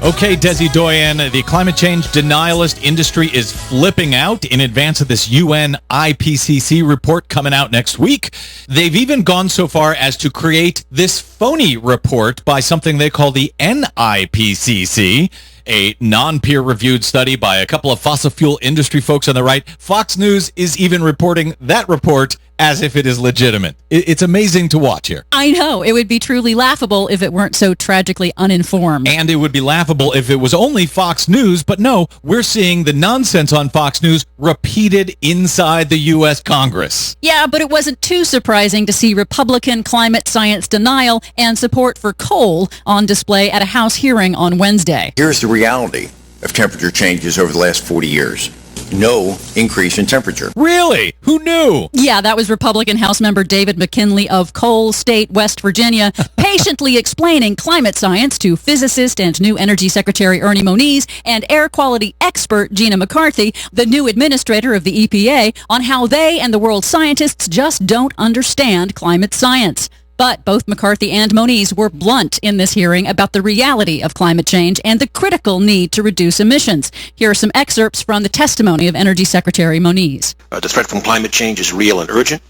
Okay, Desi Doyen, the climate change denialist industry is flipping out in advance of this UN IPCC report coming out next week. They've even gone so far as to create this phony report by something they call the NIPCC, a non-peer-reviewed study by a couple of fossil fuel industry folks on the right. Fox News is even reporting that report as if it is legitimate. It's amazing to watch here. I know. It would be truly laughable if it weren't so tragically uninformed. And it would be laughable if it was only Fox News, but no, we're seeing the nonsense on Fox News repeated inside the U.S. Congress. Yeah, but it wasn't too surprising to see Republican climate science denial and support for coal on display at a House hearing on Wednesday. Here's the reality of temperature changes over the last 40 years. No increase in temperature. Really? Who knew? Yeah, that was Republican House member David McKinley of Coal State, West Virginia, patiently explaining climate science to physicist and new Energy Secretary Ernie Moniz and air quality expert Gina McCarthy, the new administrator of the EPA, on how they and the world's scientists just don't understand climate science. But both McCarthy and Moniz were blunt in this hearing about the reality of climate change and the critical need to reduce emissions. Here are some excerpts from the testimony of Energy Secretary Moniz. The threat from climate change is real and urgent,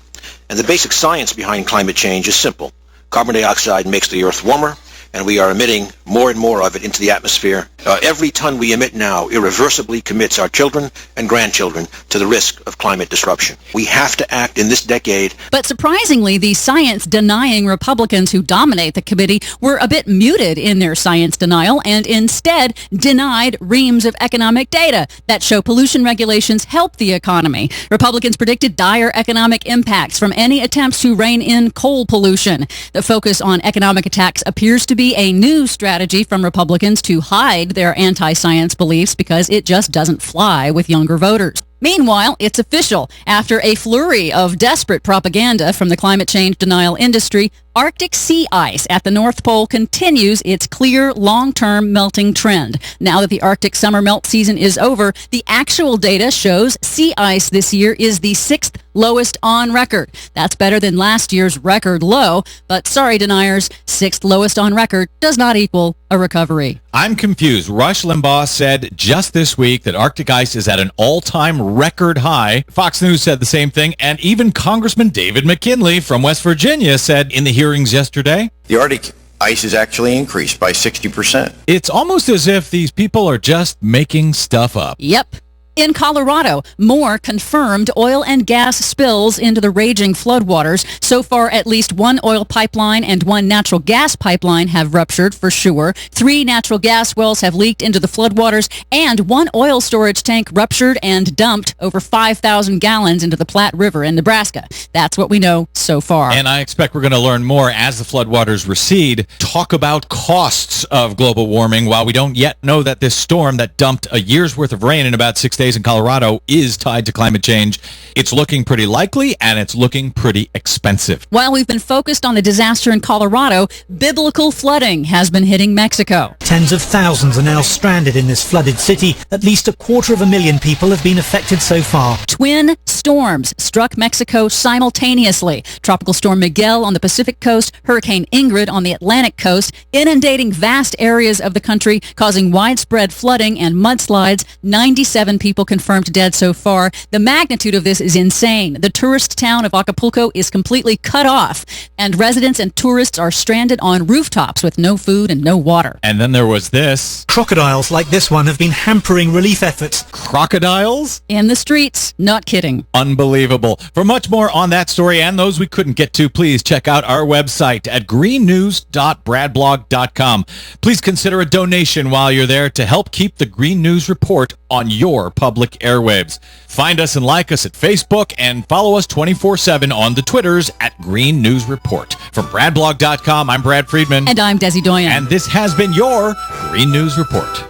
and the basic science behind climate change is simple. Carbon dioxide makes the Earth warmer, and we are emitting more and more of it into the atmosphere. Every ton we emit now irreversibly commits our children and grandchildren to the risk of climate disruption. We have to act in this decade. But surprisingly, the science-denying Republicans who dominate the committee were a bit muted in their science denial and instead denied reams of economic data that show pollution regulations help the economy. Republicans predicted dire economic impacts from any attempts to rein in coal pollution. The focus on economic attacks appears to be a new strategy from Republicans to hide their anti-science beliefs because it just doesn't fly with younger voters. Meanwhile, it's official. After a flurry of desperate propaganda from the climate change denial industry, Arctic sea ice at the North Pole continues its clear long-term melting trend. Now that the Arctic summer melt season is over, the actual data shows sea ice this year is the sixth lowest on record. That's better than last year's record low, but sorry deniers, sixth lowest on record does not equal a recovery. I'm confused. Rush Limbaugh said just this week that Arctic ice is at an all-time record high. Fox News said the same thing, and even Congressman David McKinley from West Virginia said in the hearings yesterday, The Arctic ice has actually increased by 60%. It's almost as if these people are just making stuff up. Yep. In Colorado, more confirmed oil and gas spills into the raging floodwaters. So far, at least one oil pipeline and one natural gas pipeline have ruptured for sure. 3 natural gas wells have leaked into the floodwaters, and one oil storage tank ruptured and dumped over 5,000 gallons into the Platte River in Nebraska. That's what we know so far. And I expect we're going to learn more as the floodwaters recede. Talk about costs of global warming while we don't yet know that this storm that dumped a year's worth of rain in about 6 days days in Colorado is tied to climate change. It's looking pretty likely, and it's looking pretty expensive. While we've been focused on the disaster in Colorado, biblical flooding has been hitting Mexico. Tens of thousands are now stranded in this flooded city. At least 250,000 people have been affected so far. Twin storms struck Mexico simultaneously. Tropical Storm Miguel on the Pacific coast, Hurricane Ingrid on the Atlantic coast, inundating vast areas of the country, causing widespread flooding and mudslides. 97 people confirmed dead so far. The magnitude of this is insane. The tourist town of Acapulco is completely cut off, and residents and tourists are stranded on rooftops with no food and no water. And then there was this. Crocodiles like this one have been hampering relief efforts. Crocodiles? In the streets. Not kidding. Unbelievable. For much more on that story and those we couldn't get to, please check out our website at greennews.bradblog.com. Please consider a donation while you're there to help keep the Green News Report on your public airwaves. Find us and like us at Facebook and follow us 24/7 on the Twitters at Green News Report. From bradblog.com, I'm Brad Friedman. And I'm Desi Doyen. And this has been your Green News Report.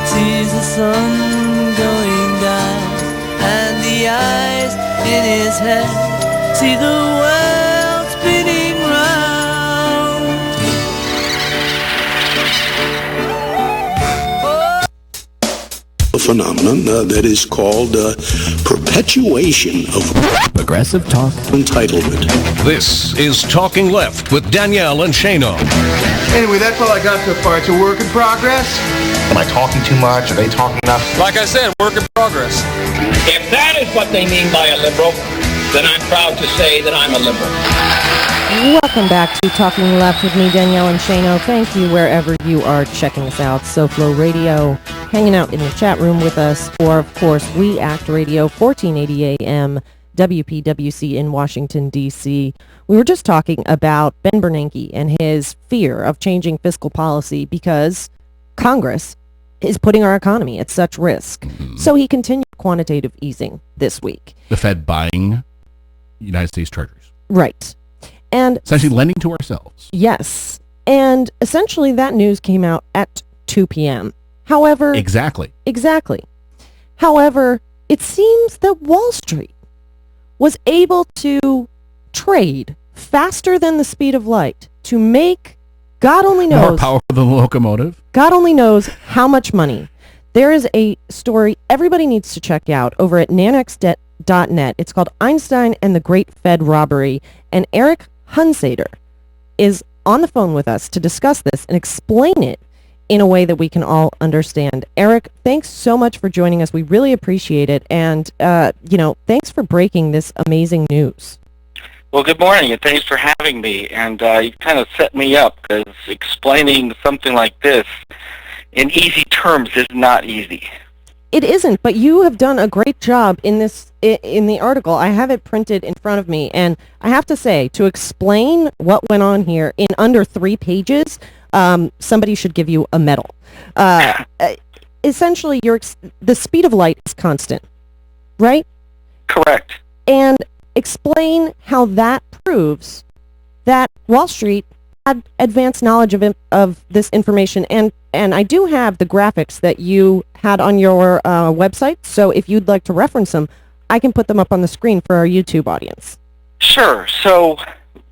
Sees the sun going down, and the eyes in his head see the world spinning round. A phenomenon that is called perpetuation of progressive talk entitlement. This is Talking Left with Danielle and Shano. Anyway, that's all I got so far. It's a work in progress. Am I talking too much? Are they talking enough? Like I said, work in progress. If that is what they mean by a liberal, then I'm proud to say that I'm a liberal. Welcome back to Talking Left with me, Danielle and Shano. Thank you wherever you are checking us out. SoFlo Radio, hanging out in the chat room with us, or of course, We Act Radio, 1480 AM, WPWC in Washington, D.C. We were just talking about Ben Bernanke and his fear of changing fiscal policy because Congress is putting our economy at such risk. Mm-hmm. So he continued quantitative easing this week. The Fed buying United States Treasuries. Right. And essentially lending to ourselves. Yes. And essentially that news came out at 2 p.m. However... Exactly. However, it seems that Wall Street was able to trade faster than the speed of light to make, God only knows... More power than the locomotive. God only knows how much money. There is a story everybody needs to check out over at nanexdebt.net. It's called Einstein and the Great Fed Robbery. And Eric Hunsader is on the phone with us to discuss this and explain it in a way that we can all understand. Eric, thanks so much for joining us. We really appreciate it. And, thanks for breaking this amazing news. Well, good morning, and thanks for having me. And you kind of set me up, because explaining something like this in easy terms is not easy. It isn't, but you have done a great job in this in the article. I have it printed in front of me, and I have to say, to explain what went on here in under 3 pages, somebody should give you a medal. Essentially, the speed of light is constant, right? Correct. And explain how that proves that Wall Street had advanced knowledge of this information. And I do have the graphics that you had on your website, so if you'd like to reference them, I can put them up on the screen for our YouTube audience. Sure. So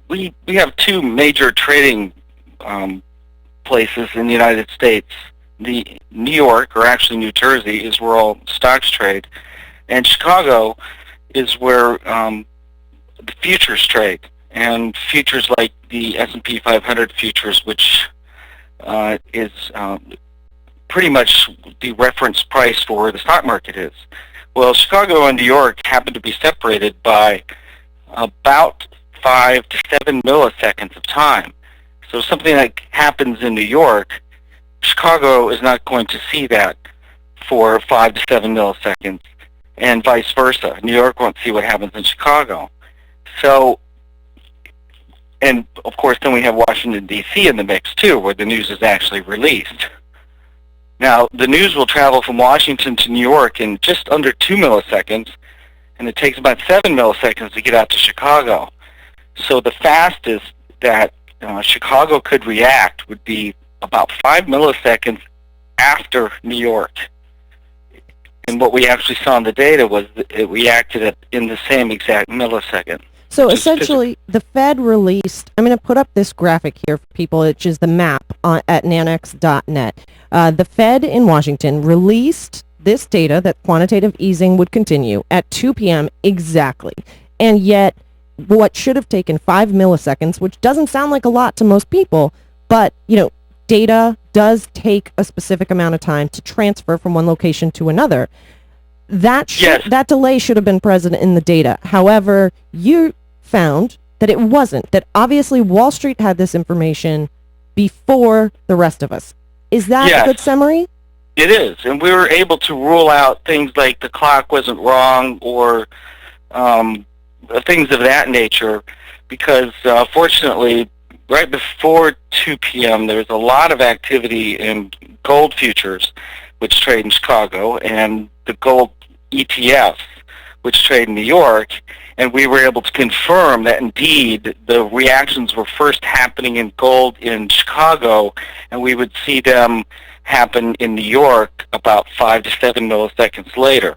we have 2 major trading places in the United States. The New York, or actually New Jersey, is where all stocks trade, and Chicago is where the futures trade, and futures like the S&P 500 futures, which is pretty much the reference price for where the stock market is. Well, Chicago and New York happen to be separated by about 5 to 7 milliseconds of time. So something that happens in New York, Chicago is not going to see that for 5 to 7 milliseconds, and vice versa. New York won't see what happens in Chicago. So, and of course then we have Washington, D.C. in the mix too, where the news is actually released. Now, the news will travel from Washington to New York in just under 2 milliseconds, and it takes about 7 milliseconds to get out to Chicago. So the fastest that Chicago could react would be about 5 milliseconds after New York. And what we actually saw in the data was that it reacted in the same exact millisecond. So essentially, the Fed released, I'm going to put up this graphic here for people, which is the map at nanex.net. The Fed in Washington released this data that quantitative easing would continue at 2 p.m. exactly. And yet, what should have taken 5 milliseconds, which doesn't sound like a lot to most people, but, data does take a specific amount of time to transfer from one location to another. That delay should have been present in the data. However, you found that it wasn't, that obviously Wall Street had this information before the rest of us. Is that a good summary? It is, and we were able to rule out things like the clock wasn't wrong or things of that nature because, fortunately, right before 2 p.m., there was a lot of activity in gold futures, which trade in Chicago, and the gold ETFs, which trade in New York, and we were able to confirm that indeed the reactions were first happening in gold in Chicago, and we would see them happen in New York about 5 to 7 milliseconds later.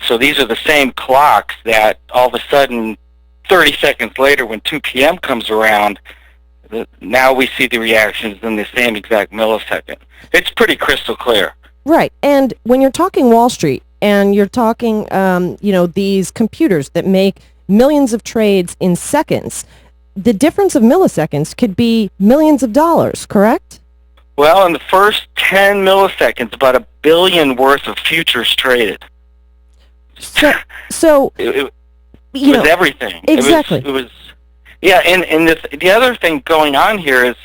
So these are the same clocks that all of a sudden, 30 seconds later when 2 p.m. comes around, now we see the reactions in the same exact millisecond. It's pretty crystal clear. Right. And when you're talking Wall Street and you're talking, these computers that make millions of trades in seconds, the difference of milliseconds could be millions of dollars, correct? Well, in the first 10 milliseconds, about $1 billion worth of futures traded. So it was everything. Exactly. It was yeah, and the other thing going on here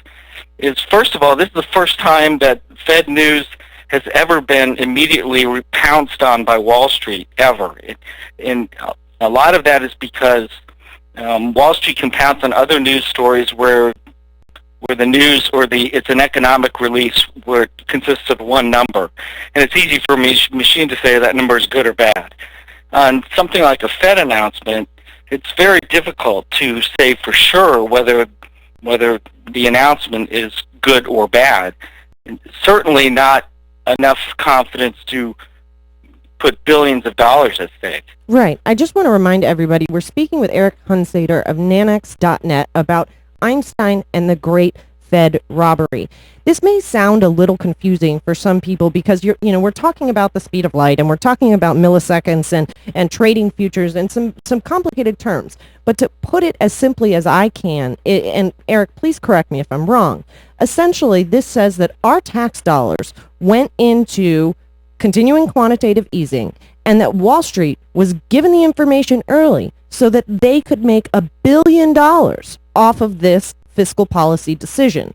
is first of all, this is the first time that Fed news has ever been immediately pounced on by Wall Street, ever. And a lot of that is because Wall Street can pounce on other news stories where the news it's an economic release where it consists of one number. And it's easy for a machine to say that number is good or bad. On something like a Fed announcement, it's very difficult to say for sure whether the announcement is good or bad. And certainly not enough confidence to put billions of dollars at stake. Right. I just want to remind everybody, we're speaking with Eric Hunsader of nanex.net about Einstein and the Great Fed Robbery. This may sound a little confusing for some people because we're talking about the speed of light and we're talking about milliseconds and trading futures and some complicated terms. But to put it as simply as I can, and Eric, please correct me if I'm wrong, essentially this says that our tax dollars went into continuing quantitative easing and that Wall Street was given the information early so that they could make $1 billion off of this fiscal policy decision.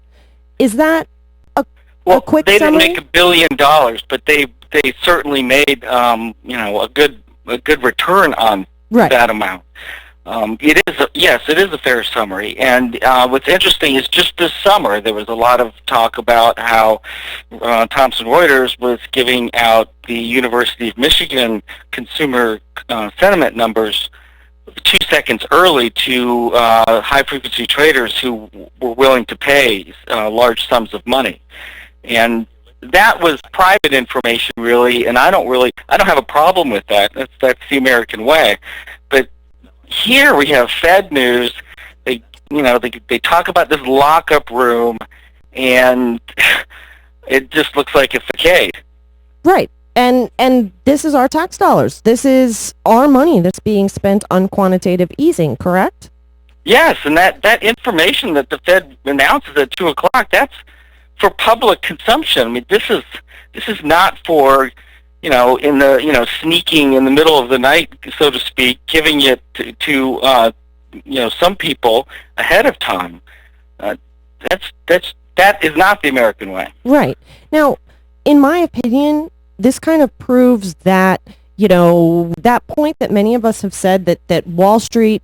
Is that a quick they summary? Didn't make $1 billion, but they certainly made a good return on that amount. It is a fair summary. And what's interesting is just this summer there was a lot of talk about how Thomson Reuters was giving out the University of Michigan consumer sentiment numbers 2 seconds early to high-frequency traders who were willing to pay large sums of money. And that was private information, really, and I don't have a problem with that. That's the American way. But here we have Fed news. They talk about this lockup room, and it just looks like a facade. Right. And this is our tax dollars. This is our money that's being spent on quantitative easing, correct? Yes, and that information that the Fed announces at 2 o'clock, that's for public consumption. I mean, this is not for, sneaking in the middle of the night, so to speak, giving it to some people ahead of time. That is not the American way. Right. Now, in my opinion, this kind of proves that, that point that many of us have said that Wall Street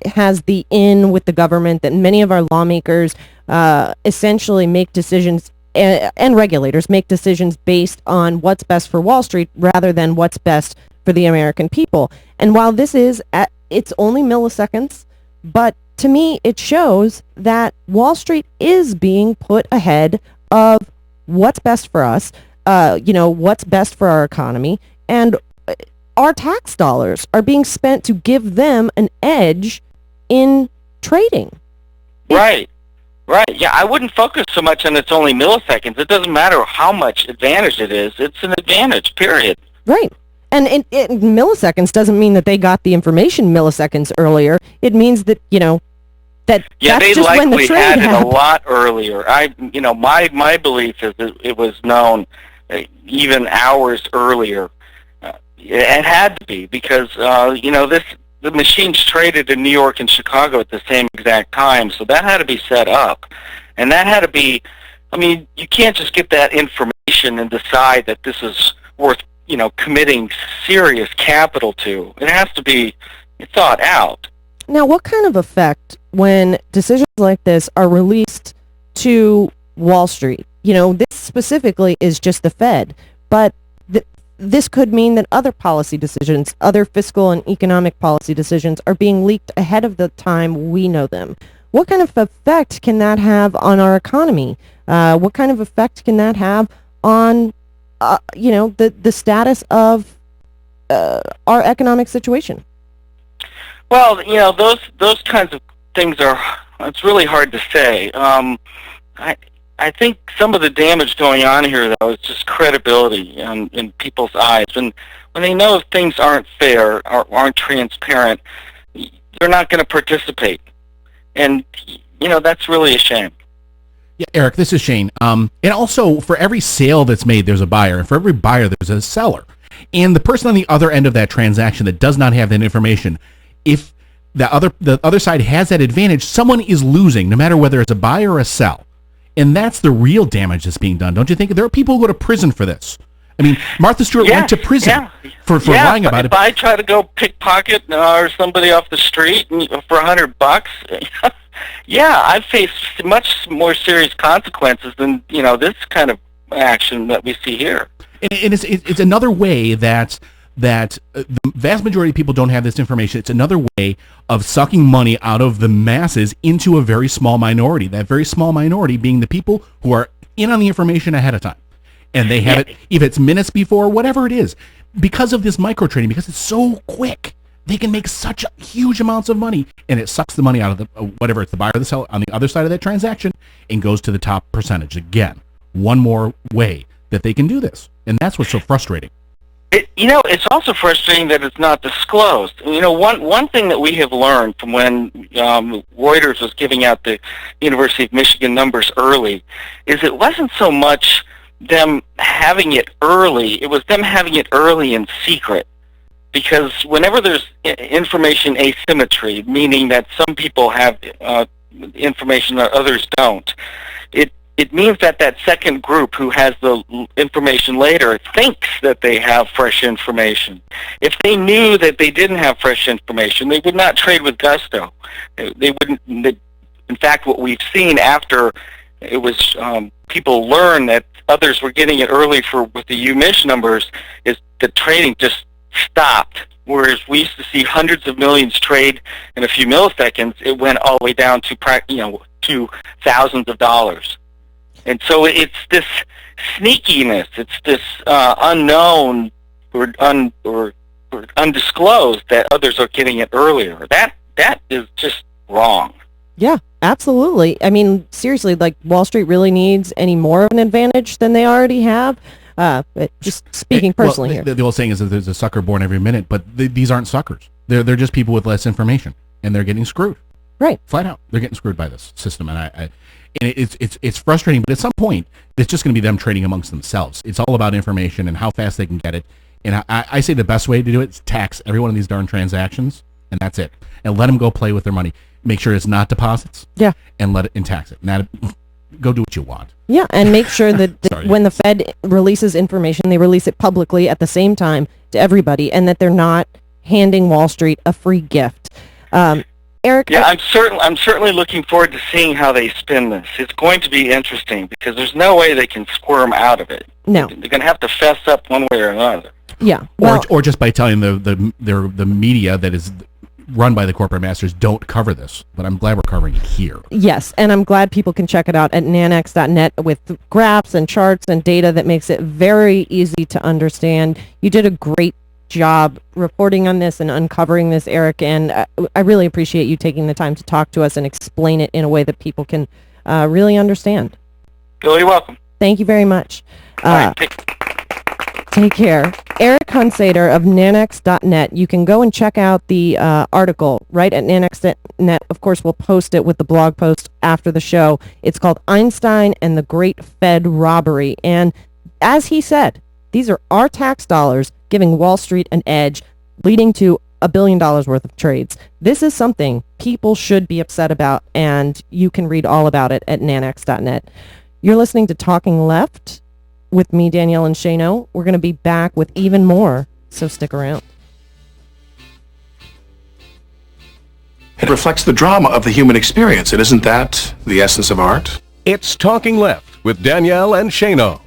has the in with the government, that many of our lawmakers essentially make decisions and regulators make decisions based on what's best for Wall Street rather than what's best for the American people. And while this is it's only milliseconds, but to me it shows that Wall Street is being put ahead of what's best for us. what's best for our economy, and our tax dollars are being spent to give them an edge in trading. Right. Yeah, I wouldn't focus so much on it's only milliseconds. It doesn't matter how much advantage it is. It's an advantage, period. Right. And milliseconds doesn't mean that they got the information milliseconds earlier. It means that, that's they just when the likely trade had it happened. a lot earlier. My belief is that it was known even hours earlier. It had to be because, the machines traded in New York and Chicago at the same exact time, so that had to be set up. And that had to be, you can't just get that information and decide that this is worth, committing serious capital to. It has to be thought out. Now, what kind of effect when decisions like this are released to Wall Street? This specifically is just the Fed, but this could mean that other policy decisions, other fiscal and economic policy decisions are being leaked ahead of the time we know them. What kind of effect can that have on our economy? What kind of effect can that have on, the status of our economic situation? Well, those kinds of things it's really hard to say. I think some of the damage going on here, though, is just credibility in people's eyes. When they know if things aren't fair or aren't transparent, they're not going to participate. And, that's really a shame. Yeah, Eric, this is Shane. And also, for every sale that's made, there's a buyer. And for every buyer, there's a seller. And the person on the other end of that transaction that does not have that information, if the other side has that advantage, someone is losing, no matter whether it's a buy or a sell. And that's the real damage that's being done. Don't you think? There are people who go to prison for this. Martha Stewart went to prison for lying about it. If I try to go pickpocket or somebody off the street for $100, I've faced much more serious consequences than this kind of action that we see here. And it's another way that the vast majority of people don't have this information. It's another way of sucking money out of the masses into a very small minority. That very small minority being the people who are in on the information ahead of time. And they have it, if it's minutes before, whatever it is. Because of this micro trading, because it's so quick, they can make such huge amounts of money, and it sucks the money out of whatever it's the buyer or the seller on the other side of that transaction and goes to the top percentage. Again, one more way that they can do this. And that's what's so frustrating. It's also frustrating that it's not disclosed. One thing that we have learned from when Reuters was giving out the University of Michigan numbers early is it wasn't so much them having it early, it was them having it early in secret. Because whenever there's information asymmetry, meaning that some people have information that others don't, it means that second group who has the information later thinks that they have fresh information. If they knew that they didn't have fresh information, they would not trade with gusto. They wouldn't. In fact, what we've seen after it was people learn that others were getting it early with the U-Mich numbers is the trading just stopped. Whereas we used to see hundreds of millions trade in a few milliseconds, it went all the way down to thousands of dollars. And so it's this sneakiness, it's this unknown or undisclosed that others are getting it earlier. That is just wrong. Yeah, absolutely. Seriously, Wall Street really needs any more of an advantage than they already have. Just speaking personally here. The old saying is that there's a sucker born every minute, but these aren't suckers. They're just people with less information, and they're getting screwed. Right. Flat out, they're getting screwed by this system, and it's frustrating. But at some point, it's just going to be them trading amongst themselves. It's all about information and how fast they can get it. And I say the best way to do it is tax every one of these darn transactions, and that's it. And let them go play with their money. Make sure it's not deposits. Yeah. And tax it. Go do what you want. Yeah, and make sure that when the Fed releases information, they release it publicly at the same time to everybody, and that they're not handing Wall Street a free gift. Eric? Yeah, I'm certainly looking forward to seeing how they spin this. It's going to be interesting because there's no way they can squirm out of it. No. They're going to have to fess up one way or another. Yeah. Or just by telling the media that is run by the corporate masters don't cover this, but I'm glad we're covering it here. Yes, and I'm glad people can check it out at nanex.net with graphs and charts and data that makes it very easy to understand. You did a great job reporting on this and uncovering this, Eric, and I really appreciate you taking the time to talk to us and explain it in a way that people can really understand. You're welcome. Thank you very much. All right, take care. Eric Hunsader of nanex.net. You can go and check out the article right at nanex.net. Of course, we'll post it with the blog post after the show. It's called Einstein and the Great Fed Robbery. And as he said, these are our tax dollars giving Wall Street an edge, leading to $1 billion worth of trades. This is something people should be upset about, and you can read all about it at nanex.net. You're listening to Talking Left with me, Danielle and Shano. We're going to be back with even more, so stick around. It reflects the drama of the human experience, and isn't that the essence of art? It's Talking Left with Danielle and Shano.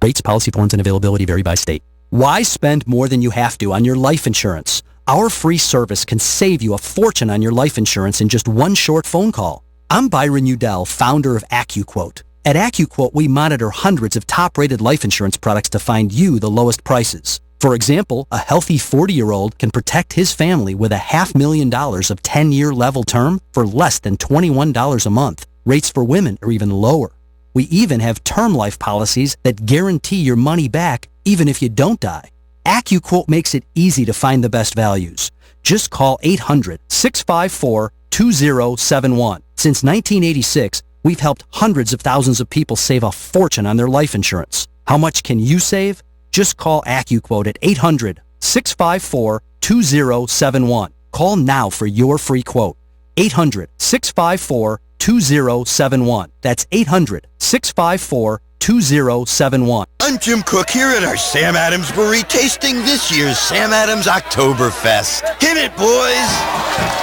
Rates, policy forms, and availability vary by state. Why spend more than you have to on your life insurance? Our free service can save you a fortune on your life insurance in just one short phone call. I'm Byron Udell, founder of AccuQuote. At AccuQuote, we monitor hundreds of top-rated life insurance products to find you the lowest prices. For example, a healthy 40-year-old can protect his family with $500,000 of 10-year level term for less than $21 a month. Rates for women are even lower. We even have term life policies that guarantee your money back even if you don't die. AccuQuote makes it easy to find the best values. Just call 800-654-2071. Since 1986, we've helped hundreds of thousands of people save a fortune on their life insurance. How much can you save? Just call AccuQuote at 800-654-2071. Call now for your free quote. 800-654-2071. That's 800-654-2071. I'm Jim Cook here at our Sam Adams Brewery tasting this year's Sam Adams Oktoberfest. Hit it, boys!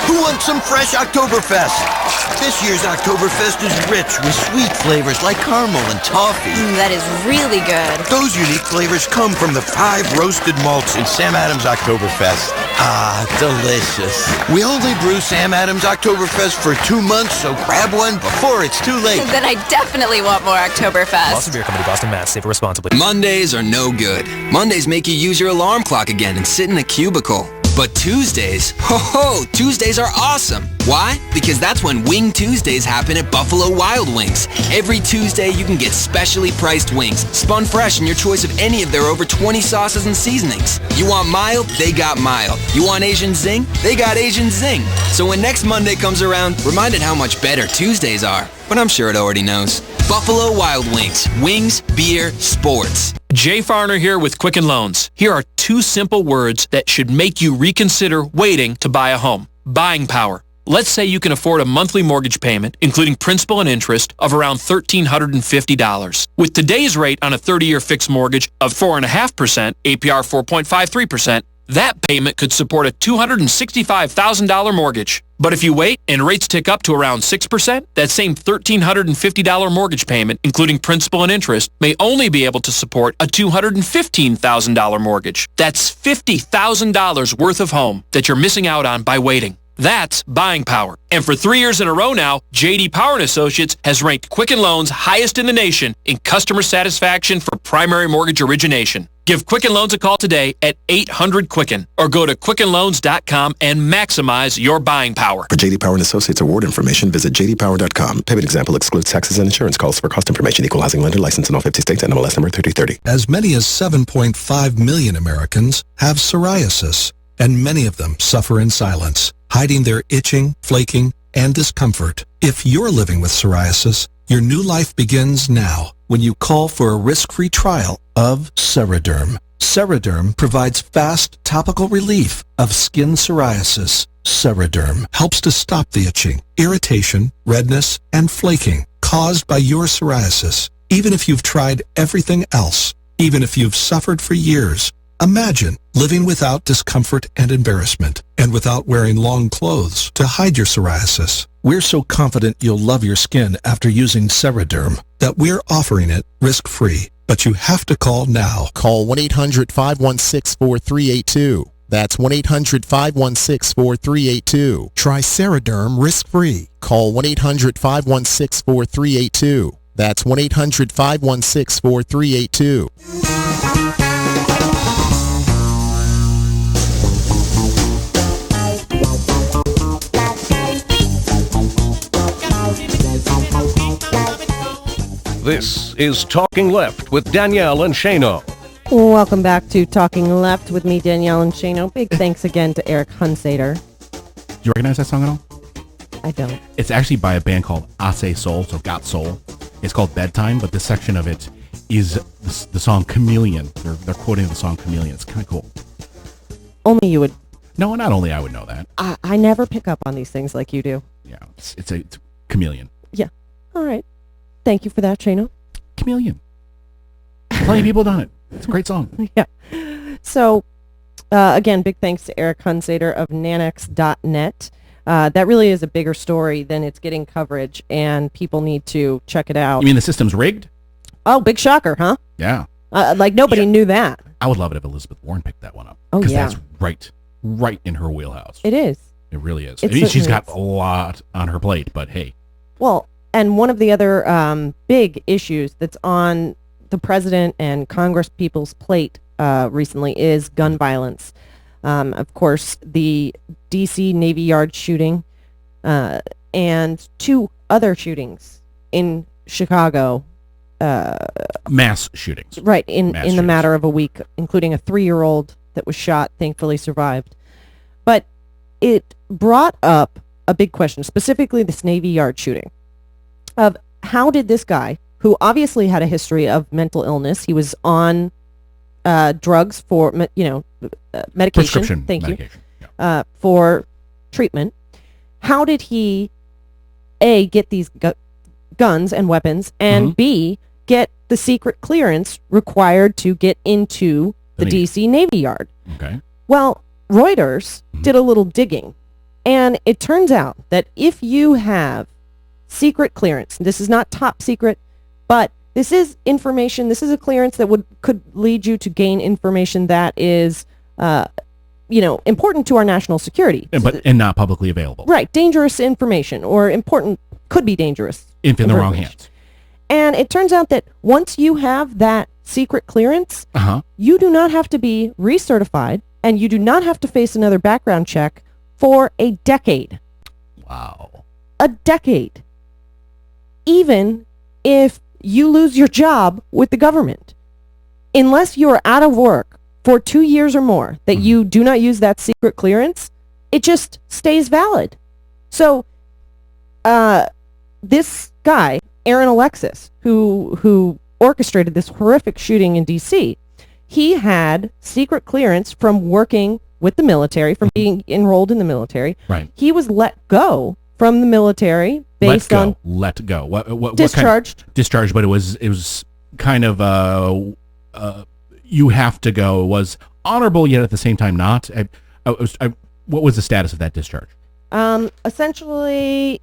Who wants some fresh Oktoberfest? This year's Oktoberfest is rich with sweet flavors like caramel and toffee. That is really good. Those unique flavors come from the 5 roasted malts in Sam Adams Oktoberfest. Ah, delicious. We only brew Sam Adams Oktoberfest for 2 months, so grab one before it's too late. Then I definitely want more Oktoberfest. Boston Beer Company, Boston, Mass. Savor responsibly. Mondays are no good. Mondays make you use your alarm clock again and sit in a cubicle. But Tuesdays, Tuesdays are awesome. Why? Because that's when Wing Tuesdays happen at Buffalo Wild Wings. Every Tuesday, you can get specially priced wings, spun fresh in your choice of any of their over 20 sauces and seasonings. You want mild? They got mild. You want Asian zing? They got Asian zing. So when next Monday comes around, remind it how much better Tuesdays are. But I'm sure it already knows. Buffalo Wild Wings. Wings, beer, sports. Jay Farner here with Quicken Loans. Here are 2 simple words that should make you reconsider waiting to buy a home. Buying power. Let's say you can afford a monthly mortgage payment, including principal and interest, of around $1,350. With today's rate on a 30-year fixed mortgage of 4.5%, APR 4.53%, that payment could support a $265,000 mortgage. But if you wait and rates tick up to around 6%, that same $1,350 mortgage payment, including principal and interest, may only be able to support a $215,000 mortgage. That's $50,000 worth of home that you're missing out on by waiting. That's buying power. And for 3 years in a row now, J.D. Power & Associates has ranked Quicken Loans highest in the nation in customer satisfaction for primary mortgage origination. Give Quicken Loans a call today at 800-QUICKEN or go to QuickenLoans.com and maximize your buying power. For J.D. Power & Associates award information, visit jdpower.com. Payment example excludes taxes and insurance calls. For cost information, equal housing lender license in all 50 states and NMLS number 3030. As many as 7.5 million Americans have psoriasis, and many of them suffer in silence, hiding their itching, flaking, and discomfort. If you're living with psoriasis, your new life begins now when you call for a risk-free trial of Ceraderm. Ceraderm provides fast topical relief of skin psoriasis. Ceraderm helps to stop the itching, irritation, redness, and flaking caused by your psoriasis. Even if you've tried everything else, even if you've suffered for years, imagine living without discomfort and embarrassment, and without wearing long clothes to hide your psoriasis. We're so confident you'll love your skin after using Ceraderm that we're offering it risk-free. But you have to call now. Call 1-800-516-4382. That's 1-800-516-4382. Try Ceraderm risk-free. Call 1-800-516-4382. That's 1-800-516-4382. This is Talking Left with Danielle and Shano. Welcome back to Talking Left with me, Danielle and Shano. Big thanks again to Eric Hunsader. Do you recognize that song at all? I don't. It's actually by a band called Ase Soul, so Got Soul. It's called Bedtime, but this section of it is the song Chameleon. They're quoting the song Chameleon. It's kind of cool. Only you would. No, not only I would know that. I never pick up on these things like you do. Yeah, it's a Chameleon. Yeah. All right. Thank you for that, Shano. Chameleon. Plenty of people done it. It's a great song. Yeah. So, again, big thanks to Eric Hunsader of Nanex.net. That really is a bigger story than it's getting coverage, and people need to check it out. You mean the system's rigged? Oh, big shocker, huh? Yeah. Like nobody knew that. I would love it if Elizabeth Warren picked that one up. Oh, yeah. Because that's right in her wheelhouse. It is. It really is. It I mean, she's certainly got is. a lot on her plate, but hey. Well, and one of the other big issues that's on the president and Congress people's plate recently is gun violence. Of course, the D.C. Navy Yard shooting and 2 other shootings in Chicago. Mass shootings. Right, in the matter of a week, including a 3-year-old that was shot, thankfully survived. But it brought up a big question, specifically this Navy Yard shooting, of how did this guy, who obviously had a history of mental illness, he was on drugs for, medication. Prescription Thank medication. you. For treatment. How did he, A, get these guns and weapons, and B, get the secret clearance required to get into the D.C. Navy Yard? Okay. Well, Reuters did a little digging, and it turns out that if you have secret clearance, this is not top secret, but this is information, this is a clearance that could lead you to gain information that is, important to our national security. And not publicly available. Right, dangerous information, or important, could be dangerous. If in the wrong hands. And it turns out that once you have that secret clearance, you do not have to be recertified, and you do not have to face another background check for a decade. Wow. A decade. Even if you lose your job with the government. Unless you are out of work for 2 years or more, that you do not use that secret clearance, it just stays valid. So, this guy, Aaron Alexis, who orchestrated this horrific shooting in D.C., he had secret clearance from working with the military, from being enrolled in the military. Right. He was let go from the military based on let go. What discharged. Kind of, discharged, but it was kind of you have to go. It was honorable, yet at the same time not. What was the status of that discharge? Essentially,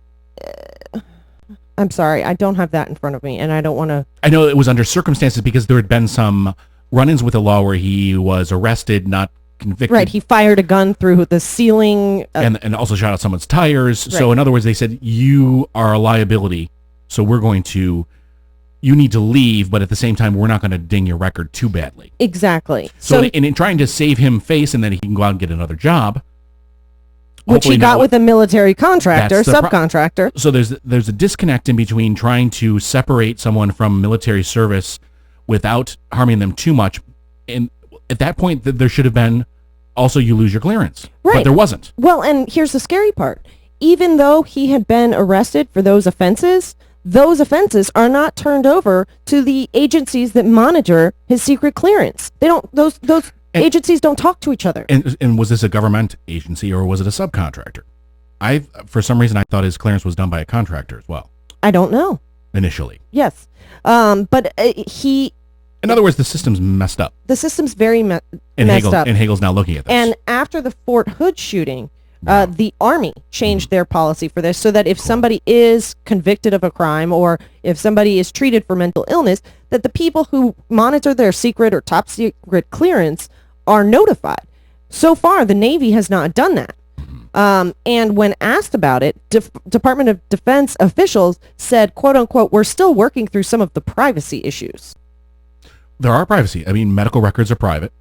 I'm sorry, I don't have that in front of me, and I don't want to. I know it was under circumstances because there had been some run-ins with the law where he was arrested, not convicted. Right, he fired a gun through the ceiling. And also shot out someone's tires. Right. So in other words, they said, you are a liability, so you need to leave, but at the same time, we're not going to ding your record too badly. Exactly. So in trying to save him face and then he can go out and get another job. Which he got with a military contractor, subcontractor. So there's a disconnect in between trying to separate someone from military service without harming them too much. And at that point, there should have been also you lose your clearance. Right. But there wasn't. Well, and here's the scary part. Even though he had been arrested for those offenses are not turned over to the agencies that monitor his secret clearance. They don't, those agencies don't talk to each other. And was this a government agency or was it a subcontractor? For some reason, I thought his clearance was done by a contractor as well. I don't know. Initially. Yes. But he... In other words, the system's messed up. The system's very messed up. And Hagel's now looking at this. And after the Fort Hood shooting, The Army changed their policy for this so that if somebody is convicted of a crime or if somebody is treated for mental illness, that the people who monitor their secret or top secret clearance are notified. So far, the Navy has not done that. And when asked about it, Department of Defense officials said, quote unquote, we're still working through some of the privacy issues. There are privacy. I mean, medical records are private.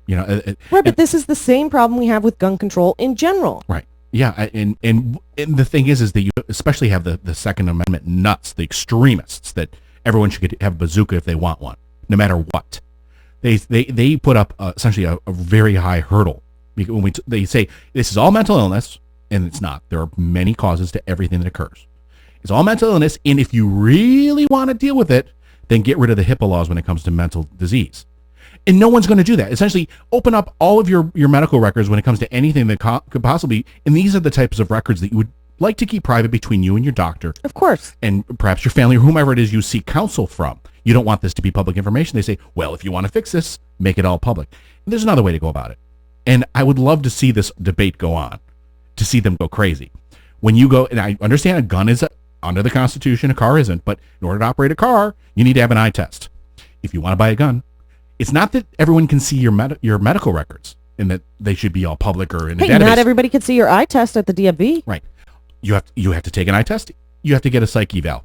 You know, Right, but this is the same problem we have with gun control in general. Right. Yeah. And the thing is that you especially have the Second Amendment nuts, the extremists, that everyone should have a bazooka if they want one, no matter what. They put up essentially a very high hurdle. When they say this is all mental illness, and it's not. There are many causes to everything that occurs. It's all mental illness, and if you really want to deal with it, then get rid of the HIPAA laws when it comes to mental disease. And no one's going to do that. Essentially, open up all of your medical records when it comes to anything that could possibly, and these are the types of records that you would like to keep private between you and your doctor. Of course. And perhaps your family or whomever it is you seek counsel from. You don't want this to be public information. They say, well, if you want to fix this, make it all public. And there's another way to go about it. And I would love to see this debate go on, to see them go crazy. When you go, and I understand a gun is under the Constitution, a car isn't, but in order to operate a car, you need to have an eye test. If you want to buy a gun, it's not that everyone can see your medical records and that they should be all public or in a database. Not everybody can see your eye test at the DMV. Right. You have to take an eye test. You have to get a psych eval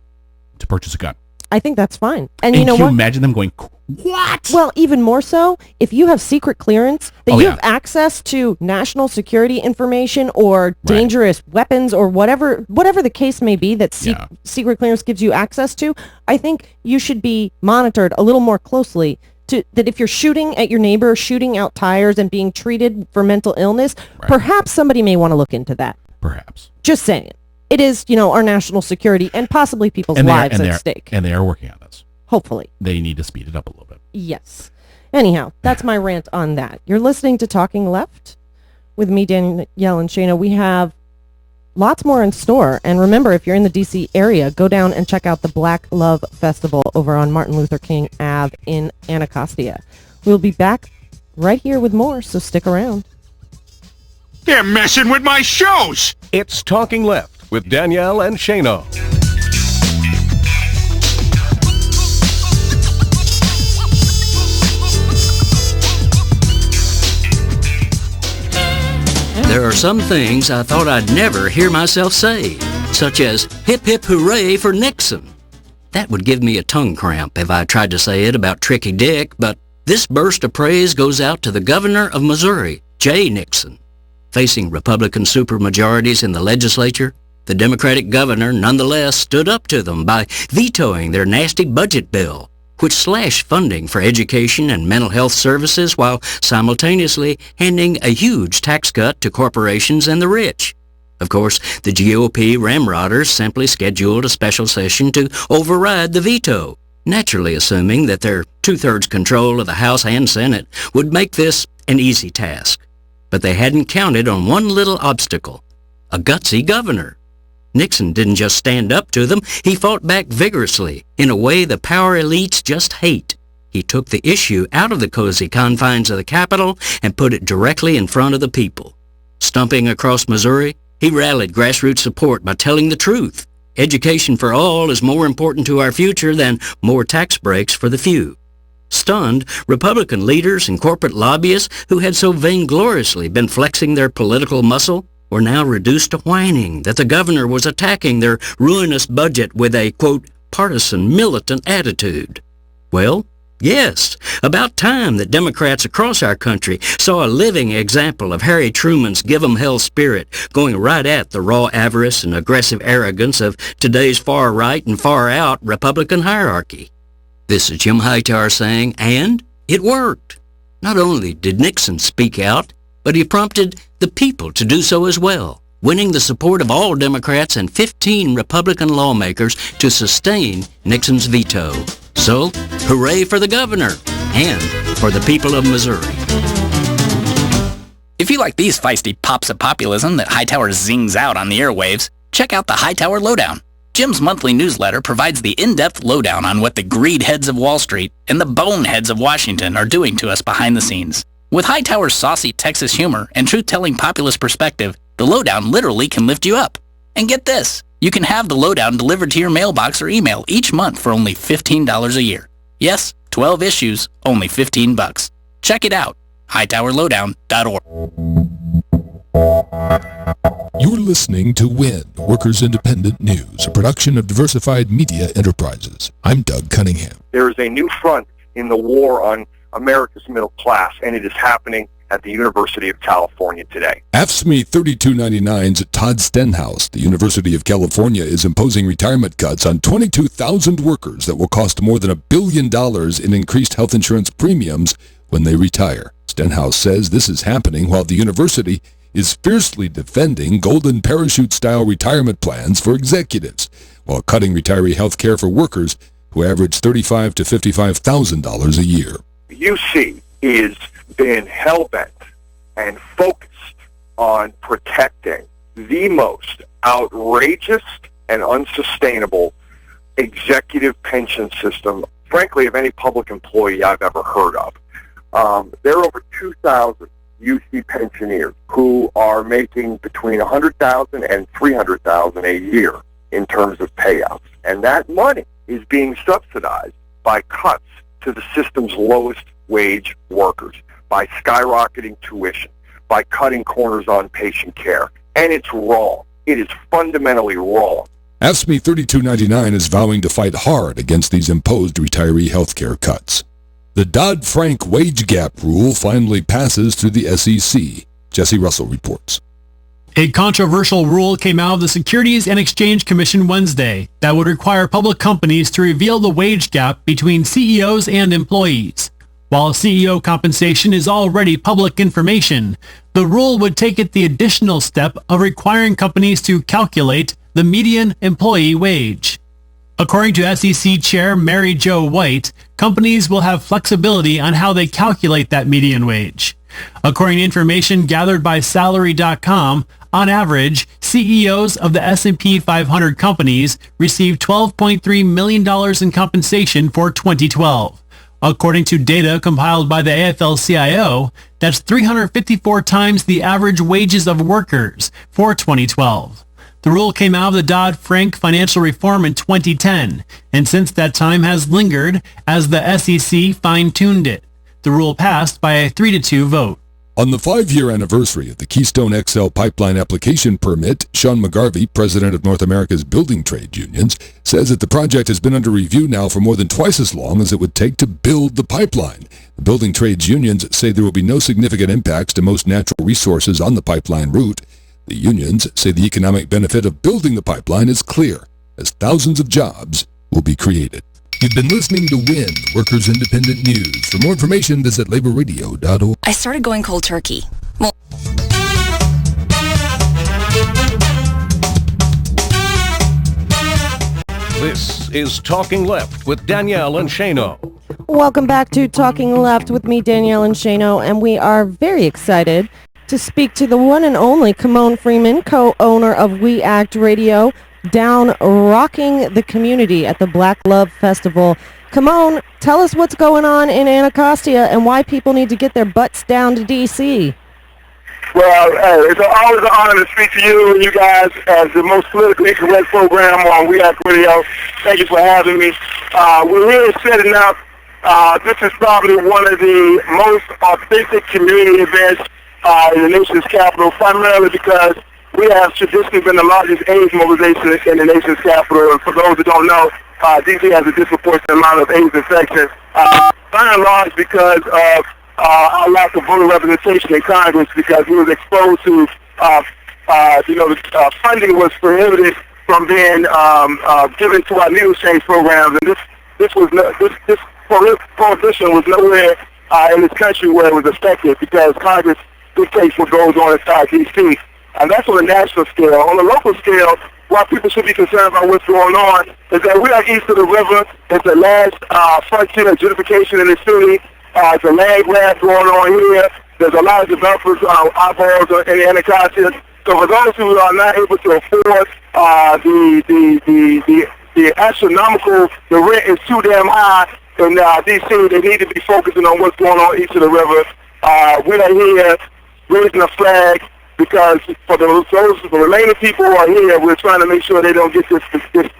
to purchase a gun. I think that's fine. And you know can what? you imagine them going, what? Well, even more so, if you have secret clearance, that you have access to national security information or dangerous weapons or whatever the case may be that secret clearance gives you access to, I think you should be monitored a little more closely. That if you're shooting at your neighbor, shooting out tires and being treated for mental illness, perhaps somebody may want to look into that. Perhaps. Just saying. It is, our national security and possibly people's lives at stake. And they are working on this. Hopefully. They need to speed it up a little bit. Yes. Anyhow, that's my rant on that. You're listening to Talking Left with me, Danielle and Shana. We have lots more in store. And remember, if you're in the D.C. area, go down and check out the Black Love Festival over on Martin Luther King Ave in Anacostia. We'll be back right here with more, so stick around. They're messing with my shows! It's Talking Left with Danielle and Shana. There are some things I thought I'd never hear myself say, such as hip hip hooray for Nixon. That would give me a tongue cramp if I tried to say it about Tricky Dick, but this burst of praise goes out to the governor of Missouri, Jay Nixon. Facing Republican supermajorities in the legislature, the Democratic governor nonetheless stood up to them by vetoing their nasty budget bill, which slashed funding for education and mental health services while simultaneously handing a huge tax cut to corporations and the rich. Of course, the GOP ramrodders simply scheduled a special session to override the veto, naturally assuming that their two-thirds control of the House and Senate would make this an easy task. But they hadn't counted on one little obstacle: a gutsy governor. Nixon didn't just stand up to them, he fought back vigorously in a way the power elites just hate. He took the issue out of the cozy confines of the Capitol and put it directly in front of the people. Stumping across Missouri, he rallied grassroots support by telling the truth. Education for all is more important to our future than more tax breaks for the few. Stunned, Republican leaders and corporate lobbyists who had so vaingloriously been flexing their political muscle were now reduced to whining that the governor was attacking their ruinous budget with a, quote, partisan militant attitude. Well, yes, about time that Democrats across our country saw a living example of Harry Truman's give 'em hell spirit going right at the raw avarice and aggressive arrogance of today's far-right and far-out Republican hierarchy. This is Jim Hightower saying, and it worked. Not only did Nixon speak out, but he prompted the people to do so as well, winning the support of all Democrats and 15 Republican lawmakers to sustain Nixon's veto. So, hooray for the governor and for the people of Missouri. If you like these feisty pops of populism that Hightower zings out on the airwaves, check out the Hightower Lowdown. Jim's monthly newsletter provides the in-depth lowdown on what the greed heads of Wall Street and the boneheads of Washington are doing to us behind the scenes. With Hightower's saucy Texas humor and truth-telling populist perspective, The Lowdown literally can lift you up. And get this, you can have The Lowdown delivered to your mailbox or email each month for only $15 a year. Yes, 12 issues, only $15. Check it out, hightowerlowdown.org. You're listening to WIN, Workers Independent News, a production of Diversified Media Enterprises. I'm Doug Cunningham. There is a new front in the war on America's middle class, and it is happening at the University of California today. AFSCME 3299's Todd Stenhouse, the University of California, is imposing retirement cuts on 22,000 workers that will cost more than $1 billion in increased health insurance premiums when they retire. Stenhouse says this is happening while the university is fiercely defending golden parachute-style retirement plans for executives, while cutting retiree health care for workers who average $35,000 to $55,000 a year. UC is been hell-bent and focused on protecting the most outrageous and unsustainable executive pension system, frankly, of any public employee I've ever heard of. There are over 2,000 UC pensioners who are making between $100,000 and $300,000 a year in terms of payouts. And that money is being subsidized by cuts to the system's lowest wage workers, by skyrocketing tuition, by cutting corners on patient care. And it's wrong. It is fundamentally wrong. AFSCME 3299 is vowing to fight hard against these imposed retiree health care cuts. The Dodd-Frank wage gap rule finally passes through the SEC. Jesse Russell reports. A controversial rule came out of the Securities and Exchange Commission Wednesday that would require public companies to reveal the wage gap between CEOs and employees. While CEO compensation is already public information, the rule would take it the additional step of requiring companies to calculate the median employee wage. According to SEC Chair Mary Jo White, companies will have flexibility on how they calculate that median wage. According to information gathered by Salary.com, on average, CEOs of the S&P 500 companies received $12.3 million in compensation for 2012. According to data compiled by the AFL-CIO, that's 354 times the average wages of workers for 2012. The rule came out of the Dodd-Frank financial reform in 2010, and since that time has lingered as the SEC fine-tuned it. The rule passed by a 3-2 vote. On the 5-year anniversary of the Keystone XL pipeline application permit, Sean McGarvey, president of North America's building trade unions, says that the project has been under review now for more than twice as long as it would take to build the pipeline. The building trades unions say there will be no significant impacts to most natural resources on the pipeline route. The unions say the economic benefit of building the pipeline is clear, as thousands of jobs will be created. You've been listening to WIN, Workers Independent News. For more information, visit laborradio.org. I started going cold turkey. Well, This is Talking Left with Danielle and Shano. Welcome back to Talking Left with me, Danielle and Shano, and we are very excited to speak to the one and only Kimon Freeman, co-owner of We Act Radio, down rocking the community at the Black Love Festival. Kimon, tell us what's going on in Anacostia and why people need to get their butts down to D.C. Well, it's always an honor to speak to you and you guys as the most politically correct program on We Act Radio. Thank you for having me. We're really setting up. This is probably one of the most authentic community events in the nation's capital, primarily because we have traditionally been the largest AIDS mobilization in the nation's capital. And for those who don't know, D.C. has a disproportionate amount of AIDS infections, by and large because of our lack of voter representation in Congress, because we was exposed to, funding was prohibited from being given to our news change programs, and this prohibition was nowhere in this country where it was effective because Congress dictates what goes on inside D.C. And that's on a national scale. On a local scale, what people should be concerned about what's going on is that we are east of the river. It's the last frontier of gentrification in the city. It's a land grab going on here. There's a lot of developers eyeballs in Anacostia. So for those who are not able to afford the astronomical, the rent is too damn high in D.C., they need to be focusing on what's going on east of the river. we are here raising a flag because for the remaining people who are here, we're trying to make sure they don't get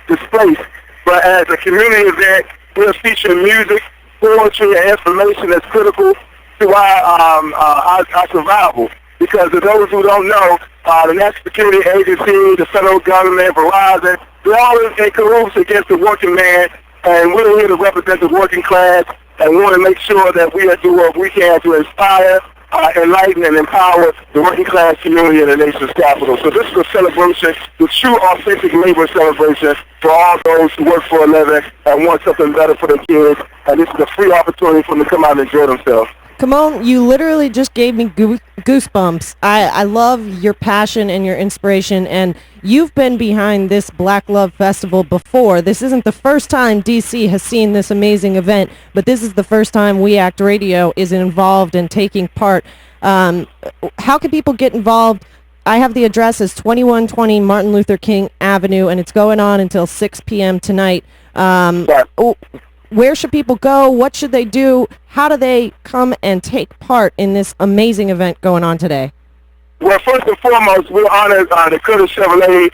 displaced. But as a community event, we're featuring music, poetry, and information that's critical to our survival. Because for those who don't know, the National Security Agency, the federal government, Verizon, they're all in cahoots against the working man, and we're here to represent the working class and want to make sure that we are doing what we can to inspire, enlighten, and empower the working class community in the nation's capital. So this is a celebration, the true authentic labor celebration for all those who work for a living and want something better for their kids, and this is a free opportunity for them to come out and enjoy themselves. Kimon, you literally just gave me goosebumps. I love your passion and your inspiration, and you've been behind this Black Love Festival before. This isn't the first time DC has seen this amazing event, but this is the first time We Act Radio is involved and taking part. How can people get involved? I have the address as 2120 Martin Luther King Avenue, and it's going on until 6 p.m. tonight. Where should people go? What should they do? How do they come and take part in this amazing event going on today? Well, first and foremost, we're honored the Curtis Chevrolet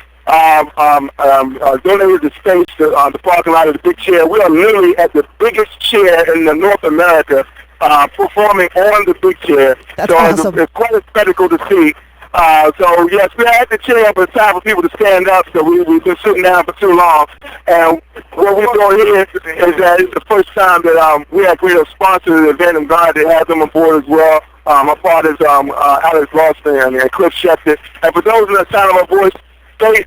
donated the space to the parking lot of the Big Chair. We are literally at the biggest chair in North America performing on the Big Chair. That's so awesome. It's quite a spectacle to see. So, yes, we're at the chair, but it's time for people to stand up, so we've been sitting down for too long. And what we're doing here is that it's the first time that We Act Radio sponsored the event. I'm glad to have them on board as well. My partners, Alex Lawson and Cliff Shepton. And for those in the sound of my voice,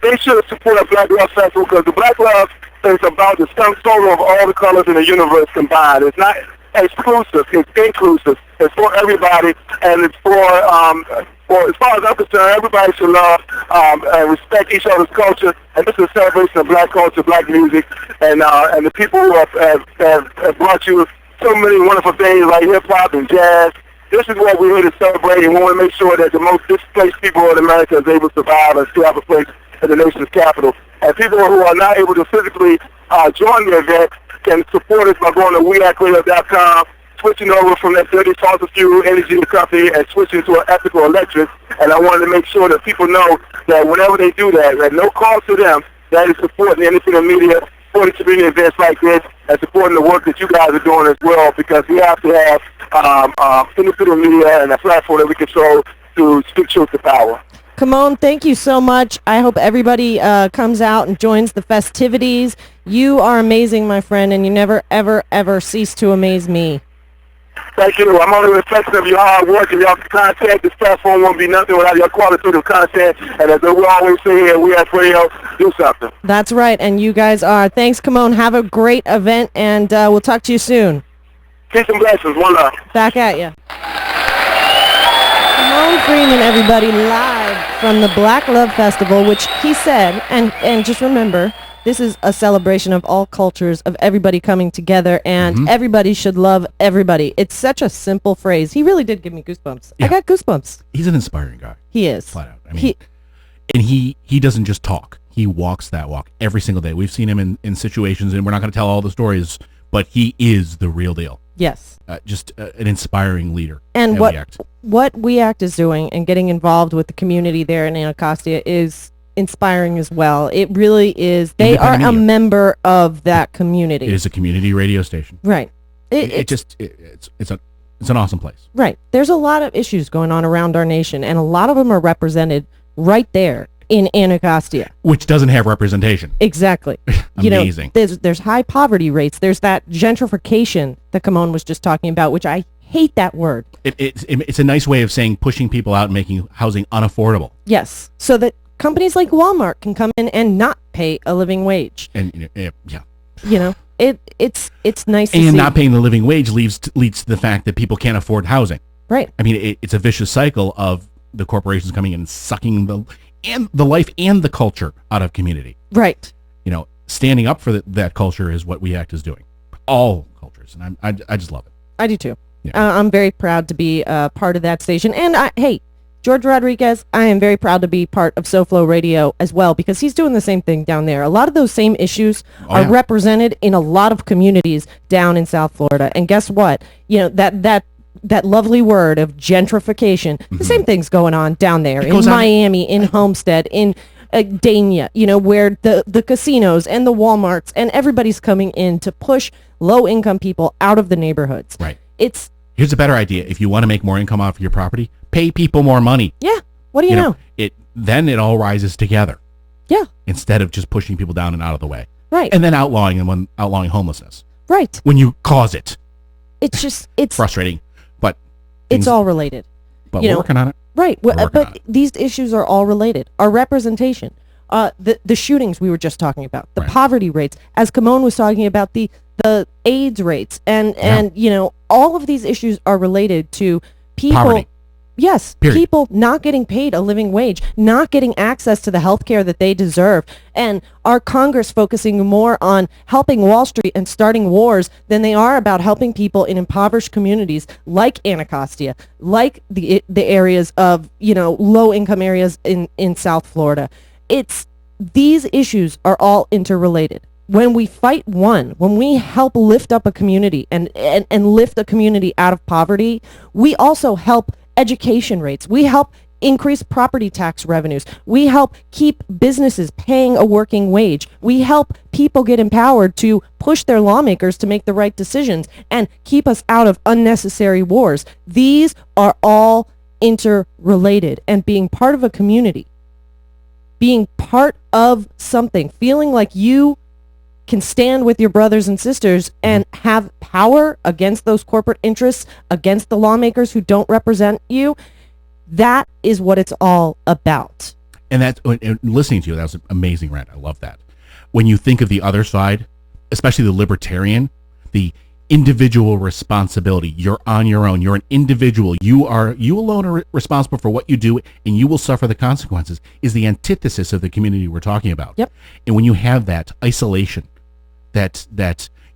they should support the Black Love Festival because the Black Love is about the sum total of all the colors in the universe combined. It's not exclusive, it's inclusive. It's for everybody, and it's for as far as I'm concerned, everybody should love and respect each other's culture. And this is a celebration of black culture, black music, and the people who have brought you so many wonderful things like hip-hop and jazz. This is what we're here to celebrate, and we want to make sure that the most displaced people in America is able to survive and still have a place in the nation's capital. And people who are not able to physically join the event can support us by going to weactradio.com, switching over from that dirty fossil fuel energy company and switching to an ethical electric. And I wanted to make sure that people know that whenever they do that, at no cost to them, that is supporting the independent media, supporting community events like this, and supporting the work that you guys are doing as well, because we have to have independent media and a platform that we control to speak truth to power. Kimon, thank you so much. I hope everybody comes out and joins the festivities. You are amazing, my friend, and you never, ever, ever cease to amaze me. Thank you. I'm only a reflection of your hard work and your content. This platform won't be nothing without your qualitative content. And as we always say here, We Act Radio, do something. That's right, and you guys are. Thanks, Kimon. Have a great event, and we'll talk to you soon. Peace and blessings. One love. Back at you. Kimon Freeman, everybody, live from the Black Love Festival, which he said, and just remember, this is a celebration of all cultures, of everybody coming together, and everybody should love everybody. It's such a simple phrase. He really did give me goosebumps. Yeah. I got goosebumps. He's an inspiring guy. He is. Flat out. I mean, he doesn't just talk. He walks that walk every single day. We've seen him in situations, and we're not going to tell all the stories, but he is the real deal. Yes. Just an inspiring leader. And what We Act is doing and getting involved with the community there in Anacostia is inspiring as well. It really is. They are a member of that community. It is a community radio station. Right. It's an awesome place. Right. There's a lot of issues going on around our nation, and a lot of them are represented right there in Anacostia, which doesn't have representation. Exactly. Amazing. There's high poverty rates. There's that gentrification that Kimon was just talking about, which I hate that word. It's a nice way of saying pushing people out and making housing unaffordable. Yes. So that companies like Walmart can come in and not pay a living wage. And it's nice to see. And not paying the living wage leads to the fact that people can't afford housing. Right. I mean, it's a vicious cycle of the corporations coming in and sucking the life and the culture out of community. Right. Standing up for that culture is what We Act is doing. All cultures, and I just love it. I do too. Yeah. I'm very proud to be part of that station. And hey, George Rodriguez, I am very proud to be part of SoFlo Radio as well, because he's doing the same thing down there. A lot of those same issues are represented in a lot of communities down in South Florida. And guess what? That that lovely word of gentrification. The same thing's going on down there in Miami, in Homestead, in Dania, where the casinos and the Walmarts and everybody's coming in to push low-income people out of the neighborhoods. Right. Here's a better idea. If you want to make more income off of your property, pay people more money. Yeah. What do you know? Then it all rises together. Yeah. Instead of just pushing people down and out of the way. Right. And then outlawing homelessness. Right. When you cause it. It's frustrating, but it's all related. But we're working on it. Right. But these issues are all related. Our representation, the shootings we were just talking about, the poverty rates, as Kimon was talking about, the AIDS rates, and all of these issues are related to people. Poverty. Yes, Period. People not getting paid a living wage, not getting access to the health care that they deserve, and our Congress focusing more on helping Wall Street and starting wars than they are about helping people in impoverished communities like Anacostia, like the areas of, low-income areas in South Florida. These issues are all interrelated. When we fight one, when we help lift up a community and lift a community out of poverty, we also help education rates. We help increase property tax revenues. We help keep businesses paying a working wage. We help people get empowered to push their lawmakers to make the right decisions and keep us out of unnecessary wars. These are all interrelated, and being part of a community, being part of something, feeling like you can stand with your brothers and sisters and have power against those corporate interests, against the lawmakers who don't represent you. That is what it's all about. And listening to you, that was an amazing rant. I love that. When you think of the other side, especially the libertarian, the individual responsibility, you're on your own. You're an individual. You alone are responsible for what you do, and you will suffer the consequences, is the antithesis of the community we're talking about. Yep. And when you have that isolation, that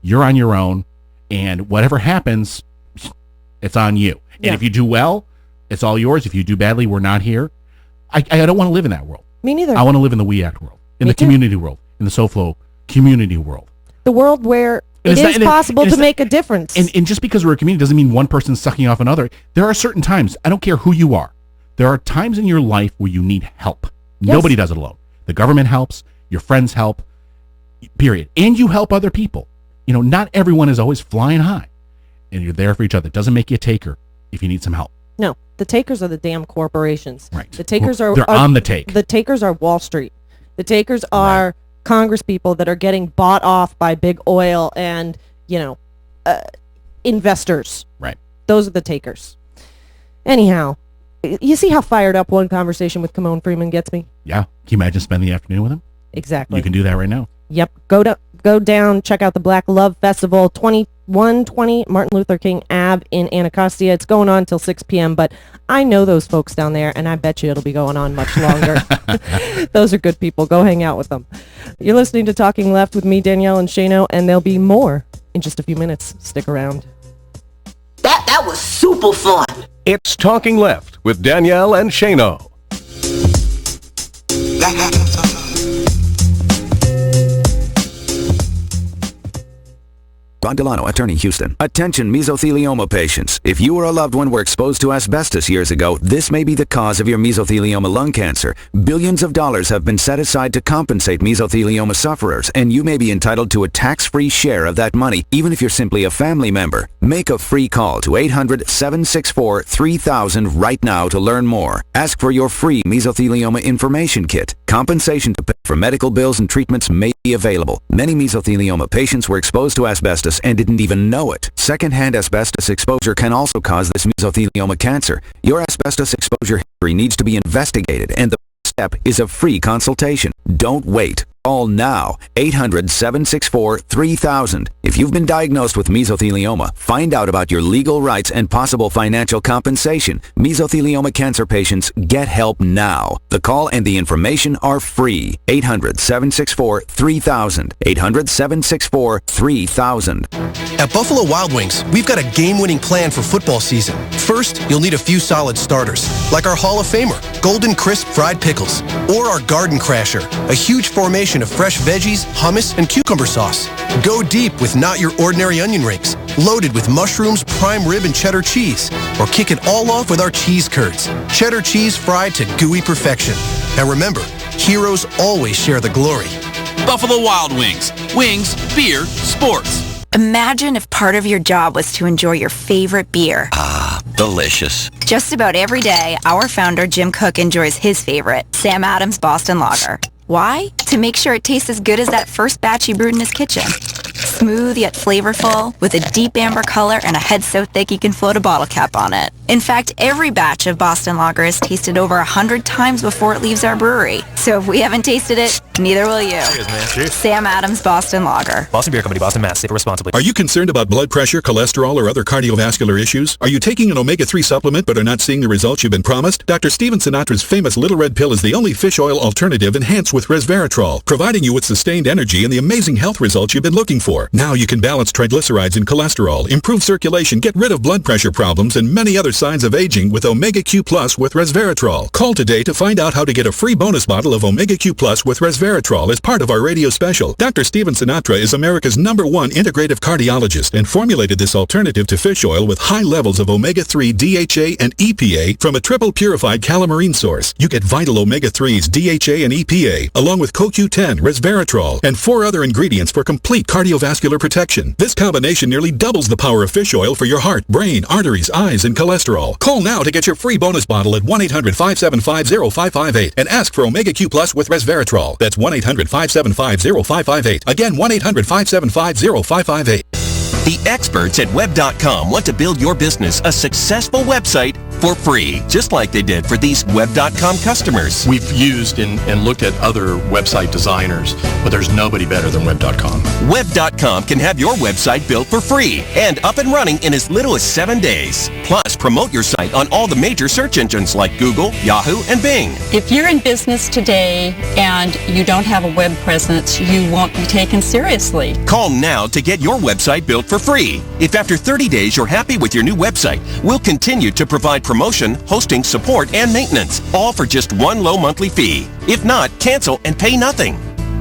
you're on your own, and whatever happens, it's on you. And if you do well, it's all yours. If you do badly, we're not here. I don't want to live in that world. Me neither. I want to live in the We Act world, in the community world, in the SoFlo community world. The world where it is possible to make a difference. And just because we're a community doesn't mean one person's sucking off another. There are certain times, I don't care who you are, there are times in your life where you need help. Yes. Nobody does it alone. The government helps, your friends help, period. And you help other people. Not everyone is always flying high. And you're there for each other. It doesn't make you a taker if you need some help. No, the takers are the damn corporations. Right. The takers are on the take. The takers are Wall Street. The takers are Congress people that are getting bought off by big oil and, investors. Right. Those are the takers. Anyhow, you see how fired up one conversation with Kimon Freeman gets me? Yeah. Can you imagine spending the afternoon with him? Exactly. You can do that right now. Yep. Go down, check out the Black Love Festival, 2120 Martin Luther King Ave in Anacostia. It's going on till 6 p.m., but I know those folks down there, and I bet you it'll be going on much longer. Those are good people. Go hang out with them. You're listening to Talking Left with me, Danielle and Shano, and there'll be more in just a few minutes. Stick around. That was super fun. It's Talking Left with Danielle and Shano. Ron Delano, attorney, Houston. Attention mesothelioma patients. If you or a loved one were exposed to asbestos years ago, this may be the cause of your mesothelioma lung cancer. Billions of dollars have been set aside to compensate mesothelioma sufferers, and you may be entitled to a tax-free share of that money, even if you're simply a family member. Make a free call to 800-764-3000 right now to learn more. Ask for your free mesothelioma information kit. Compensation to pay for medical bills and treatments may be available. Many mesothelioma patients were exposed to asbestos and didn't even know it. Secondhand asbestos exposure can also cause this mesothelioma cancer. Your asbestos exposure history needs to be investigated, and the first step is a free consultation. Don't wait. Call now. 800-764-3000. If you've been diagnosed with mesothelioma, find out about your legal rights and possible financial compensation. Mesothelioma cancer patients, get help now. The call and the information are free. 800-764-3000. 800-764-3000. At Buffalo Wild Wings, we've got a game-winning plan for football season. First, you'll need a few solid starters, like our Hall of Famer, Golden Crisp Fried Pickles, or our Garden Crasher, a huge formation of fresh veggies, hummus, and cucumber sauce. Go deep with not your ordinary onion rings, loaded with mushrooms, prime rib, and cheddar cheese. Or kick it all off with our cheese curds, cheddar cheese fried to gooey perfection. And remember, heroes always share the glory. Buffalo Wild Wings. Wings, beer, sports. Imagine if part of your job was to enjoy your favorite beer. Ah, delicious. Just about every day, our founder, Jim Cook, enjoys his favorite, Sam Adams Boston Lager. Why? To make sure it tastes as good as that first batch he brewed in his kitchen. Smooth yet flavorful, with a deep amber color and a head so thick you can float a bottle cap on it. In fact, every batch of Boston Lager is tasted over 100 times before it leaves our brewery. So if we haven't tasted it, neither will you. Cheers, man. Cheers. Sam Adams Boston Lager. Boston Beer Company, Boston, Mass. Save responsibly. Are you concerned about blood pressure, cholesterol, or other cardiovascular issues? Are you taking an omega-3 supplement but are not seeing the results you've been promised? Dr. Steven Sinatra's famous Little Red Pill is the only fish oil alternative enhanced with resveratrol, providing you with sustained energy and the amazing health results you've been looking for. Now you can balance triglycerides and cholesterol, improve circulation, get rid of blood pressure problems, and many other signs of aging with Omega Q Plus with resveratrol. Call today to find out how to get a free bonus bottle of Omega Q Plus with resveratrol as part of our radio special. Dr. Steven Sinatra is America's #1 integrative cardiologist and formulated this alternative to fish oil with high levels of omega-3, DHA, and EPA from a triple purified calamarine source. You get vital omega-3s, DHA, and EPA, along with CoQ10, resveratrol, and 4 other ingredients for complete cardiovascular protection. This combination nearly doubles the power of fish oil for your heart, brain, arteries, eyes, and cholesterol. Call now to get your free bonus bottle at 1-800-575-0558 and ask for Omega Q Plus with resveratrol. That's 1-800-575-0558. Again, 1-800-575-0558. The experts at Web.com want to build your business a successful website for free, just like they did for these Web.com customers. We've used and looked at other website designers, but there's nobody better than Web.com. Web.com can have your website built for free and up and running in as little as 7 days. Plus, promote your site on all the major search engines like Google, Yahoo, and Bing. If you're in business today and you don't have a web presence, you won't be taken seriously. Call now to get your website built for free. If after 30 days you're happy with your new website, we'll continue to provide promotion, hosting, support, and maintenance, all for just one low monthly fee. If not, cancel and pay nothing.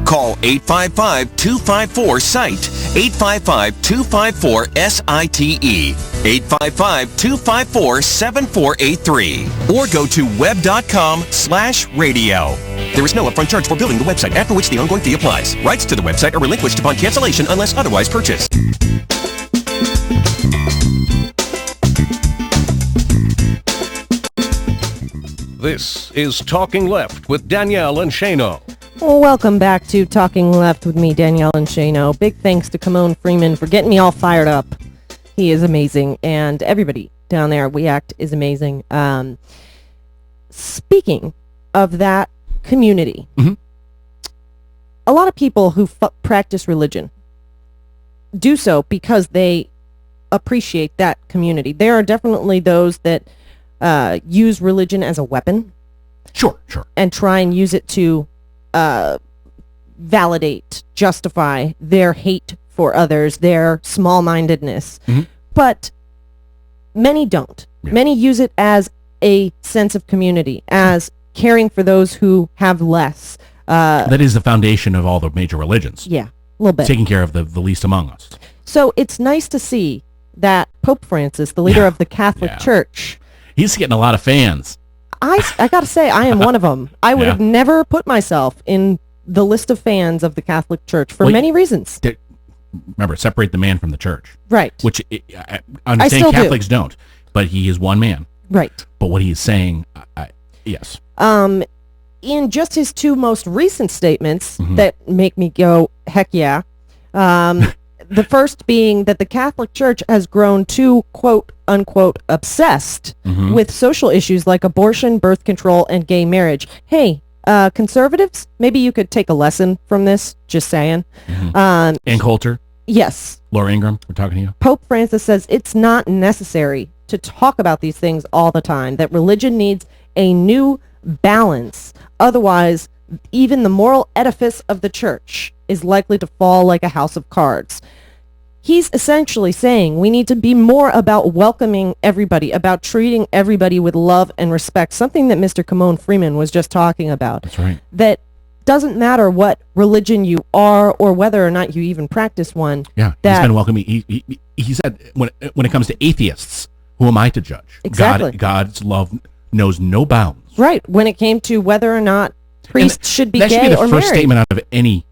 Call 855-254-SITE, 855-254-SITE, 855-254-7483, or go to web.com/radio. There is no upfront charge for building the website, after which the ongoing fee applies. Rights to the website are relinquished upon cancellation unless otherwise purchased. This is Talking Left with Danielle and Shano. Well, welcome back to Talking Left with me, Danielle and Shano. Big thanks to Kimon Freeman for getting me all fired up. He is amazing, and everybody down there at We Act is amazing. Speaking of that community, a lot of people who practice religion do so because they appreciate that community. There are definitely those that use religion as a weapon. Sure. And try and use it to validate, justify their hate for others, their small-mindedness. But many don't. Yeah. Many use it as a sense of community, as caring for those who have less. That is the foundation of all the major religions. Yeah, a little bit. Taking care of the least among us. So it's nice to see that Pope Francis, the leader of the Catholic Church... He's getting a lot of fans. I got to say, I am one of them. I would have never put myself in the list of fans of the Catholic Church for many reasons. Remember, separate the man from the church. Right. Which I understand Catholics don't, but he is one man. Right. But what he is saying, yes. In just his 2 most recent statements that make me go, heck yeah. The first being that the Catholic Church has grown too, quote, unquote, obsessed with social issues like abortion, birth control, and gay marriage. Hey, conservatives, maybe you could take a lesson from this, just saying. Ann Coulter? Yes. Laura Ingraham, we're talking to you. Pope Francis says it's not necessary to talk about these things all the time, that religion needs a new balance. Otherwise, even the moral edifice of the church is likely to fall like a house of cards. he's essentially saying we need to be more about welcoming everybody, about treating everybody with love and respect, something that Mr. Kamon Freeman was just talking about. That's right. That doesn't matter what religion you are or whether or not you even practice one. Yeah, he's been welcoming. He said when it comes to atheists, who am I to judge? Exactly. God's love knows no bounds. Right. When it came to whether or not priests should be that gay should be the or first married. statement out of any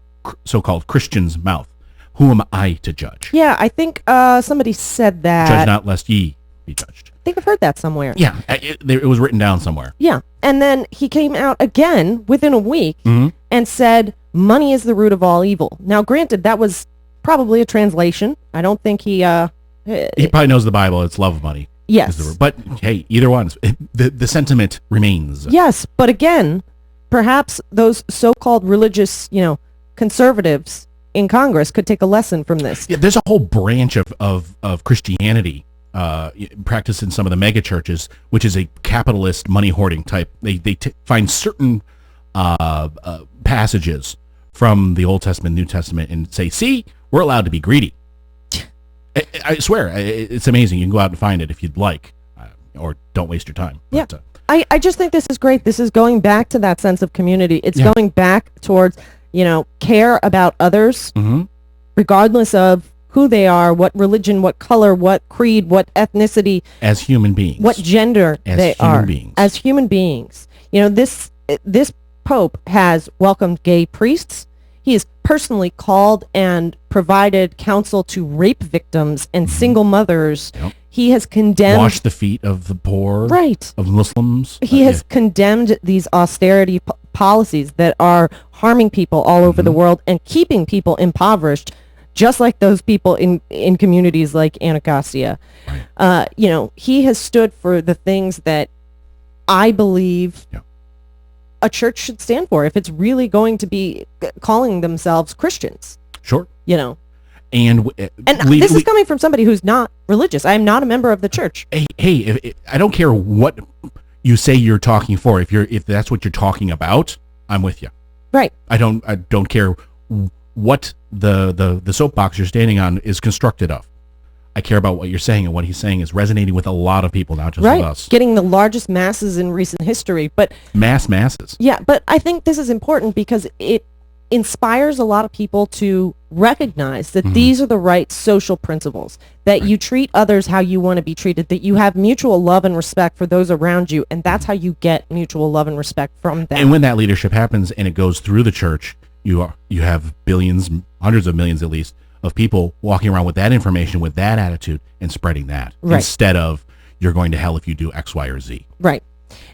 so-called Christian's mouth. Who am I to judge? Yeah, I think somebody said that. Judge not lest ye be judged. I think I've heard that somewhere. Yeah, it was written down somewhere. Yeah. And then he came out again within a week Mm-hmm. and said, money is the root of all evil. Now, granted, that was probably a translation. I don't think he... He probably knows the Bible. It's love of money. Yes. But, hey, either one. The sentiment remains. Yes, but again, perhaps those so-called religious, conservatives in Congress could take a lesson from this. Yeah, there's a whole branch of Christianity practiced in some of the mega churches, which is a capitalist money hoarding type. They find certain passages from the Old Testament, New Testament, and say, see, we're allowed to be greedy. I swear, it's amazing. You can go out and find it if you'd like, or don't waste your time. Yeah. But, I just think this is great. This is going back to that sense of community. It's going back towards, care about others, regardless of who they are, what religion, what color, what creed, what ethnicity. As human beings. What gender they are. As human beings. This Pope has welcomed gay priests. He has personally called and provided counsel to rape victims and single mothers. Yep. He has condemned... Wash the feet of the poor. Right. Of Muslims. He has condemned these austerity policies that are harming people all over the world and keeping people impoverished, just like those people in communities like Anacostia. Right. He has stood for the things that I believe a church should stand for if it's really going to be calling themselves Christians. Sure. And this is coming from somebody who's not religious. I am not a member of the church. Hey, I don't care what you say you're talking for. If that's what you're talking about, I'm with you. Right. I don't care what the soapbox you're standing on is constructed of. I care about what you're saying, and what he's saying is resonating with a lot of people, not just with us. Getting the largest masses in recent history, but masses. Yeah, but I think this is important because it inspires a lot of people to recognize that these are the right social principles, that you treat others how you want to be treated, that you have mutual love and respect for those around you, and that's how you get mutual love and respect from them. And when that leadership happens and it goes through the church, you have billions, hundreds of millions at least, of people walking around with that information, with that attitude, and spreading that instead of you're going to hell if you do X, Y, or Z. Right.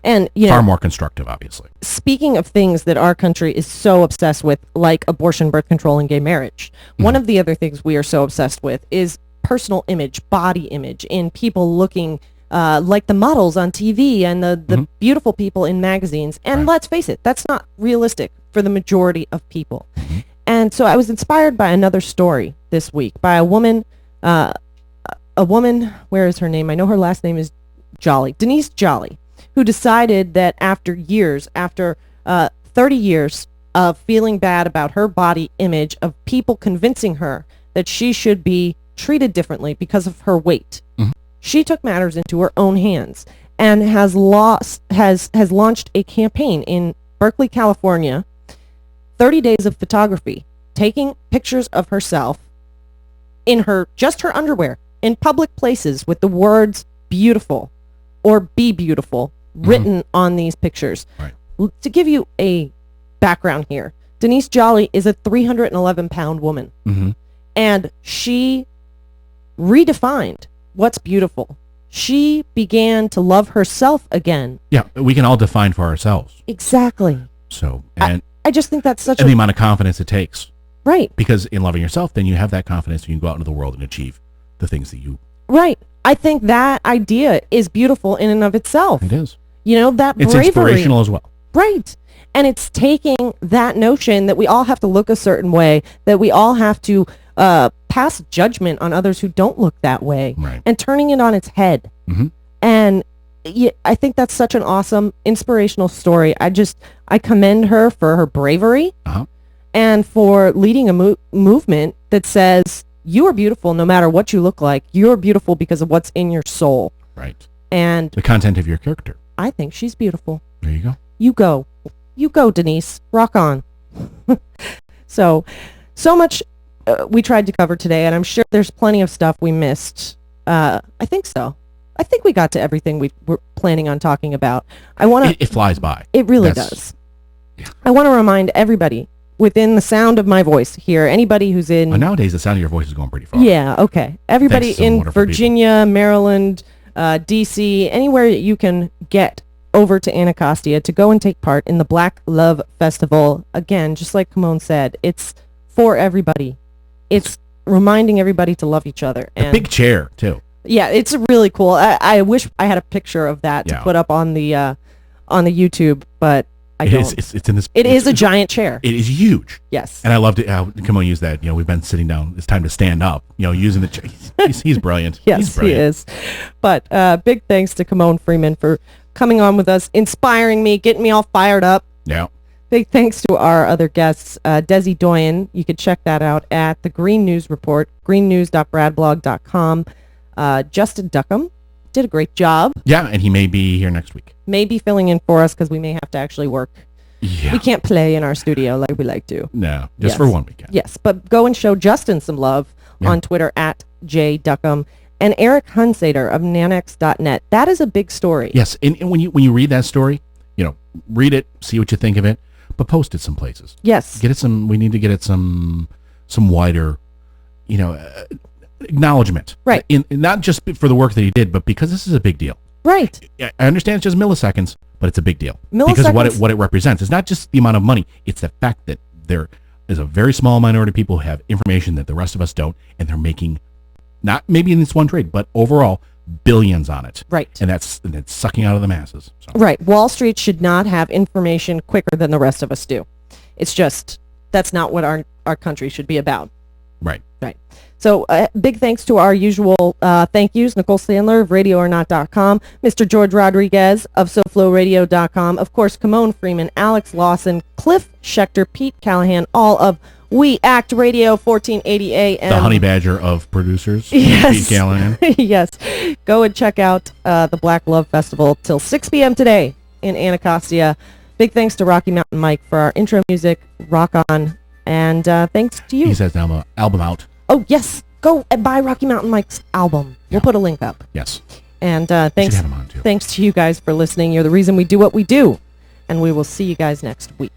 And far more constructive, obviously. Speaking of things that our country is so obsessed with, like abortion, birth control, and gay marriage, one of the other things we are so obsessed with is personal image, body image, in people looking like the models on TV and the beautiful people in magazines. And let's face it, that's not realistic for the majority of people. And so I was inspired by another story this week by a woman, where is her name? I know her last name is Jolly, Denise Jolly, who decided that after 30 years of feeling bad about her body image, of people convincing her that she should be treated differently because of her weight, she took matters into her own hands and has launched a campaign in Berkeley, California, 30 days of photography, taking pictures of herself in just her underwear in public places with the words beautiful or be beautiful written on these pictures. Right. To give you a background here, Denise Jolly is a 311-pound woman, and she redefined what's beautiful. She began to love herself again. Yeah, we can all define for ourselves. Exactly. So, and I just think that's such the amount of confidence it takes. Right. Because in loving yourself, then you have that confidence and you can go out into the world and achieve the things that you... Right. I think that idea is beautiful in and of itself. It is. That it's bravery. Inspirational as well. Right. And it's taking that notion that we all have to look a certain way, that we all have to pass judgment on others who don't look that way, and turning it on its head. And I think that's such an awesome, inspirational story. I commend her for her bravery and for leading a movement that says you are beautiful no matter what you look like. You're beautiful because of what's in your soul. Right. And the content of your character. I think she's beautiful. There you go. You go, Denise. Rock on. So much we tried to cover today, and I'm sure there's plenty of stuff we missed. I think so. I think we got to everything we were planning on talking about. It flies by. It really does. Yeah. I want to remind everybody within the sound of my voice here, anybody who's in... nowadays, the sound of your voice is going pretty far. Yeah, okay. Everybody Thanks to some in wonderful Virginia, Maryland, D.C., anywhere that you can get over to Anacostia to go and take part in the Black Love Festival. Again, just like Kimon said, it's for everybody. It's reminding everybody to love each other. A big chair, too. Yeah, it's really cool. I wish I had a picture of that to put up on the YouTube, but I don't. It's in this. It is a giant chair. It is huge. Yes. And I loved it. Kimon used that. We've been sitting down. It's time to stand up. Using the chair. He's brilliant. Yes, he's brilliant. He is. But big thanks to Kimon Freeman for coming on with us, inspiring me, getting me all fired up. Yeah. Big thanks to our other guests, Desi Doyen. You can check that out at the Green News Report, greennews.bradblog.com. Justin Duckham did a great job. Yeah, and he may be here next week. Maybe filling in for us because we may have to actually work. Yeah. We can't play in our studio like we like to. No, just for one weekend. Yes, but go and show Justin some love on Twitter at jduckham. And Eric Hunsader of Nanex.net. That is a big story. Yes, and when you read that story, read it, see what you think of it, but post it some places. Yes. Get it some. We need to get it some wider, acknowledgement. Right. In not just for the work that he did, but because this is a big deal. Right. I understand it's just milliseconds, but it's a big deal. Milliseconds. Because what it represents is not just the amount of money; it's the fact that there is a very small minority of people who have information that the rest of us don't, and they're making, not maybe in this one trade, but overall billions on it. Right. And it's sucking out of the masses. So. Right. Wall Street should not have information quicker than the rest of us do. It's just, that's not what our country should be about. Right. Right. So big thanks to our usual thank yous, Nicole Sandler of RadioOrNot.com, Mr. George Rodriguez of SoFloRadio.com, of course, Kimon Freeman, Alex Lawson, Cliff Schechter, Pete Callahan, all of We Act Radio 1480 AM. The honey badger of producers, yes. Pete Callahan. Yes. Go and check out the Black Love Festival till 6 p.m. today in Anacostia. Big thanks to Rocky Mountain Mike for our intro music, Rock On. And thanks to you. He says now the album out. Oh, yes. Go and buy Rocky Mountain Mike's album. We'll put a link up. Yes. And thanks to you guys for listening. You're the reason we do what we do. And we will see you guys next week.